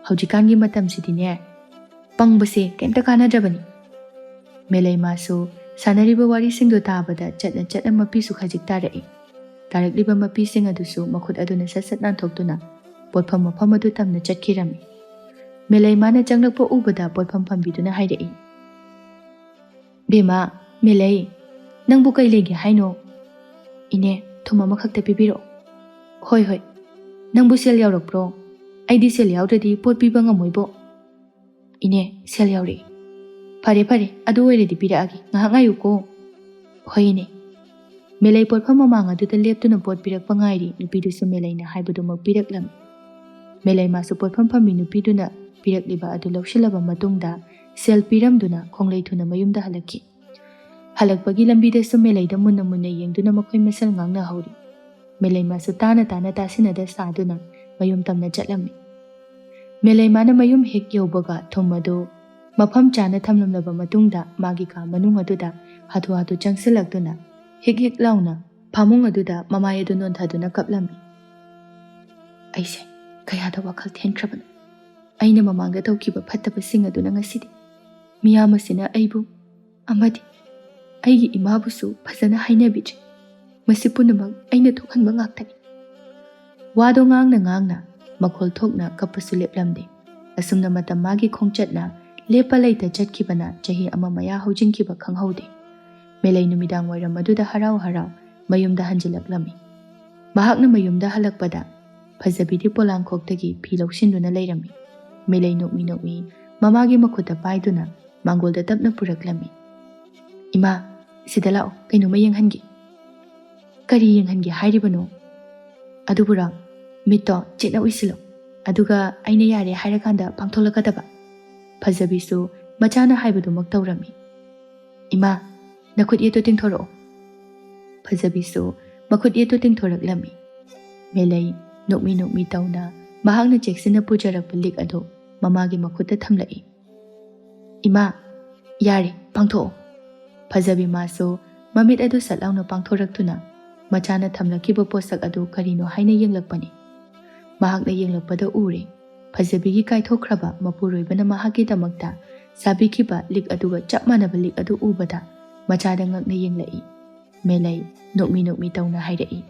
ꯍꯧꯖꯤꯛꯀꯥꯟꯒꯤ ꯃꯇꯝꯁꯤꯗꯤꯅꯦ ꯄꯪꯕꯁꯦ ꯀꯩꯝꯇ ꯀꯥꯟꯅꯗ꯭ꯔꯕꯅꯤ ꯃꯦꯂꯩꯃꯥꯁꯨ ꯁꯥꯟꯅꯔꯤꯕ ꯋꯥꯔꯤꯁꯤꯡꯗꯨ ꯇꯥꯕꯗ ꯆꯠꯅ ꯃꯄꯤꯁꯨ ꯈꯖꯤꯛ ꯇꯥꯔꯛꯏ ꯇꯥꯔꯛꯂꯤꯕ ꯃꯄꯤꯁꯤꯡ ꯑꯗꯨꯁꯨ ꯃꯈꯨꯠ ꯑꯗꯨꯅ ꯁꯠ ꯅꯥꯟꯊꯣꯛꯇꯨꯅ ꯄꯣꯠꯐꯝ ꯃꯐꯝ ꯑꯗꯨ ꯇꯝꯅ ꯆꯠꯈꯤꯔꯝꯃꯤ ꯃꯦꯂꯩꯃꯥꯅ ꯆꯪꯂꯛꯄ ꯎꯕꯗ ꯄꯣꯠꯐꯝ ꯐꯝꯕꯤꯗꯨꯅ ꯍꯥꯏꯔꯛꯏ ꯕꯦꯝꯃ ꯃꯦꯂꯩ ꯅꯪꯕꯨ ꯀꯩ ꯂꯩꯒꯦ ꯍꯥꯏꯅꯣ ꯏꯅꯦ ꯊꯨꯝ ꯑꯃꯈꯛꯇ ꯄꯤꯕꯤꯔꯛꯑꯣ ꯍꯣꯏ ꯅꯪꯕꯨ ꯁꯦꯜ ꯌꯥꯎꯔꯛꯄ꯭ꯔꯣ ꯑꯩꯗꯤ ꯁꯦꯜ ꯌꯥꯎꯗ꯭ꯔꯗꯤ ꯄꯣꯠ ꯄꯤꯕ ꯉꯝꯃꯣꯏꯕꯣ ꯏꯅꯦ ꯁꯦꯜ ꯌꯥꯎꯔꯛꯏ ꯐꯔꯦ ꯑꯗꯨ ꯑꯣꯏꯔꯗꯤ ꯄꯤꯔꯛꯑꯒꯦ ꯉꯥꯏꯍꯥꯛ ꯉꯥꯏꯌꯨꯀꯣ ꯍꯣꯏ ꯏꯅꯦ ꯃꯦꯂꯩ ꯄꯣꯠꯐꯝ ꯃꯃꯥꯡ ꯑꯗꯨꯗ ꯂꯦꯞꯇꯨꯅ ꯄꯣꯠ ꯄꯤꯔꯛꯄ ꯉꯥꯏꯔꯤ ꯅꯨꯄꯤꯗꯨꯁꯨ ꯃꯦꯂꯩꯅ ꯍꯥꯏꯕꯗꯨꯃꯛ ꯄꯤꯔꯛꯂꯝꯃꯤ ꯃꯦꯂꯩꯃꯥꯁꯨ ꯄꯣꯠꯐꯝ ꯐꯝꯕꯤ ꯅꯨꯄꯤꯗꯨꯅ ꯄꯤꯔꯛꯂꯤꯕ ꯑꯗꯨ ꯂꯧꯁꯤꯜꯂꯕ ꯃꯇꯨꯡꯗ ꯁꯦꯜ ꯄꯤꯔꯝꯗꯨꯅ ꯈꯣꯡꯂꯩ ꯊꯨꯅ ꯃꯌꯨꯝꯗ ꯍꯜꯂꯛꯈꯤ ꯍꯜꯂꯛꯄꯒꯤ ꯂꯝꯕꯤꯗꯁꯨ ꯃꯦꯂꯩꯗ ꯃꯨꯟꯅ ꯌꯦꯡꯗꯨꯅ ꯃꯈꯣꯏ ꯃꯁꯦꯜ ꯉꯥꯡꯅꯍꯧꯔꯤ ꯃꯦꯂꯩꯃꯥꯁꯨ ꯇꯥꯅ ꯇꯥꯁꯤꯟꯅꯗ ꯁꯥꯗꯨꯅ ꯃꯌꯨꯝ ꯇꯝꯅ ꯆꯠꯂꯝꯃꯤ ꯃꯦꯂꯩꯃꯥꯅ ꯃꯌꯨꯝ ꯍꯦꯛ ꯌꯧꯕꯒ ꯊꯨꯝ ꯑꯗꯨ ꯃꯐꯝ ꯆꯥꯅ ꯊꯝꯂꯝꯂꯕ ꯃꯇꯨꯡꯗ ꯃꯥꯒꯤ ꯀꯥ ꯃꯅꯨꯡ ꯑꯗꯨꯗ ꯍꯥꯊꯨ ꯆꯪꯁꯤꯜꯂꯛꯇꯨꯅ ꯍꯤꯛ ꯂꯥꯎꯅ ꯐꯃꯨꯡ ꯑꯗꯨꯗ ꯃꯃꯥꯏ ꯑꯗꯨ ꯅꯣꯟꯊꯗꯨꯅ ꯀꯞꯂꯝꯃꯤ ꯑꯩꯁꯦ ꯀꯌꯥꯗ ꯋꯥꯈꯜ ꯊꯦꯟꯈ꯭ꯔꯕꯅꯣ ꯑꯩꯅ ꯃꯃꯥꯡꯗ ꯇꯧꯈꯤꯕ ꯐꯠꯇꯕꯁꯤꯡ ꯑꯗꯨꯅ ꯉꯁꯤꯗꯤ ꯃꯤꯌꯥꯝ ꯑꯁꯤꯅ ꯑꯩꯕꯨ ꯑꯃꯗꯤ ꯑꯩꯒꯤ ꯏꯃꯥꯕꯨꯁꯨ ꯐꯖꯅ ꯍꯥꯏꯅꯕꯤꯗ꯭ꯔꯤ ꯃꯁꯤ ꯄꯨꯝꯅꯃꯛ ꯑꯩꯅ ꯊꯣꯛꯍꯟꯕ ꯉꯥꯛꯇꯅꯤ ꯋꯥꯗꯣ ꯉꯥꯡꯅ ꯃꯈꯣꯜ ꯊꯣꯛꯅ ꯀꯞꯄꯁꯨ ꯂꯦꯞꯂꯝꯗꯦ ꯑꯁꯨꯝꯅ ꯃꯇꯝ ꯃꯥꯒꯤ ꯈꯣꯡꯆꯠꯅ ꯂꯦꯞꯄ ꯂꯩꯇ ꯆꯠꯈꯤꯕꯅ ꯆꯍꯤ ꯑꯃ ꯃꯌꯥ ꯍꯧꯖꯤꯟꯈꯤꯕ ꯈꯪꯍꯧꯗꯦ ꯃꯦꯂꯩ ꯅꯨꯃꯤꯗꯥꯡ ꯋꯥꯏꯔꯝ ꯑꯗꯨꯗ ꯍꯔꯥꯎ ꯃꯌꯨꯝꯗ ꯍꯟꯖꯤꯜꯂꯛꯂꯝꯃꯤ ꯃꯍꯥꯛꯅ ꯃꯌꯨꯝꯗ ꯍꯜꯂꯛꯄꯗ ꯐꯖꯕꯤꯗꯤ ꯄꯣꯂꯥꯡꯈꯣꯛꯇꯒꯤ ꯐꯤ ꯂꯧꯁꯤꯟꯗꯨꯅ ꯂꯩꯔꯝꯃꯤ ꯃꯦꯂꯩ ꯅꯣꯛꯃꯤ ꯃꯃꯥꯒꯤ ꯃꯈꯨꯠꯇ ꯄꯥꯏꯗꯨꯅ ꯃꯥꯡꯒꯣꯜꯗ ꯇꯞꯅ ꯄꯨꯔꯛꯂꯝꯃꯤ ꯏꯃꯥ ꯁꯤꯗ ꯂꯥꯛꯑꯣ ꯀꯩꯅꯣꯝꯃ ꯌꯦꯡꯍꯟꯒꯦ ꯀꯔꯤ ꯌꯦꯡꯍꯟꯒꯦ ꯍꯥꯏꯔꯤꯕꯅꯣ ꯑꯗꯨꯕꯨꯔꯣ ꯃꯤꯠꯇꯣ ꯆꯦꯠꯅ ꯎꯏꯁꯤꯜꯂꯣ ꯑꯗꯨꯒ ꯑꯩꯅ ꯌꯥꯔꯦ ꯍꯥꯏꯔꯀꯥꯟꯗ ꯄꯥꯡꯊꯣꯛꯂꯛꯀꯗꯕ ꯐꯖꯕꯤꯁꯨ ꯃꯆꯥꯅ ꯍꯥꯏꯕꯗꯨꯃꯛ ꯇꯧꯔꯝꯃꯤ ꯏꯃꯥ ꯅꯈꯨꯠ ꯌꯦꯠꯇꯨ ꯇꯤꯡꯊꯣꯔꯛꯑꯣ ꯐꯖꯕꯤꯁꯨ ꯃꯈꯨꯠ ꯌꯦꯠꯇꯨ ꯇꯤꯡꯊꯣꯔꯛꯂꯝꯃꯤ ꯃꯦꯂꯩ ꯅꯣꯛꯃꯤ ꯇꯧꯅ ꯃꯍꯥꯛꯅ ꯆꯦꯛꯁꯤꯟꯅ ꯄꯨꯖꯔꯛꯄ ꯂꯤꯛ ꯑꯗꯨ ꯃꯃꯥꯒꯤ ꯃꯈꯨꯠꯇ ꯊꯝꯂꯛꯏ ꯏꯃꯥ ꯌꯥꯔꯦ ꯄꯥꯡꯊꯣꯛꯑꯣ ꯐꯖꯕꯤ ꯃꯥꯁꯨ ꯃꯃꯤꯠ ꯑꯗꯨ ꯁꯠ ꯂꯥꯎꯅ ꯄꯥꯡꯊꯣꯔꯛꯇꯨꯅ ꯃꯆꯥꯅ ꯊꯝꯂꯛꯈꯤꯕ ꯄꯣꯠꯁꯛ ꯑꯗꯨ ꯀꯔꯤꯅꯣ ꯍꯥꯏꯅ ꯌꯦꯡꯂꯛꯄꯅꯤ ꯃꯍꯥꯛꯅ ꯌꯦꯡꯂꯛꯄꯗ ꯎꯔꯦ ꯐꯖꯕꯤꯒꯤ ꯀꯥꯏꯊꯣꯛꯈ꯭ꯔꯕ ꯃꯄꯨꯔꯣꯏꯕꯅ ꯃꯍꯥꯛꯀꯤꯗꯃꯛꯇ ꯁꯥꯕꯤꯈꯤꯕ ꯂꯤꯛ ꯑꯗꯨꯒ ꯆꯞ ꯃꯥꯟꯅꯕ ꯂꯤꯛ ꯑꯗꯨ ꯎꯕꯗ ꯃꯆꯥꯗ ꯉꯛꯅ ꯌꯦꯡꯂꯛꯏ ꯃꯦꯂꯩ ꯅꯣꯛꯃꯤ ꯇꯧꯅ ꯍꯥꯏꯔꯛꯏ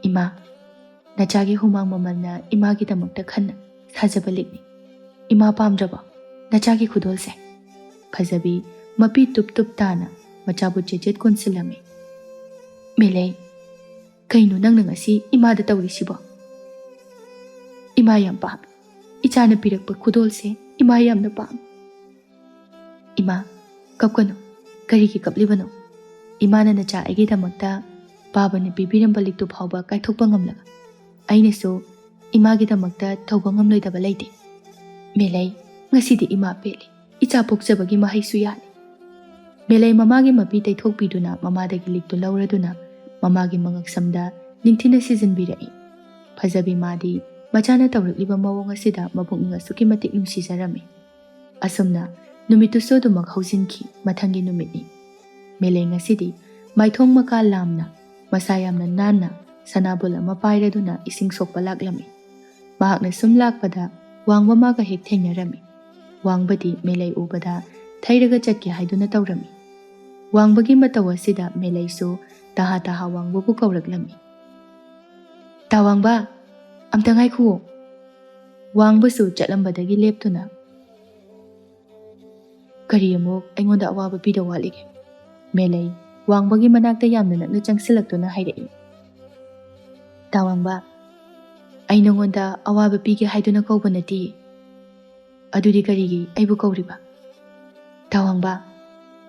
ꯏꯃꯥ ꯅꯆꯥꯒꯤ ꯍꯨꯃꯥꯡ ꯃꯃꯜꯅ ꯏꯃꯥꯒꯤꯗꯃꯛꯇ ꯈꯟꯅ ꯁꯥꯖꯕ ꯂꯤꯛꯅꯤ ꯏꯃꯥ ꯄꯥꯝꯗ꯭ꯔꯕꯣ ꯅꯆꯥꯒꯤ ꯈꯨꯗꯣꯜꯁꯦ ꯐꯖꯕꯤ ꯃꯄꯤ ꯇꯨꯞ ꯇꯥꯅ ꯃꯆꯥꯕꯨ ꯆꯦꯠ ꯀꯣꯟꯁꯤꯜꯂꯝꯃꯤ ꯃꯦꯂꯩ ꯀꯩꯅꯣ ꯅꯪꯅ ꯉꯁꯤ ꯏꯃꯥꯗ ꯇꯧꯔꯤꯁꯤꯕꯣ ꯏꯃꯥ ꯌꯥꯝ ꯄꯥꯝꯃꯤ ꯏꯆꯥꯅ ꯄꯤꯔꯛꯄ ꯈꯨꯗꯣꯜꯁꯦ ꯏꯃꯥ ꯌꯥꯝꯅ ꯄꯥꯝꯃꯤ ꯏꯃꯥ ꯀꯞꯀꯅꯨ ꯀꯔꯤꯒꯤ ꯀꯞꯂꯤꯕꯅꯣ ꯏꯃꯥꯅ ꯅꯆꯥ ꯑꯩꯒꯤꯗꯃꯛꯇ ꯕꯥꯕꯥꯅ ꯄꯤꯕꯤꯔꯝꯕ ꯂꯤꯛꯇꯨ ꯐꯥꯎꯕ ꯀꯥꯏꯊꯣꯛꯄ ꯉꯝꯂꯒ ꯑꯩꯅꯁꯨ ꯏꯃꯥꯒꯤꯗꯃꯛꯇ ꯇꯧꯕ ꯉꯝꯂꯣꯏꯗꯕ ꯂꯩꯇꯦ ꯃꯦꯂꯩ ꯉꯁꯤꯗꯤ ꯏꯃꯥ ꯄꯦꯜꯂꯤ ꯏꯆꯥ ꯄꯣꯛꯆꯕꯒꯤ ꯃꯍꯩꯁꯨ ꯌꯥꯜꯂꯤ ꯃꯦꯂꯩ ꯃꯃꯥꯒꯤ ꯃꯄꯤ ꯇꯩꯊꯣꯛꯄꯤꯗꯨꯅ ꯃꯃꯥꯗꯒꯤ ꯂꯤꯛꯇꯨ ꯂꯧꯔꯗꯨꯅ ꯃꯃꯥꯒꯤ ꯃꯉꯛꯁꯝꯗ ꯅꯤꯡꯊꯤꯅ ꯁꯤꯖꯤꯟꯕꯤꯔꯛꯏ ꯐꯖꯕꯤ ꯃꯥꯗꯤ ꯃꯆꯥꯅ ꯇꯧꯔꯛꯂꯤꯕ ꯃꯑꯣꯡ ꯑꯁꯤꯗ ꯃꯄꯨꯛꯅꯤꯡ ꯑꯁꯨꯛꯀꯤ ꯃꯇꯤꯛ ꯅꯨꯡꯁꯤꯖꯔꯝꯃꯤ ꯑꯁꯨꯝꯅ ꯅꯨꯃꯤꯠꯇꯨꯁꯨ ꯑꯗꯨꯃꯛ ꯍꯧꯖꯤꯟꯈꯤ ꯃꯊꯪꯒꯤ ꯅꯨꯃꯤꯠꯅꯤ ꯃꯦꯂꯩ ꯉꯁꯤꯗꯤ ꯃꯥꯏꯊꯣꯡ ꯃꯀꯥ ꯂꯥꯝꯅ ꯃꯁꯥ ꯌꯥꯝꯅ ꯅꯥꯟꯅ ꯁꯅꯥꯕꯨꯜ ꯑꯃ ꯄꯥꯏꯔꯗꯨꯅ ꯏꯁꯤꯡ ꯁꯣꯛꯄ ꯂꯥꯛꯂꯝꯃꯤ ꯃꯍꯥꯛꯅ ꯁꯨꯝ ꯂꯥꯛꯄꯗ ꯋꯥꯡꯕ ꯃꯥꯒ ꯍꯦꯛ ꯊꯦꯡꯅꯔꯝꯃꯤ ꯋꯥꯡꯕꯗꯤ ꯃꯦꯂꯩ ꯎꯕꯗ ꯊꯩꯔꯒ ꯆꯠꯀꯦ ꯍꯥꯏꯗꯨꯅ ꯇꯧꯔꯝꯃꯤ ꯋꯥꯡꯕꯒꯤ ꯃꯇꯧ ꯑꯁꯤꯗ ꯃꯦꯂꯩꯁꯨ ꯇꯍꯥ ꯋꯥꯡꯕꯕꯨ ꯀꯧꯔꯛꯂꯝꯃꯤ ꯇꯥꯋꯥꯡꯕ ꯑꯝꯇ ꯉꯥꯏꯈꯨꯑꯣ ꯋꯥꯡꯕꯁꯨ ꯆꯠꯂꯝꯕꯗꯒꯤ ꯂꯦꯞꯇꯨꯅ ꯀꯔꯤ ꯑꯃꯨꯛ ꯑꯩꯉꯣꯟꯗ ꯑꯋꯥꯕ ꯄꯤꯗ ꯋꯥꯠꯂꯤꯒꯦ ꯃꯦꯂꯩ ꯋꯥꯡꯕꯒꯤ ꯃꯅꯥꯛꯇ ꯌꯥꯝꯅ ꯅꯛꯅ ꯆꯪꯁꯤꯜꯂꯛꯇꯨꯅ ꯍꯥꯏꯔꯛꯏ ꯇꯥꯋꯥꯡꯕ ꯑꯩ ꯅꯉꯣꯟꯗ ꯑꯋꯥꯕ ꯄꯤꯒꯦ ꯍꯥꯏꯗꯨꯅ ꯀꯧꯕ ꯅꯠꯇꯦ ꯑꯗꯨꯗꯤ ꯀꯔꯤꯒꯤ ꯑꯩꯕꯨ ꯀꯧꯔꯤꯕ ꯇꯥꯋꯥꯡꯕ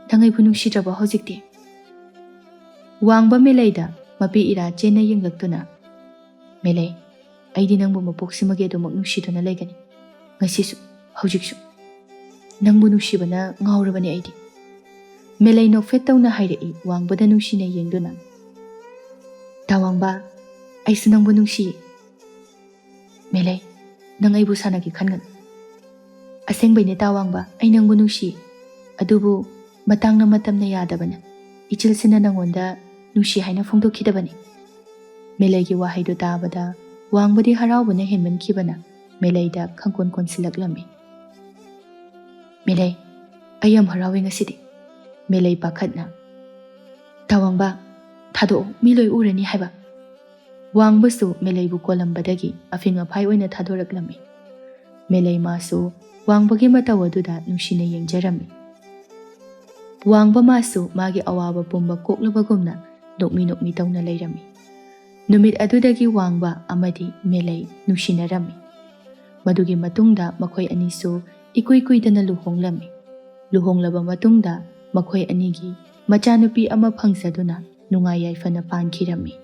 ꯅꯪ ꯑꯩꯕꯨ ꯅꯨꯡꯁꯤꯗ꯭ꯔꯕꯣ ꯍꯧꯖꯤꯛꯇꯤ ꯋꯥꯡꯕ ꯃꯦꯂꯩꯗ ꯃꯄꯤ ꯏꯔꯥ ꯆꯦꯟꯅ ꯌꯦꯡꯂꯛꯇꯨꯅ ꯃꯦꯂꯩ ꯑꯩꯗꯤ ꯅꯪꯕꯨ ꯃꯄꯣꯛꯁꯤꯃꯒꯤ ꯑꯗꯨꯃꯛ ꯅꯨꯡꯁꯤꯗꯨꯅ ꯂꯩꯒꯅꯤ ꯉꯁꯤꯁꯨ ꯍꯧꯖꯤꯛꯁꯨ ꯅꯪꯕꯨ ꯅꯨꯡꯁꯤꯕꯅ ꯉꯥꯎꯔꯕꯅꯤ ꯑꯩꯗꯤ ꯃꯦꯂꯩ ꯅꯣꯛꯐꯦꯠ ꯇꯧꯅ ꯍꯥꯏꯔꯛꯏ ꯋꯥꯡꯕꯗ ꯅꯨꯡꯁꯤꯅ ꯌꯦꯡꯗꯨꯅ ꯇꯥꯋꯥꯡꯕ ꯑꯩꯁꯨ ꯅꯪꯕꯨ ꯅꯨꯡꯁꯤꯌꯦ ꯃꯦꯂꯩ ꯅꯪ ꯑꯩꯕꯨ ꯁꯥꯟꯅꯒꯦ ꯈꯟꯒꯅꯨ ꯑꯁꯦꯡꯕꯩꯅꯦ ꯇꯥꯋꯥꯡꯕ ꯑꯩ ꯅꯪꯕꯨ ꯅꯨꯡꯁꯤꯌꯦ ꯑꯗꯨꯕꯨ ꯃꯇꯥꯡꯅ ꯃꯇꯝꯅ ꯌꯥꯗꯕꯅ ꯏꯆꯤꯜꯁꯤꯅ ꯅꯪꯉꯣꯟꯗ ꯅꯨꯡꯁꯤ ꯍꯥꯏꯅ ꯐꯣꯡꯗꯣꯛꯈꯤꯗꯕꯅꯤ ꯃꯦꯂꯩꯒꯤ ꯋꯥꯍꯩꯗꯨ ꯇꯥꯕꯗ ꯋꯥꯡꯕꯗꯤ ꯍꯔꯥꯎꯕꯅ ꯍꯦꯟꯃꯟꯈꯤꯕꯅ ꯃꯦꯂꯩꯗ ꯈꯪꯀꯣꯟ ꯀꯣꯟꯁꯤꯜꯂꯛꯂꯝꯃꯤ ꯃꯦꯂꯩ ꯑꯩ ꯌꯥꯝ ꯍꯔꯥꯎꯋꯦ ꯉꯁꯤꯗꯤ ꯃꯦꯂꯩ ꯄꯥꯈꯠꯅ ꯇꯥꯋꯥꯡꯕ ꯊꯥꯗꯣꯛꯑꯣ ꯃꯤ ꯂꯣꯏ ꯎꯔꯅꯤ ꯍꯥꯏꯕ ꯋꯥꯡꯕꯁꯨ ꯃꯦꯂꯩꯕꯨ ꯀꯣꯜꯂꯝꯕꯗꯒꯤ ꯑꯐꯤꯡ ꯑꯐꯥꯏ ꯑꯣꯏꯅ ꯊꯥꯗꯣꯔꯛꯂꯝꯃꯤ ꯃꯦꯂꯩ ꯃꯥꯁꯨ ꯋꯥꯡꯕꯒꯤ ꯃꯇꯧ ꯑꯗꯨꯗ ꯅꯨꯡꯁꯤꯅ ꯌꯦꯡꯖꯔꯝꯃꯤ ꯋꯥꯡꯕ ꯃꯥꯁꯨ ꯃꯥꯒꯤ ꯑꯋꯥꯕ ꯄꯨꯝꯕ ꯀꯣꯛꯂꯕꯒꯨꯝꯅ ꯅꯣꯛꯃꯤ ꯅꯣꯛꯃꯤ ꯇꯧꯅ ꯂꯩꯔꯝꯃꯤ ꯅꯨꯃꯤꯠ ꯑꯗꯨꯗꯒꯤ ꯋꯥꯡꯕ ꯑꯃꯗꯤ ꯃꯦꯂꯩ ꯅꯨꯡꯁꯤꯅꯔꯝꯃꯤ ꯃꯗꯨꯒꯤ ꯃꯇꯨꯡꯗ ꯃꯈꯣꯏ ꯑꯅꯤꯁꯨ ꯏꯀꯨꯏ ꯀꯨꯏꯗꯅ ꯂꯨꯍꯣꯡꯂꯝꯃꯤ ꯂꯨꯍꯣꯡꯂꯕ ꯃꯇꯨꯡꯗ ꯃꯈꯣꯏ ꯑꯅꯤꯒꯤ ꯃꯆꯥꯅꯨꯄꯤ ꯑꯃ ꯐꯪꯖꯗꯨꯅ ꯅꯨꯡꯉꯥꯏ ꯌꯥꯏꯐꯅ ꯄꯥꯟꯈꯤꯔꯝꯃꯤ